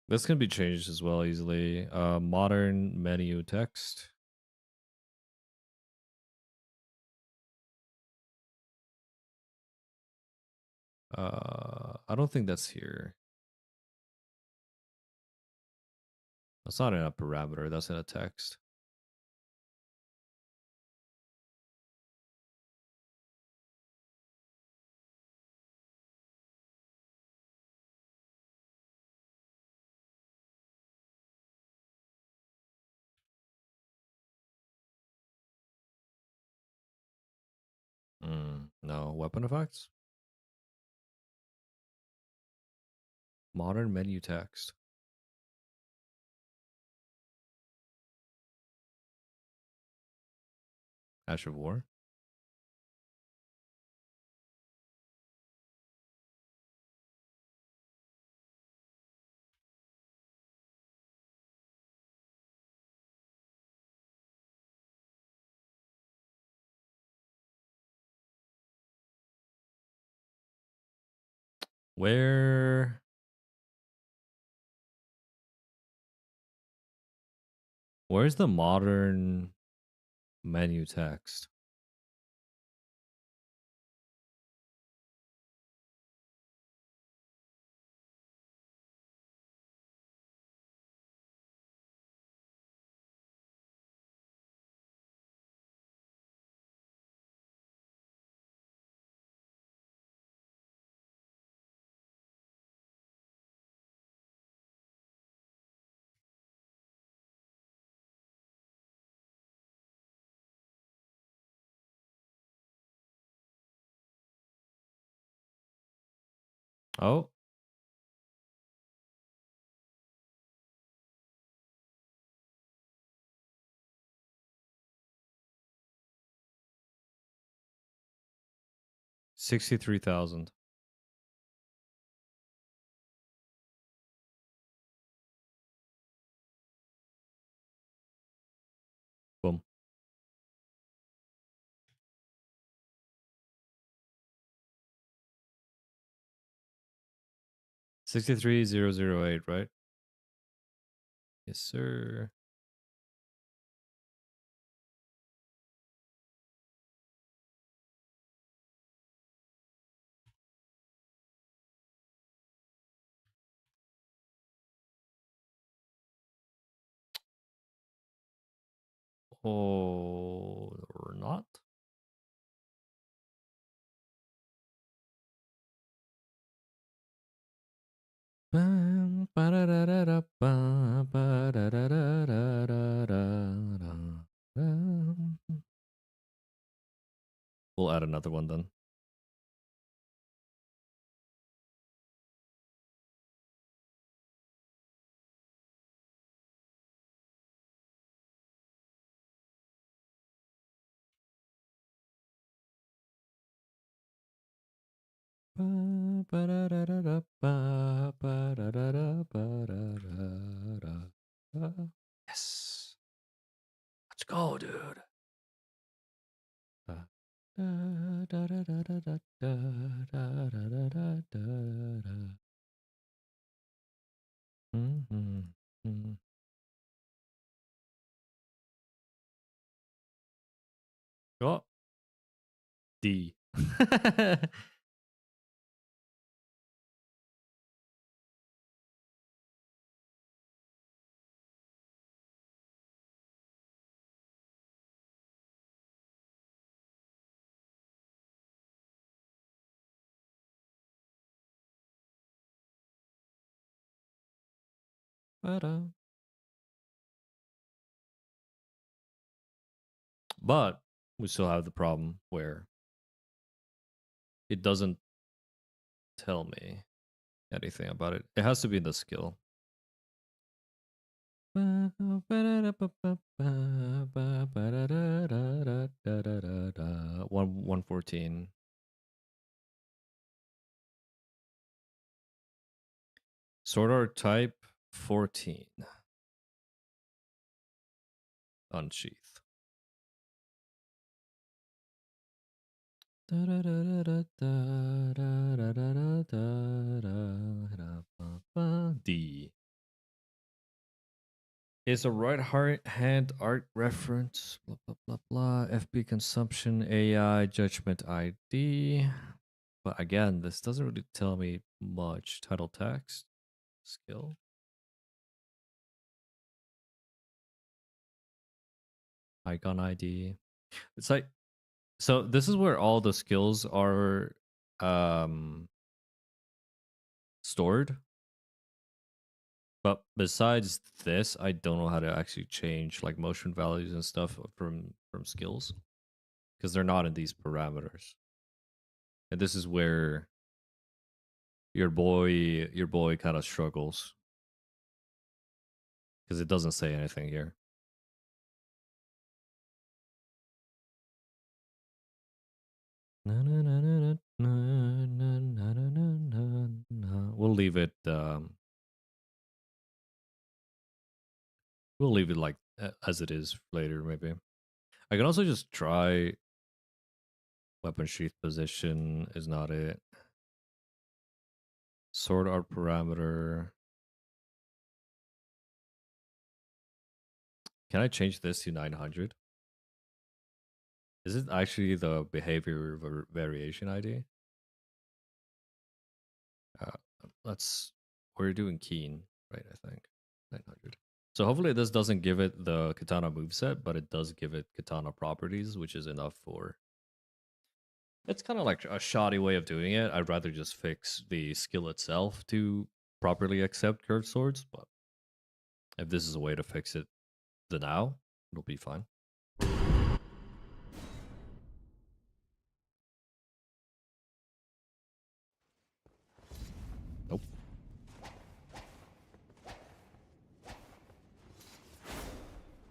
This can be changed as well easily. Modern menu text. I don't think that's here. That's not in a parameter. That's in a text. No weapon effects. Modern menu text. Ash of War. Where's the modern menu text? Oh, 63,000. Boom. 63,008, right? Yes, sir. Or not? Bam, ba-da-da-da-da, ba, ba-da-da-da-da-da-da-da. We'll add another one then. Ba, ba-da-da-da-da, ba, ba-da-da-da, ba-da-da-da. Yes. Let's go, dude. Oh, D. But we still have the problem where it doesn't tell me anything about it. It has to be in the skill. 114. Sword art type 14. Unsheath. D. Is a hand art reference. Blah blah blah blah. FB consumption AI judgment ID. But again, this doesn't really tell me much. Title text. Skill. Icon ID. It's like, so this is where all the skills are stored. But besides this, I don't know how to actually change like motion values and stuff from skills because they're not in these parameters. And this is where your boy kind of struggles because it doesn't say anything here. We'll leave it. We'll leave it like as it is later. Maybe I can also just try. Weapon sheath position is not it. Sword art parameter. Can I change this to 900? Is it actually the behavior variation ID? We're doing keen, right? I think 900. So hopefully this doesn't give it the katana moveset, but it does give it katana properties, which is enough for. It's kind of like a shoddy way of doing it. I'd rather just fix the skill itself to properly accept curved swords, but if this is a way to fix it, the now it'll be fine. Nope.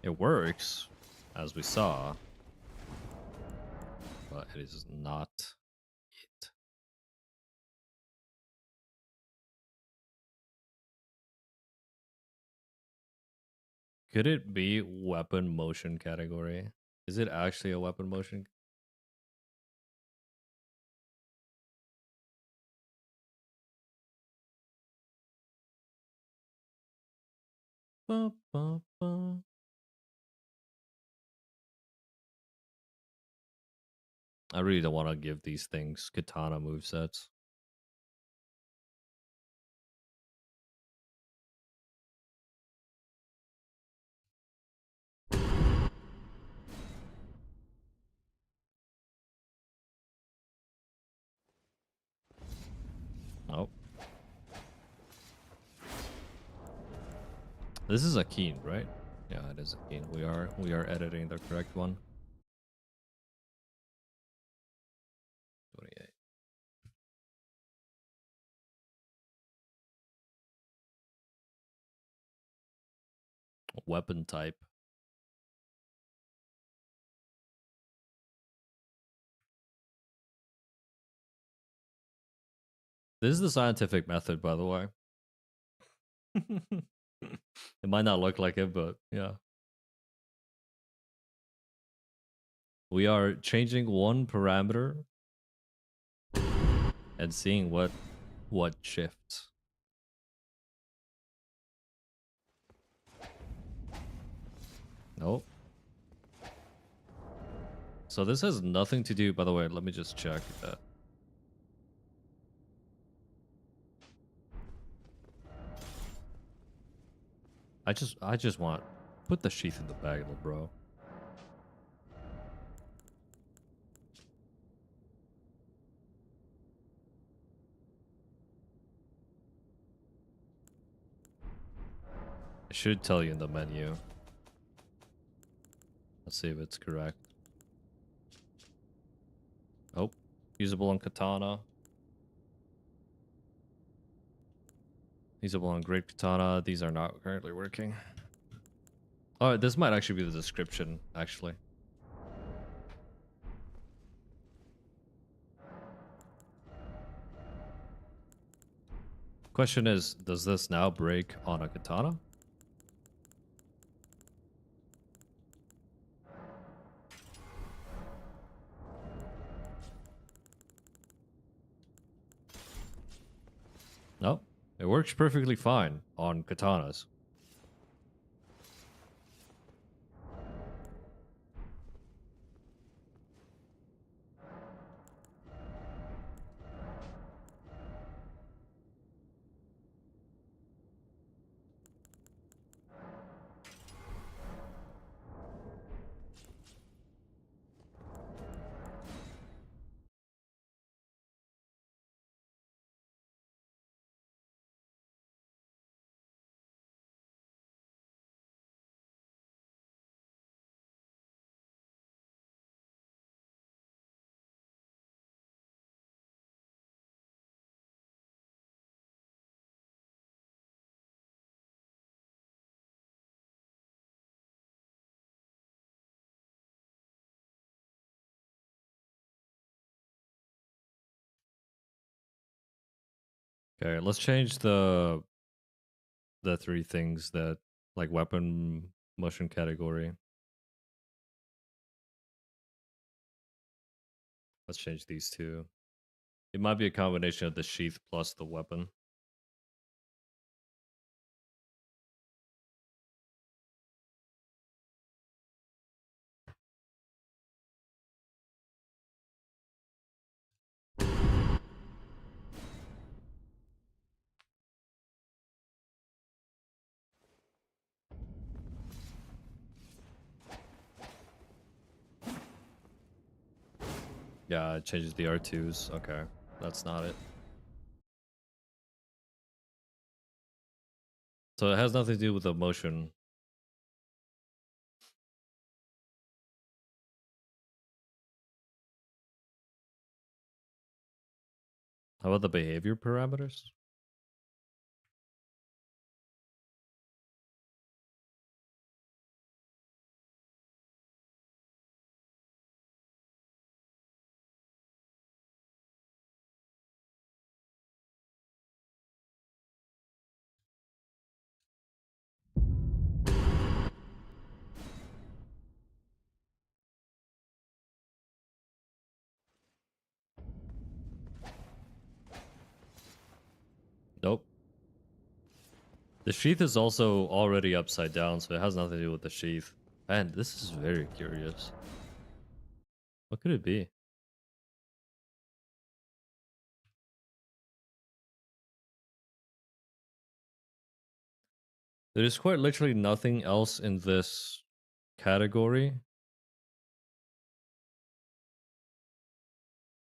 It works, as we saw, but it is not it. Could it be weapon motion category? Is it actually a weapon motion? Ba, ba, ba. I really don't want to give these things katana movesets. Oh. This is a keen, right? Yeah, it is a keen. We are editing the correct one. 28. Weapon type. This is the scientific method, by the way. It might not look like it, but yeah. We are changing one parameter and seeing what shifts. Nope. So this has nothing to do, by the way, let me just check that. I just want put the sheath in the bag, little bro. It should tell you in the menu. Let's see if it's correct. Oh, usable on katana. Usable on great katana. These are not currently working. Oh, this might actually be the description, actually. Question is, does this now break on a katana? No, it works perfectly fine on katanas. Okay, let's change the three things that like weapon motion category. Let's change these two. It might be a combination of the sheath plus the weapon. Yeah, it changes the R2s. Okay, that's not it. So it has nothing to do with the motion. How about the behavior parameters? Nope. The sheath is also already upside down, so it has nothing to do with the sheath. Man, this is very curious. What could it be? There is quite literally nothing else in this category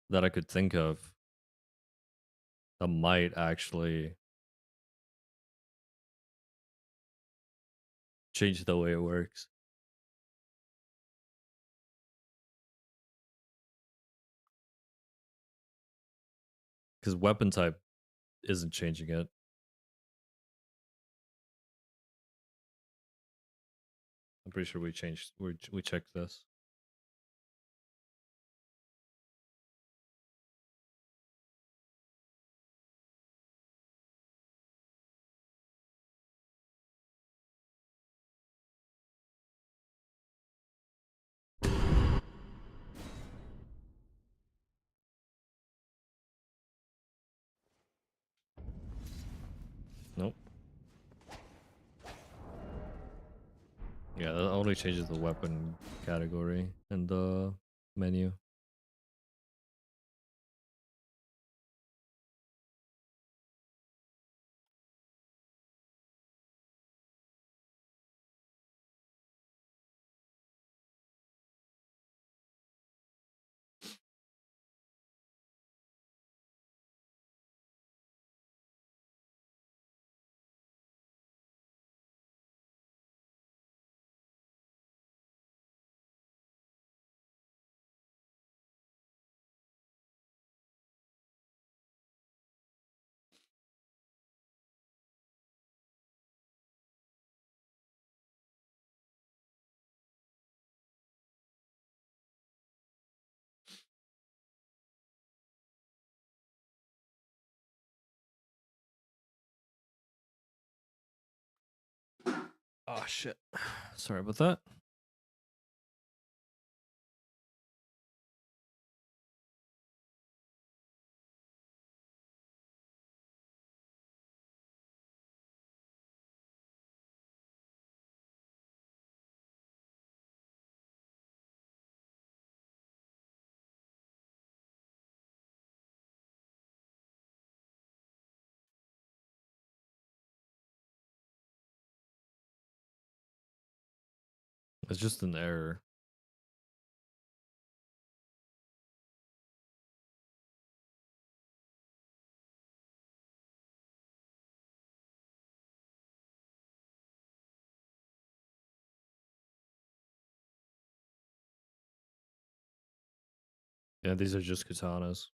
that I could think of that might actually change the way it works. Because weapon type isn't changing it. I'm pretty sure we checked this. Nope. Yeah, that only changes the weapon category in the menu. Oh shit. Sorry about that. It's just an error. Yeah, these are just katanas.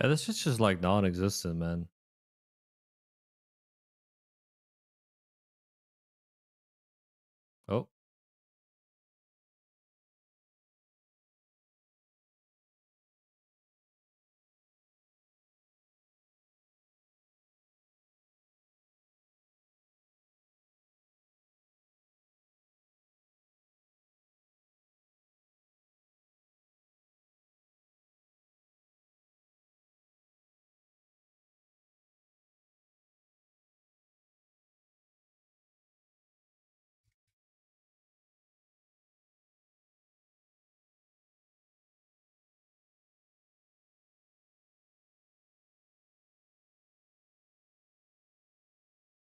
Yeah, this shit's just like non-existent, man. Oh.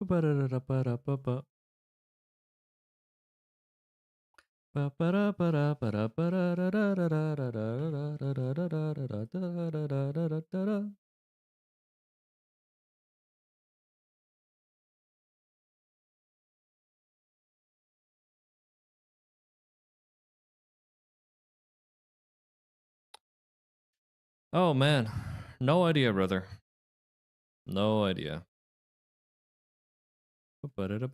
Ba-da-da-da-ba-da-ba-ba. Ba-ba-da-ba-da-ba-da-ba-da-da-da-da-da-da-da-da-da-da-da-da-da-da-da-da-da. Oh man, no idea, brother. No idea. Where the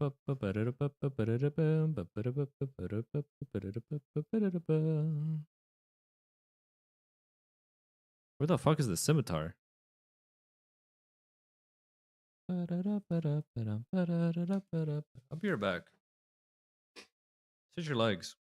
fuck is the scimitar? I'll be right back. Sit your legs.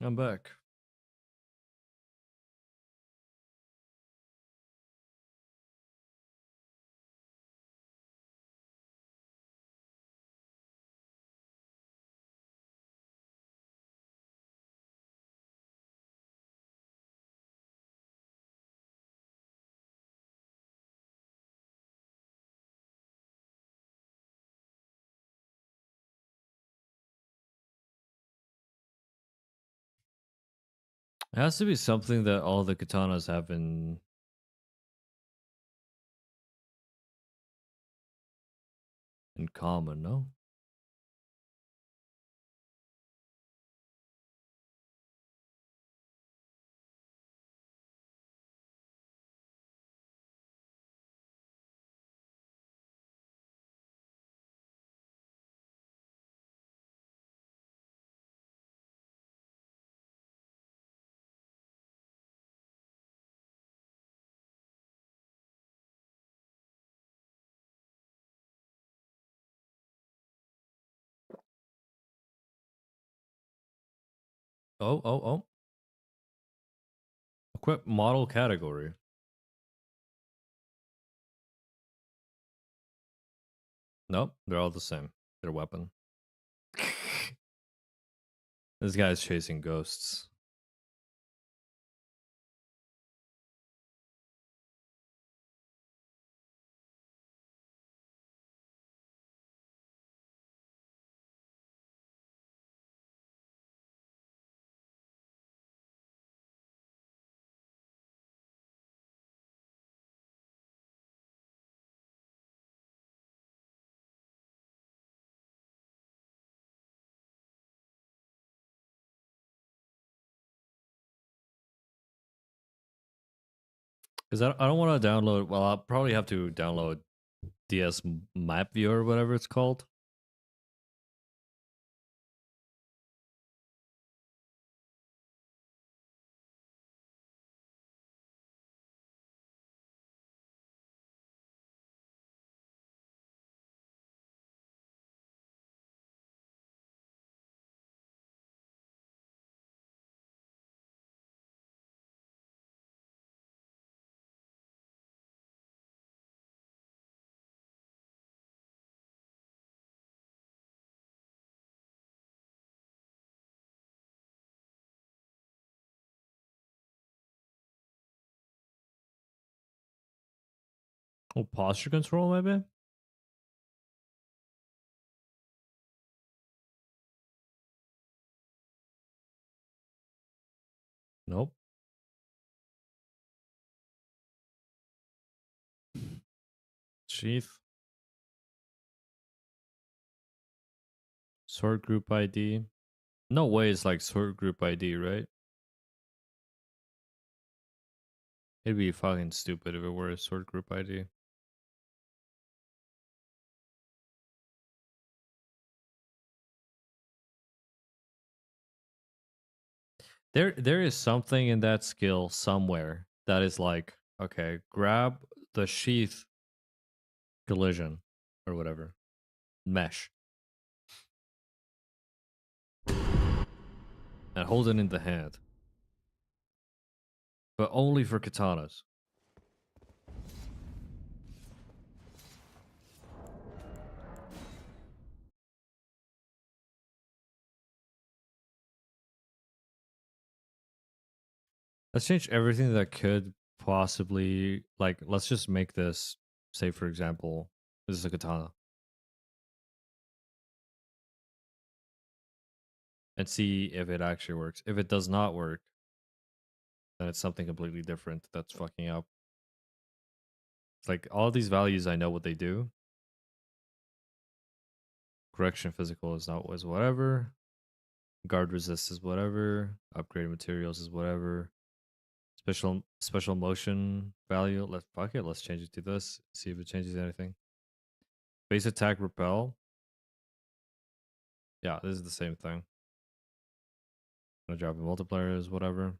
I'm back. It has to be something that all the katanas have in common, no? Oh. Equip model category. Nope, they're all the same. Their weapon. This guy's chasing ghosts. Because I don't want to download. Well, I'll probably have to download DS Map Viewer or whatever it's called. Oh, posture control, maybe? Nope. Sheath. Sword group ID. No way it's like sword group ID, right? It'd be fucking stupid if it were a sword group ID. There is something in that skill somewhere that is like, okay, grab the sheath collision or whatever. Mesh. And hold it in the hand. But only for katanas. Let's change everything that could possibly, like, let's just make this, say for example, this is a katana. And see if it actually works. If it does not work, then it's something completely different that's fucking up. It's like all these values, I know what they do. Correction physical is not was whatever. Guard resist is whatever. Upgrade materials is whatever. Special motion value. Let's fuck it. Let's change it to this. See if it changes anything. Base attack repel. Yeah, this is the same thing. No drop in multiplier is whatever.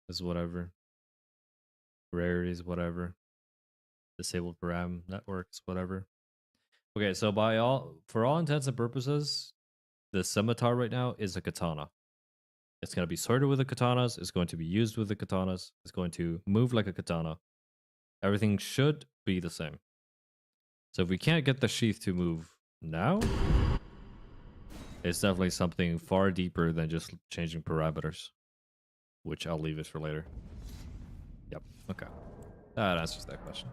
Is whatever. Rarity is whatever. Disabled param networks, whatever. Okay, so for all intents and purposes, the scimitar right now is a katana. It's going to be sorted with the katanas. It's going to be used with the katanas. It's going to move like a katana. Everything should be the same. So if we can't get the sheath to move now, it's definitely something far deeper than just changing parameters, which I'll leave it for later. Yep. Okay. That answers that question.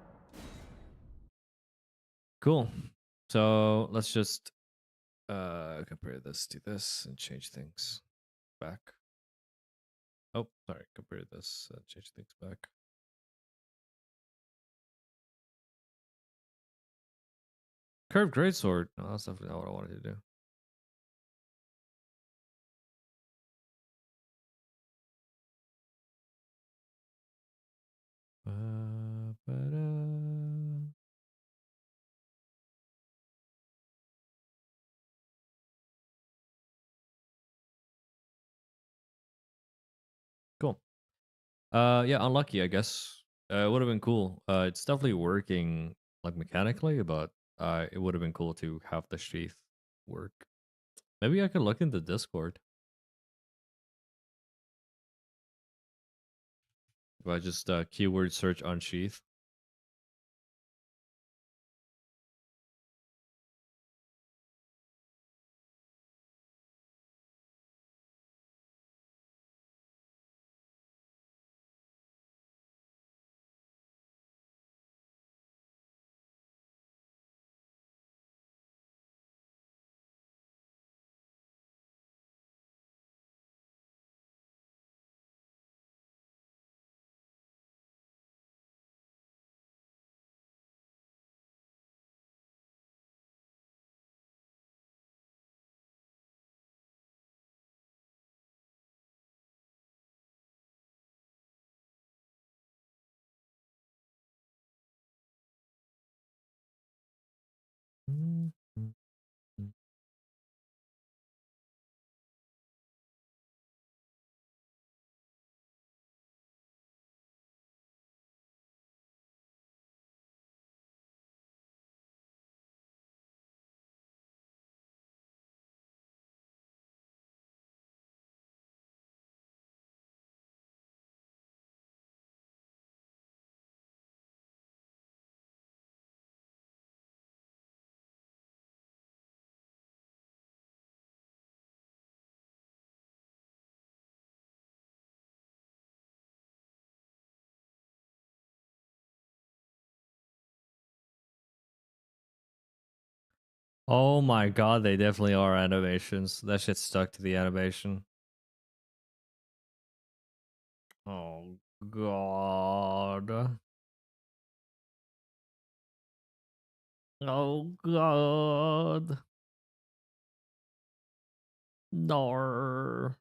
Cool. So let's just compare this to this and change things back. Oh, sorry. Compare this and change things back. Curved greatsword. No, that's definitely not what I wanted to do. Ba-da. Cool. Yeah, unlucky, I guess. It would have been cool. It's definitely working like mechanically, but it would have been cool to have the sheath work. Maybe I could look in the Discord. If I just keyword search unsheath. Oh my god, they definitely are animations. That shit stuck to the animation. Oh god. Oh god. No.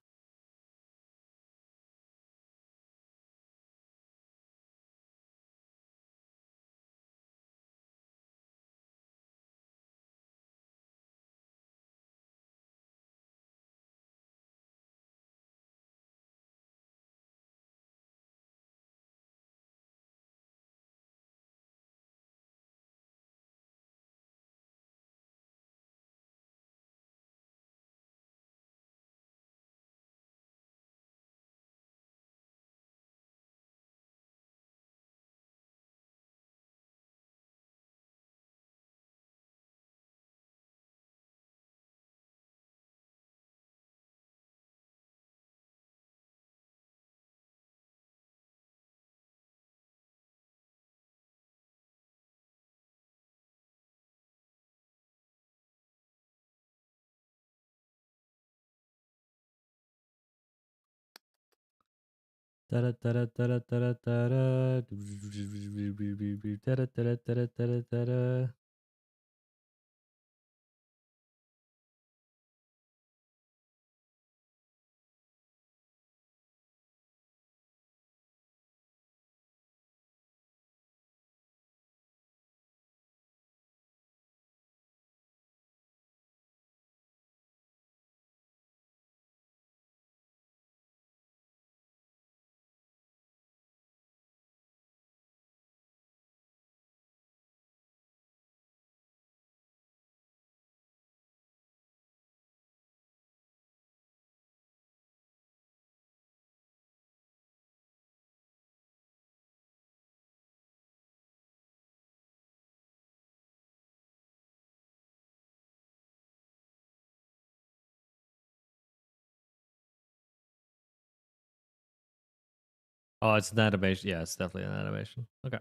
Oh, it's an animation. Yeah, it's definitely an animation. Okay.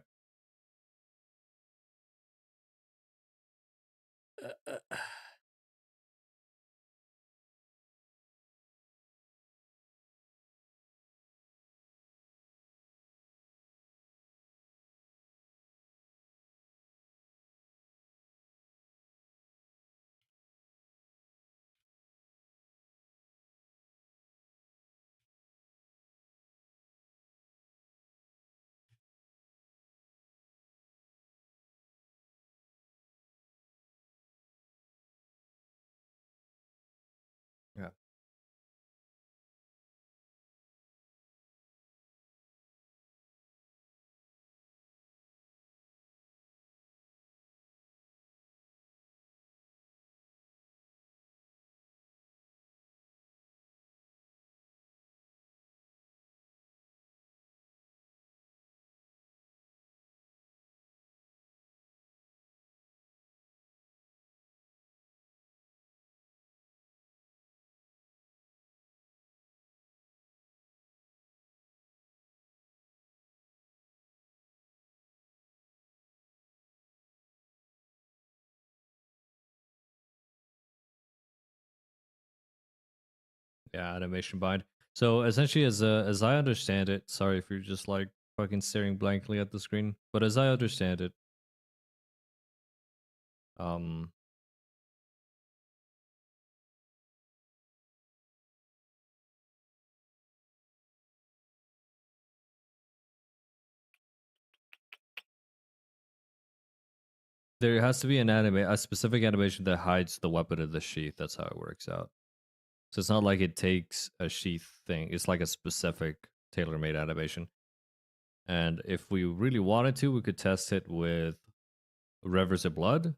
Yeah. Yeah, animation bind. So essentially, as I understand it, sorry if you're just like fucking staring blankly at the screen, but as I understand it, um, there has to be a specific animation that hides the weapon in the sheath. That's how it works out. So it's not like it takes a sheath thing. It's like a specific tailor-made animation. And if we really wanted to, we could test it with Rivers of Blood.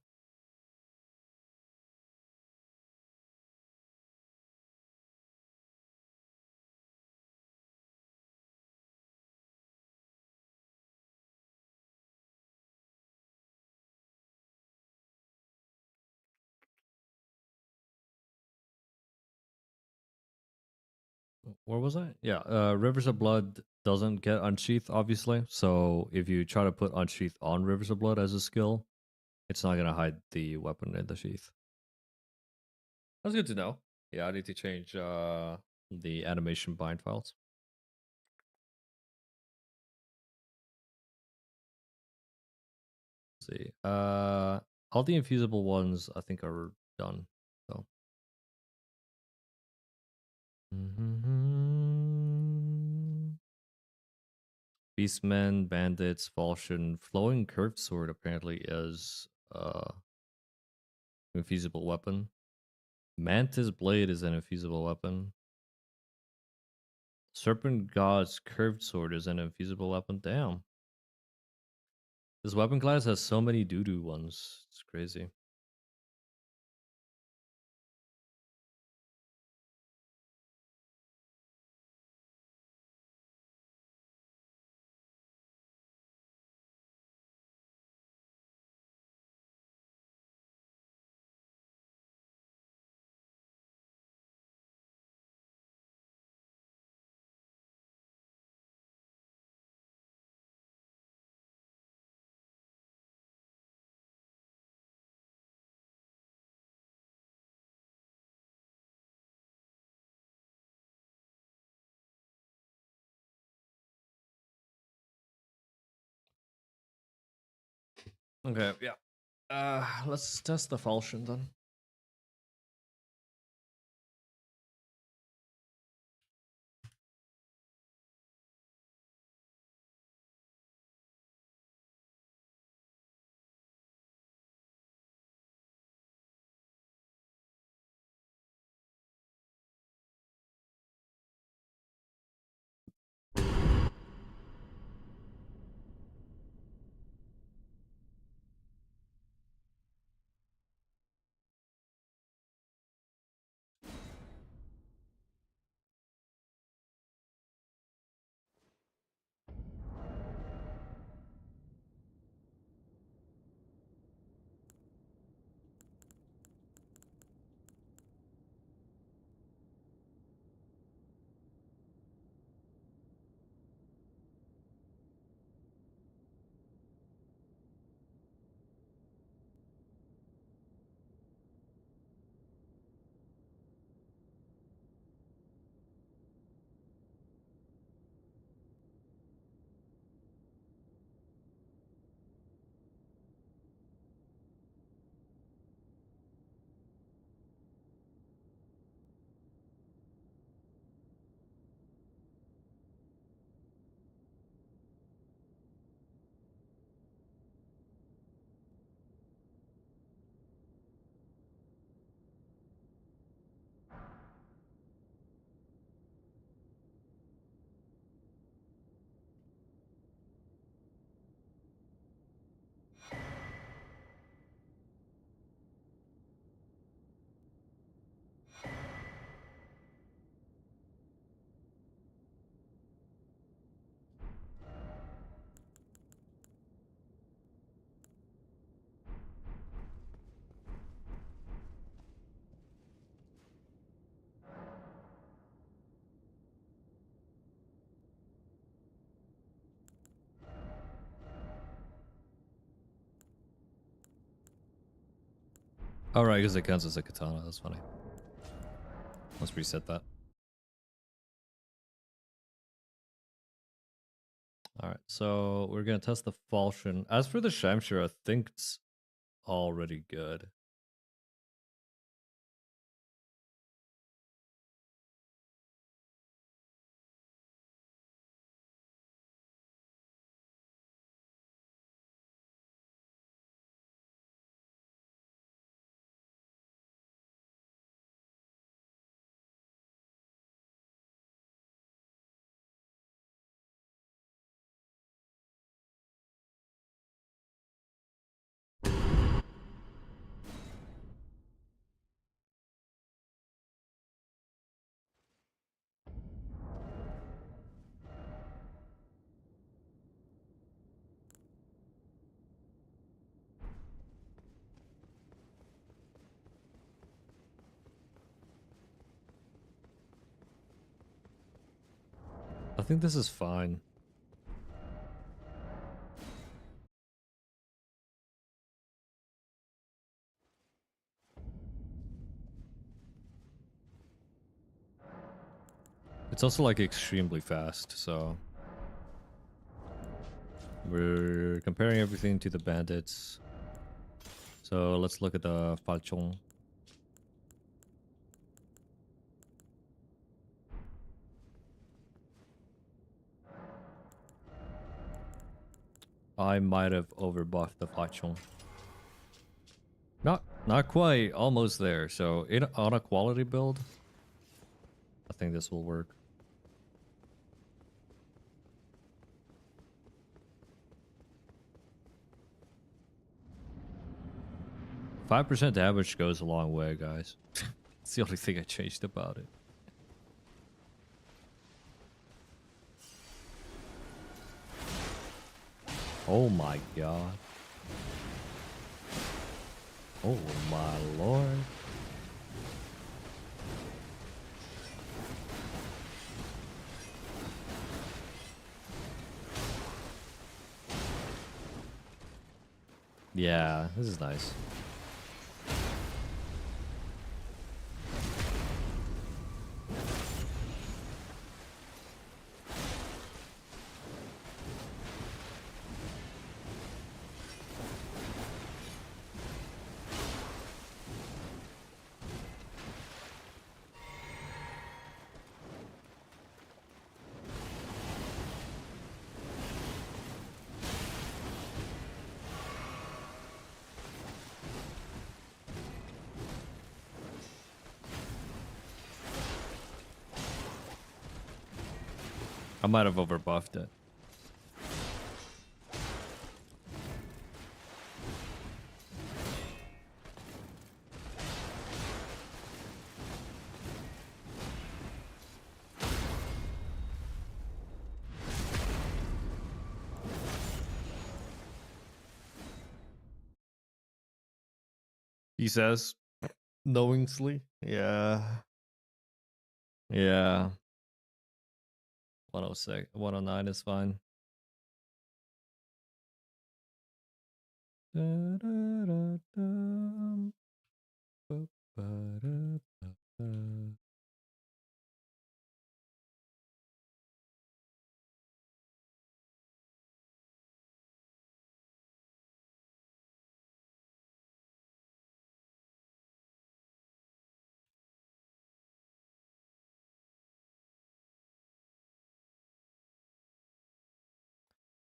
Where was I? Yeah, Rivers of Blood doesn't get unsheath, obviously. So if you try to put unsheath on Rivers of Blood as a skill, it's not gonna hide the weapon in the sheath. That's good to know. Yeah, I need to change the animation bind files. Let's see. All the infeasible ones I think are done. So. Beastmen, bandits, falchion, flowing curved sword apparently is infeasible weapon. Mantis blade is an infeasible weapon. Serpent God's curved sword is an infeasible weapon. Damn. This weapon class has so many doo-doo ones. It's crazy. Okay, yeah. Let's test the falchion then. Alright, because it counts as a katana. That's funny. Let's reset that. Alright, so we're gonna test the falchion. As for the Shamshir, I think it's already good. I think this is fine. It's also like extremely fast, so we're comparing everything to the bandits. So let's look at the falchion. I might have overbuffed the falchion. Not quite, almost there. So on a quality build, I think this will work. %5 damage goes a long way, guys. It's the only thing I changed about it. Oh my god. Oh my lord. Yeah, this is nice. I might have overbuffed it. He says, knowingly. Yeah. Yeah. 106, 109 is fine.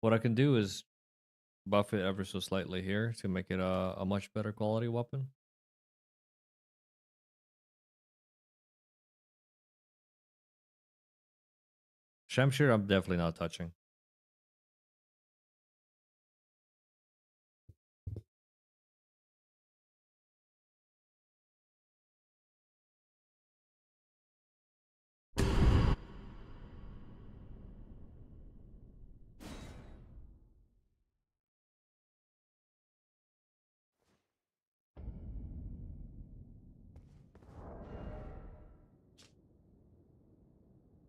What I can do is buff it ever so slightly here to make it a much better quality weapon. Shamshir, I'm definitely not touching.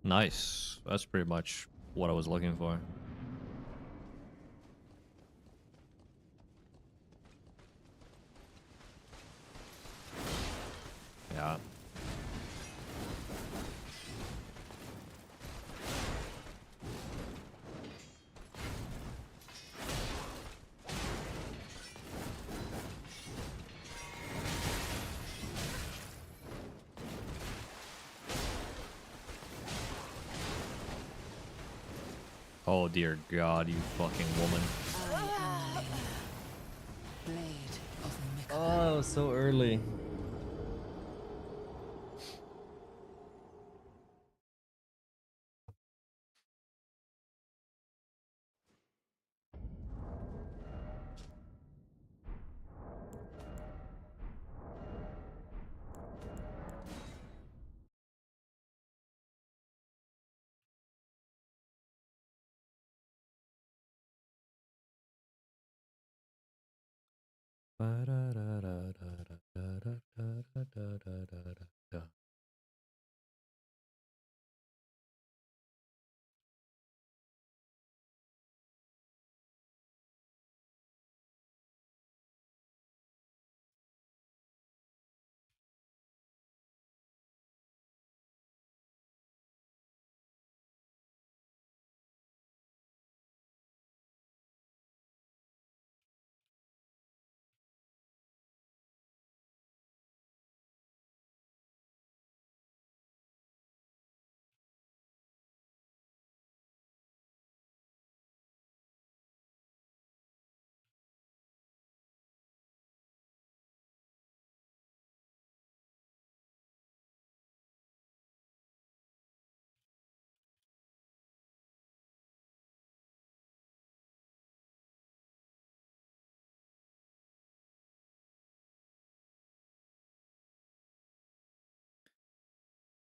Nice. That's pretty much what I was looking for. Oh dear God, you fucking woman. I am Lena, Blade of Mikkel. Oh, so early.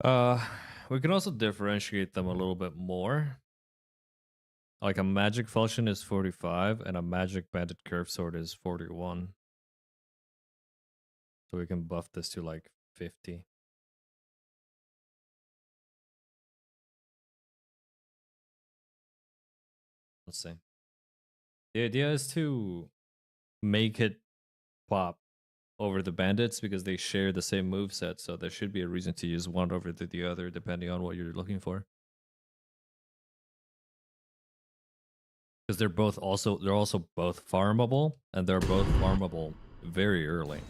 Uh, we can also differentiate them a little bit more. Like a magic falchion is 45 and a magic banded curve sword is 41. So we can buff this to like 50. Let's see. The idea is to make it pop over the bandits because they share the same move set, so there should be a reason to use one over the other depending on what you're looking for. Because they're also both farmable, and they're both farmable very early.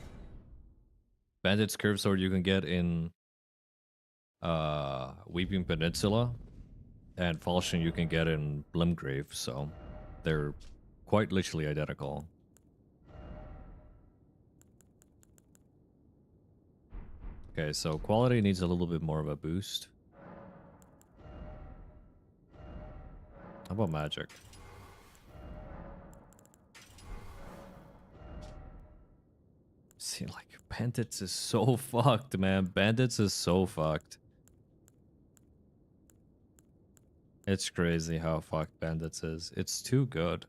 Bandit's Curve Sword you can get in Weeping Peninsula, and Falchion you can get in Blimgrave, so they're quite literally identical. Okay, so quality needs a little bit more of a boost. How about magic? See, like, Bandits is so fucked, man. Bandits is so fucked. It's crazy how fucked Bandits is. It's too good.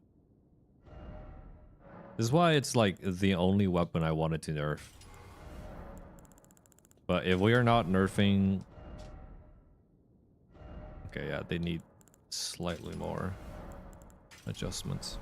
This is why it's like the only weapon I wanted to nerf. But if we are not nerfing... Okay, yeah, they need slightly more adjustments.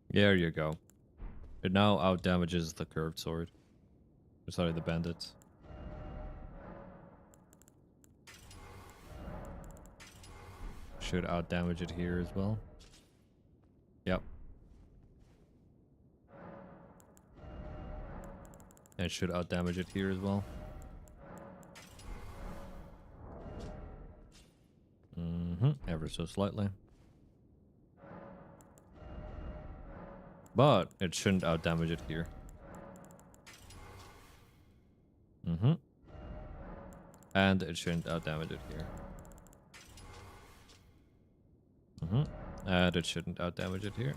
There you go. It now outdamages the curved sword. Sorry, the bandits. Should outdamage it here as well. Yep. And should outdamage it here as well. Ever so slightly. But it shouldn't outdamage it here. And it shouldn't outdamage it here. And it shouldn't outdamage it here.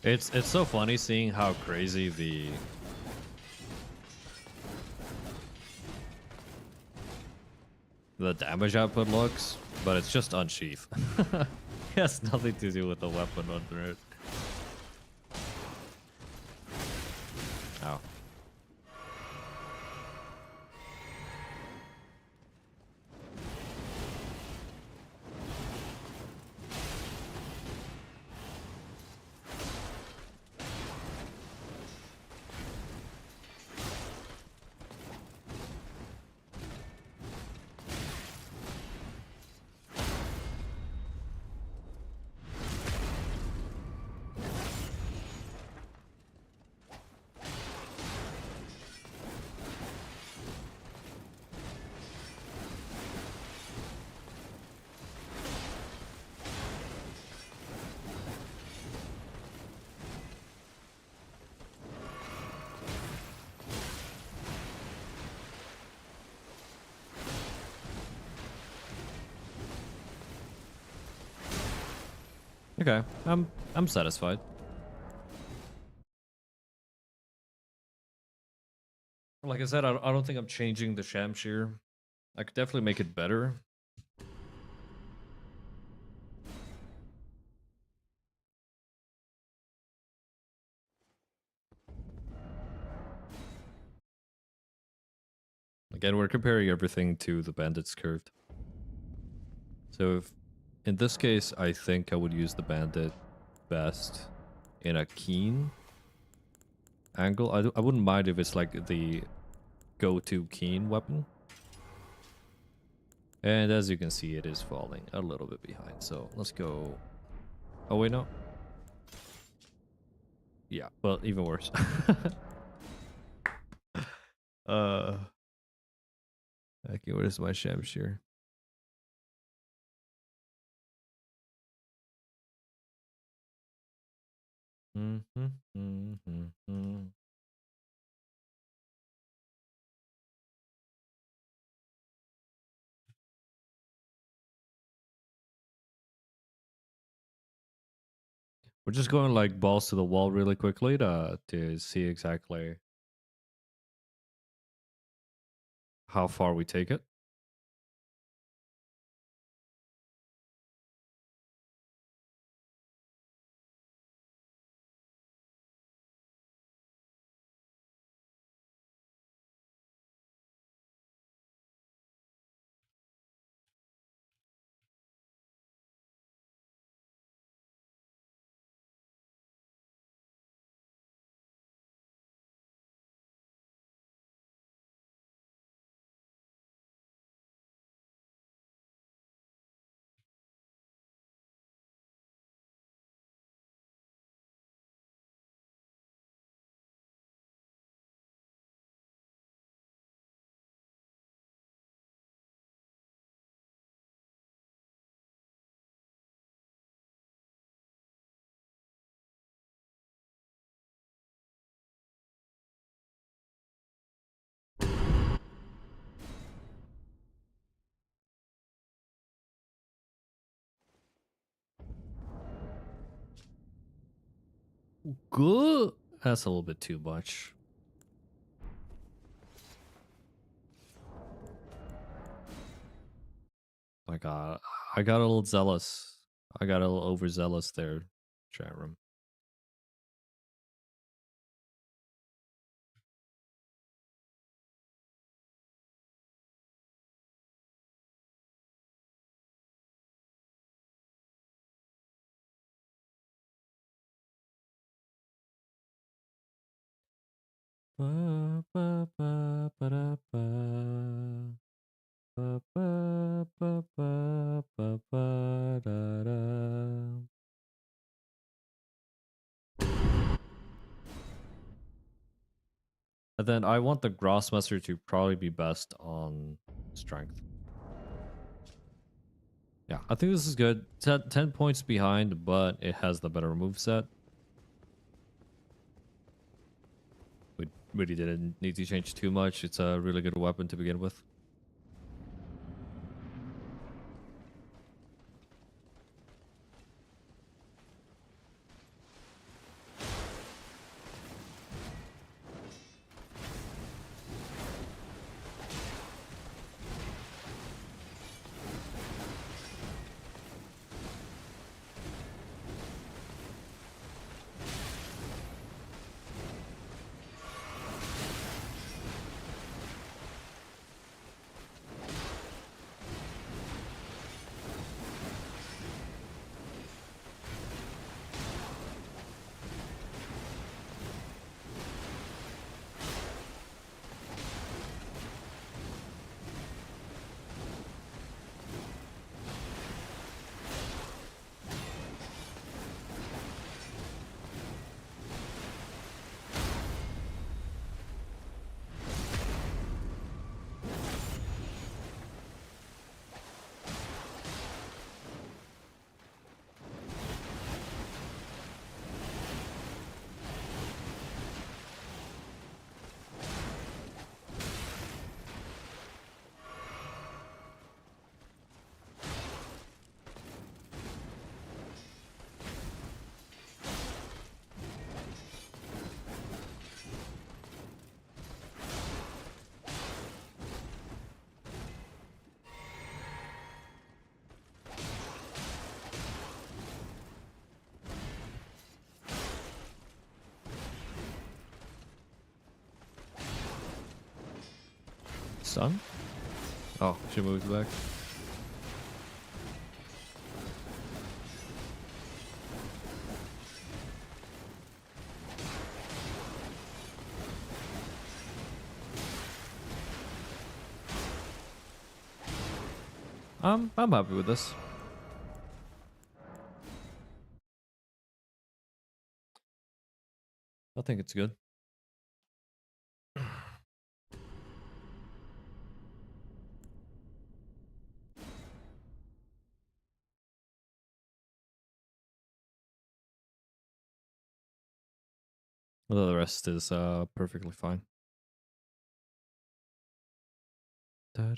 It's so funny seeing how crazy the damage output looks, but it's just unsheath. It has nothing to do with the weapon under it. Oh. Okay, I'm satisfied. Like I said, I don't think I'm changing the Shamshir. I could definitely make it better. Again, we're comparing everything to the Bandit's Curved. So if, in this case, I think I would use the Bandit best in a keen angle. I wouldn't mind if it's like the go-to keen weapon. And as you can see, it is falling a little bit behind. So let's go. Oh, wait, no. Yeah, well, even worse. Okay, what is my Shamshir? We're just going like balls to the wall really quickly to see exactly how far we take it. Good. That's a little bit too much. I got a little zealous. I got a little overzealous there, chat room. Ba, ba, ba, ba, da, ba. Ba, ba, ba, ba, ba, ba, da, da. And then I want the Grossmaster to probably be best on strength. Yeah, I think this is good. 10 points behind, but it has the better moveset. We really didn't need to change too much. It's a really good weapon to begin with. Stun? Oh, she moved back. I'm happy with this. I think it's good. Although the rest is perfectly fine. The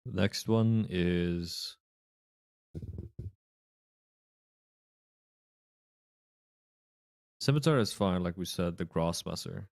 next one is Scimitar is fine, like we said, the Grossmaster.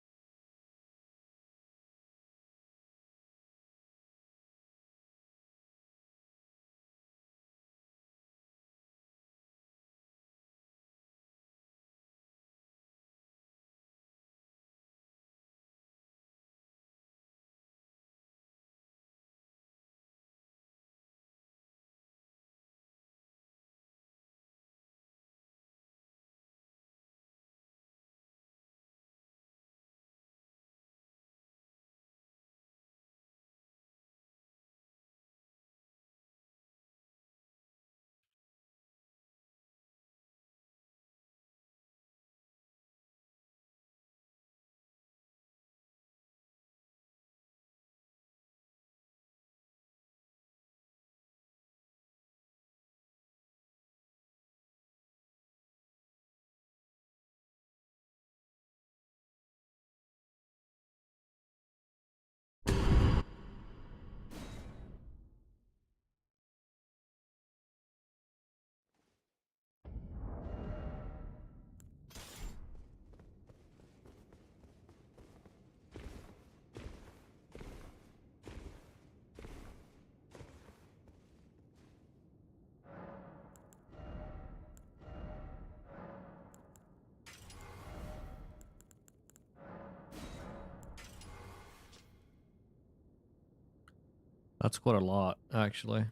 That's quite a lot, actually.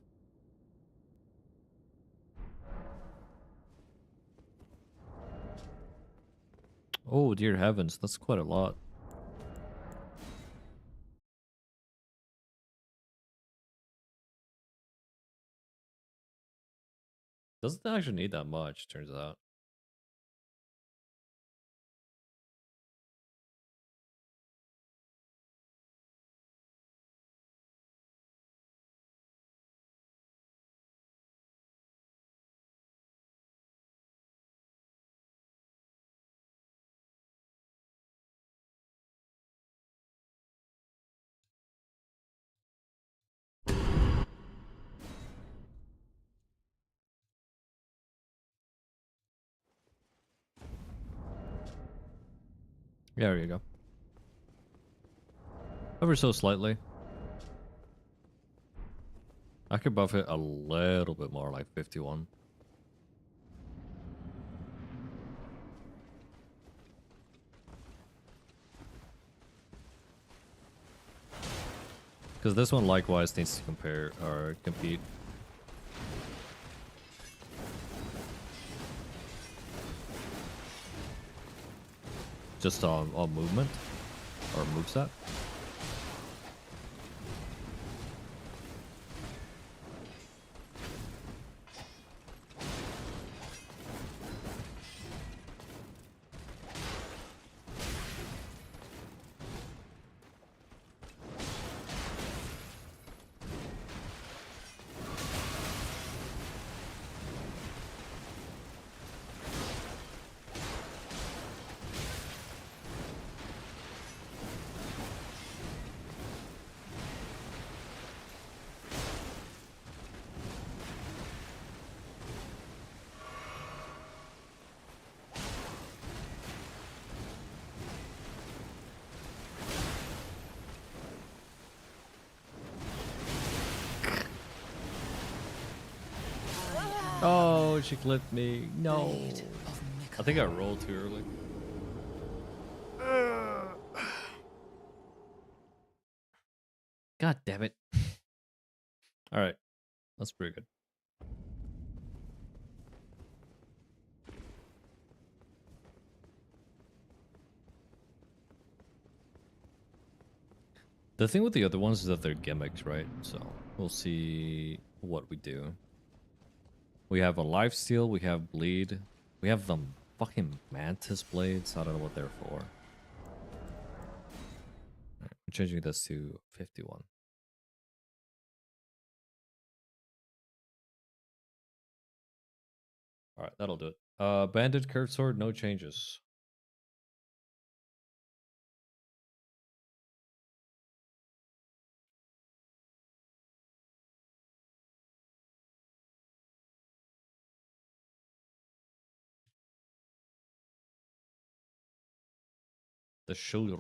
Oh, dear heavens, that's quite a lot. Doesn't actually need that much, turns out. Yeah, there you go. Ever so slightly. I could buff it a little bit more, like 51. Because this one likewise needs to compare or compete. Just on movement or moveset. Oh, she clipped me. No. Blade of I think I rolled too early. God damn it. All right. That's pretty good. The thing with the other ones is that they're gimmicks, right? So we'll see what we do. We have a lifesteal, we have bleed, we have the fucking mantis blades. I don't know what they're for. Right, I'm changing this to 51. All right, that'll do it. Banded curved sword, no changes. The shoulder.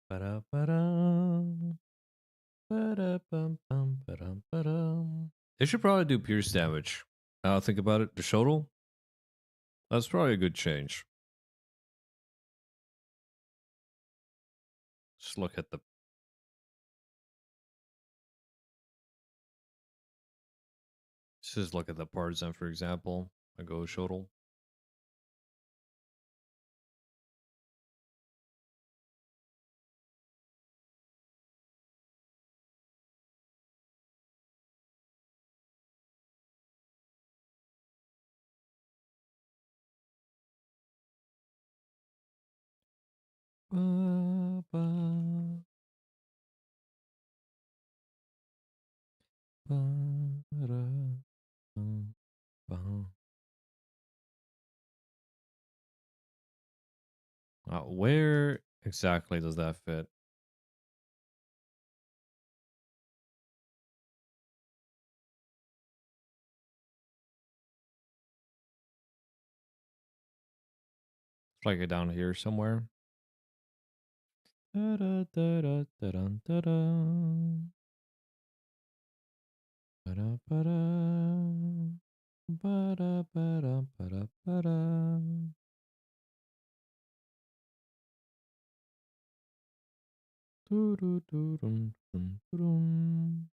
Ba-da-ba-dum. Ba-da-bum-bum, ba-dum-ba-dum. They should probably do pierce damage. Now I think about it, the shoulder. That's probably a good change. Just look at the. Just look at the partisan, for example. I go shoulder. Ba-ba, ba-da-bum-bum. Where exactly does that fit? It's like down here somewhere. Da-da-da-da-da-dun-da-da. Ba-da-ba-da. Ba-da-ba-da-ba-da-ba-da. Doo-doo-doo-dum-dum-dum.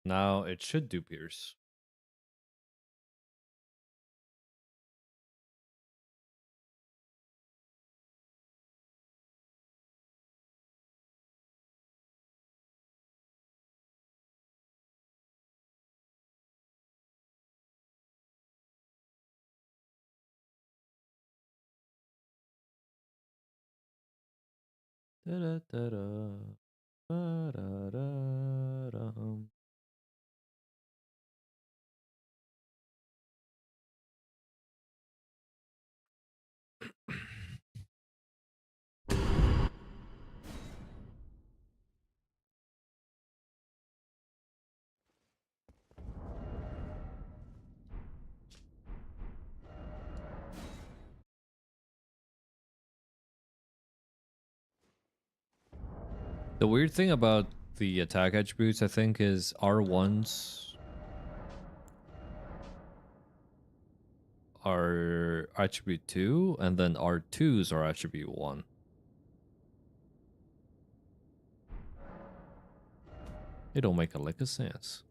Now it should do pierce. Da-da-da-da. Ba-da-da-da-hum. The weird thing about the attack attributes, I think, is R1s are attribute 2, and then R2s are attribute 1. It don't make a lick of sense.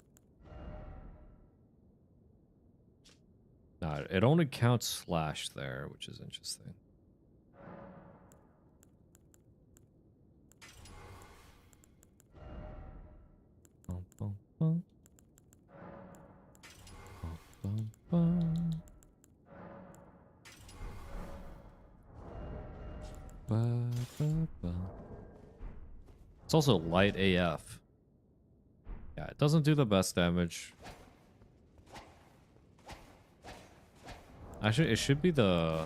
It only counts slash there, which is interesting. Bum, bum, bum. Bum, bum, bum. Ba, ba, ba. It's also light AF. Yeah, it doesn't do the best damage. Actually, it should be the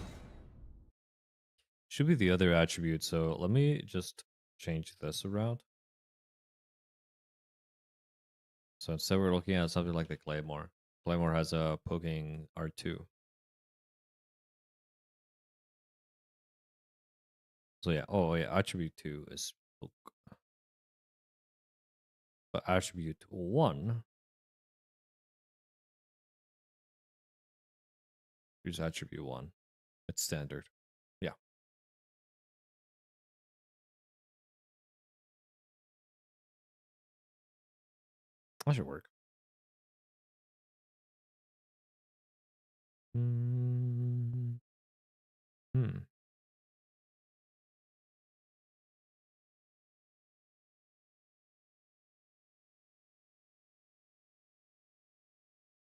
other attribute. So let me just change this around. So instead we're looking at something like the Claymore. Claymore has a poking R2. So yeah, oh yeah, attribute 2 is poke. But attribute 1 is attribute 1. It's standard. Yeah. That should work. Hmm.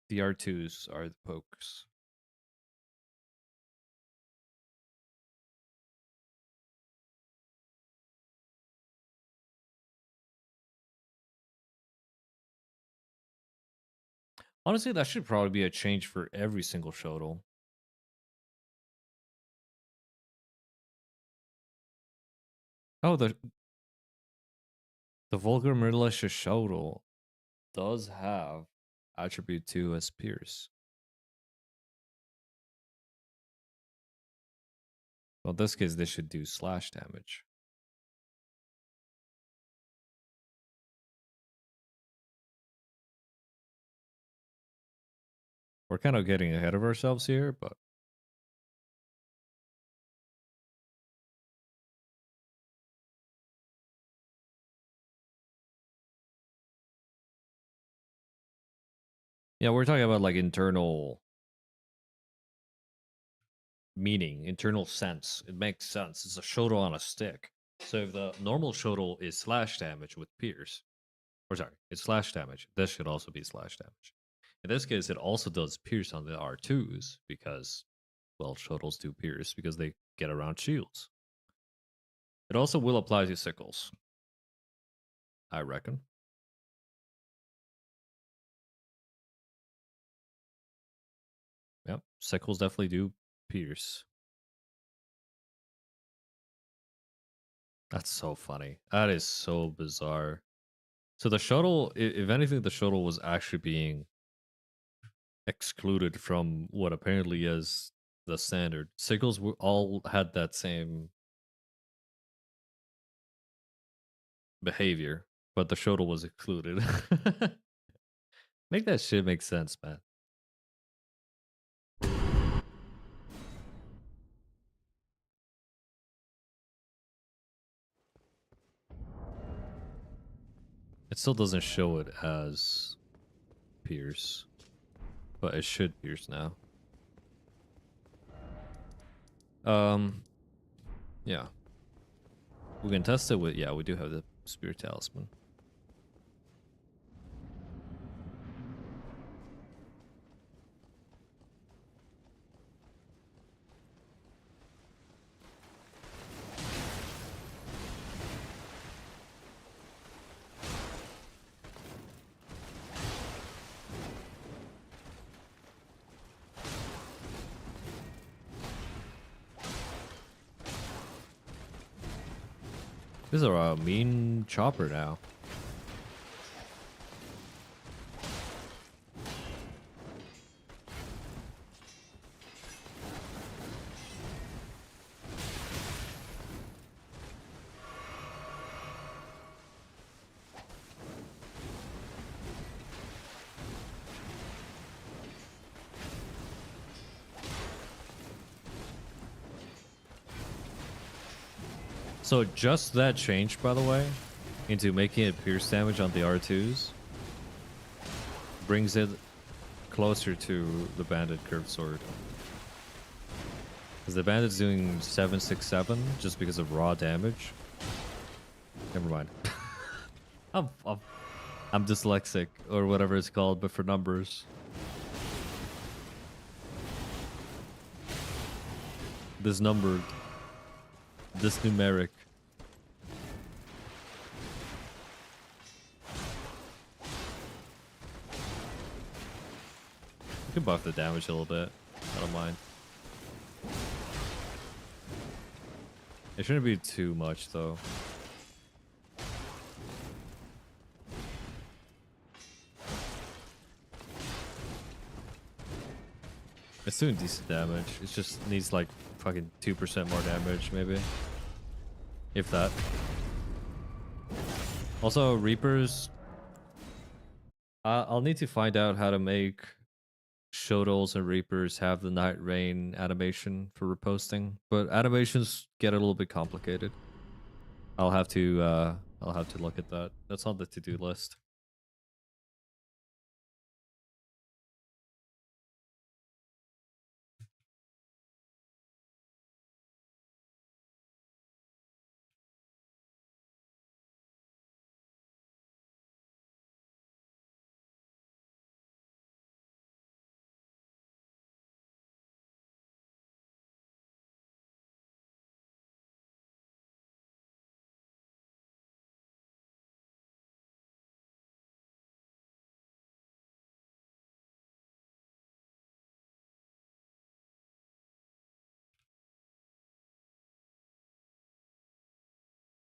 The R2s are the pokes. Honestly, that should probably be a change for every single Shodel. Oh, the Vulgar Malicious Shodel does have attribute 2 as Pierce. Well, in this case, this should do slash damage. We're kind of getting ahead of ourselves here, but yeah, we're talking about like internal meaning, internal sense. It makes sense. It's a Shodel on a stick. So if the normal Shodel is slash damage with Pierce, or sorry, it's slash damage, this should also be slash damage. In this case, it also does Pierce on the R2s because, well, Shodels do Pierce because they get around shields. It also will apply to Sickles, I reckon. Yep, Sickles definitely do Pierce. That's so funny. That is so bizarre. So the shuttle, if anything, the shuttle was actually being excluded from what apparently is the standard. Sickles all had that same behavior, but the shuttle was excluded. Make that shit make sense, man. It still doesn't show it as Pierce, but it should Pierce now. Yeah. We can test it with, yeah, we do have the Spirit Talisman. This is a mean chopper now. So just that change, by the way, into making it pierce damage on the R2s brings it closer to the bandit curved sword. Because the bandit's doing 767 just because of raw damage. Never mind. I'm dyslexic or whatever it's called, but for numbers. This numbered. This numeric. You can buff the damage a little bit. I don't mind. It shouldn't be too much though. It's doing decent damage. It just needs like fucking 2% more damage, maybe. If that. Also, Reapers. I'll need to find out how to make Shodals and Reapers have the Night Rain animation for reposting. But animations get a little bit complicated. I'll have to look at that. That's on the to-do list.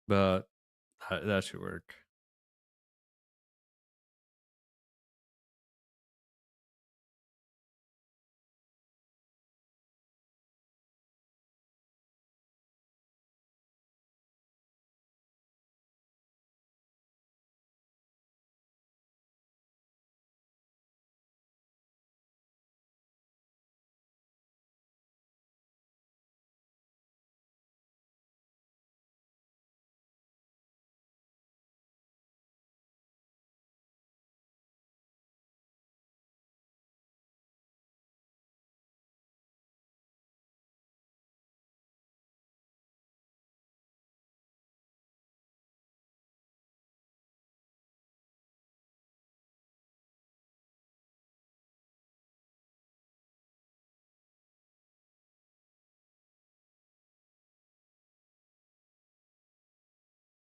But that should work.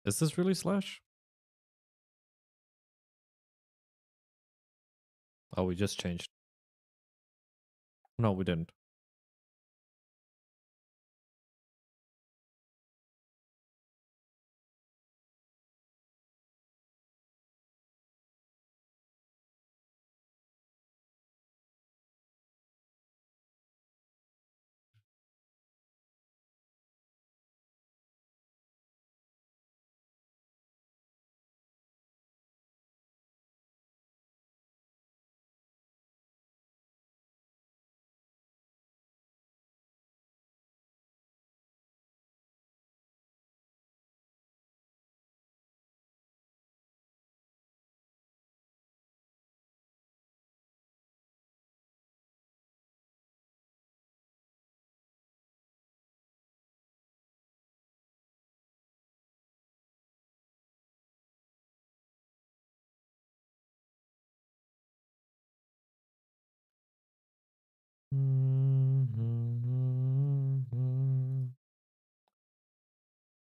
Is this really Slash? Oh, we just changed. No, we didn't.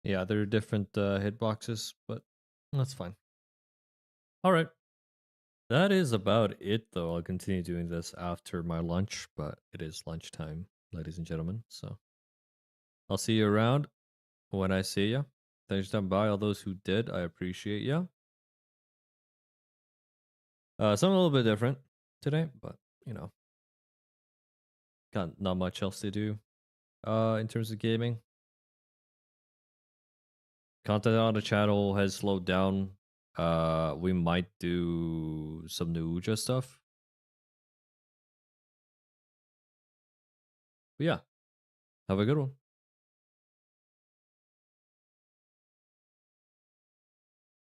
Yeah, there are different hitboxes, but that's fine. All right. That is about it, though. I'll continue doing this after my lunch, but it is lunchtime, ladies and gentlemen. So I'll see you around when I see you. Thanks for stopping by. All those who did, I appreciate you. Something a little bit different today, but you know, got not much else to do. In terms of gaming, content on the channel has slowed down. We might do some new Uja stuff. But yeah, have a good one.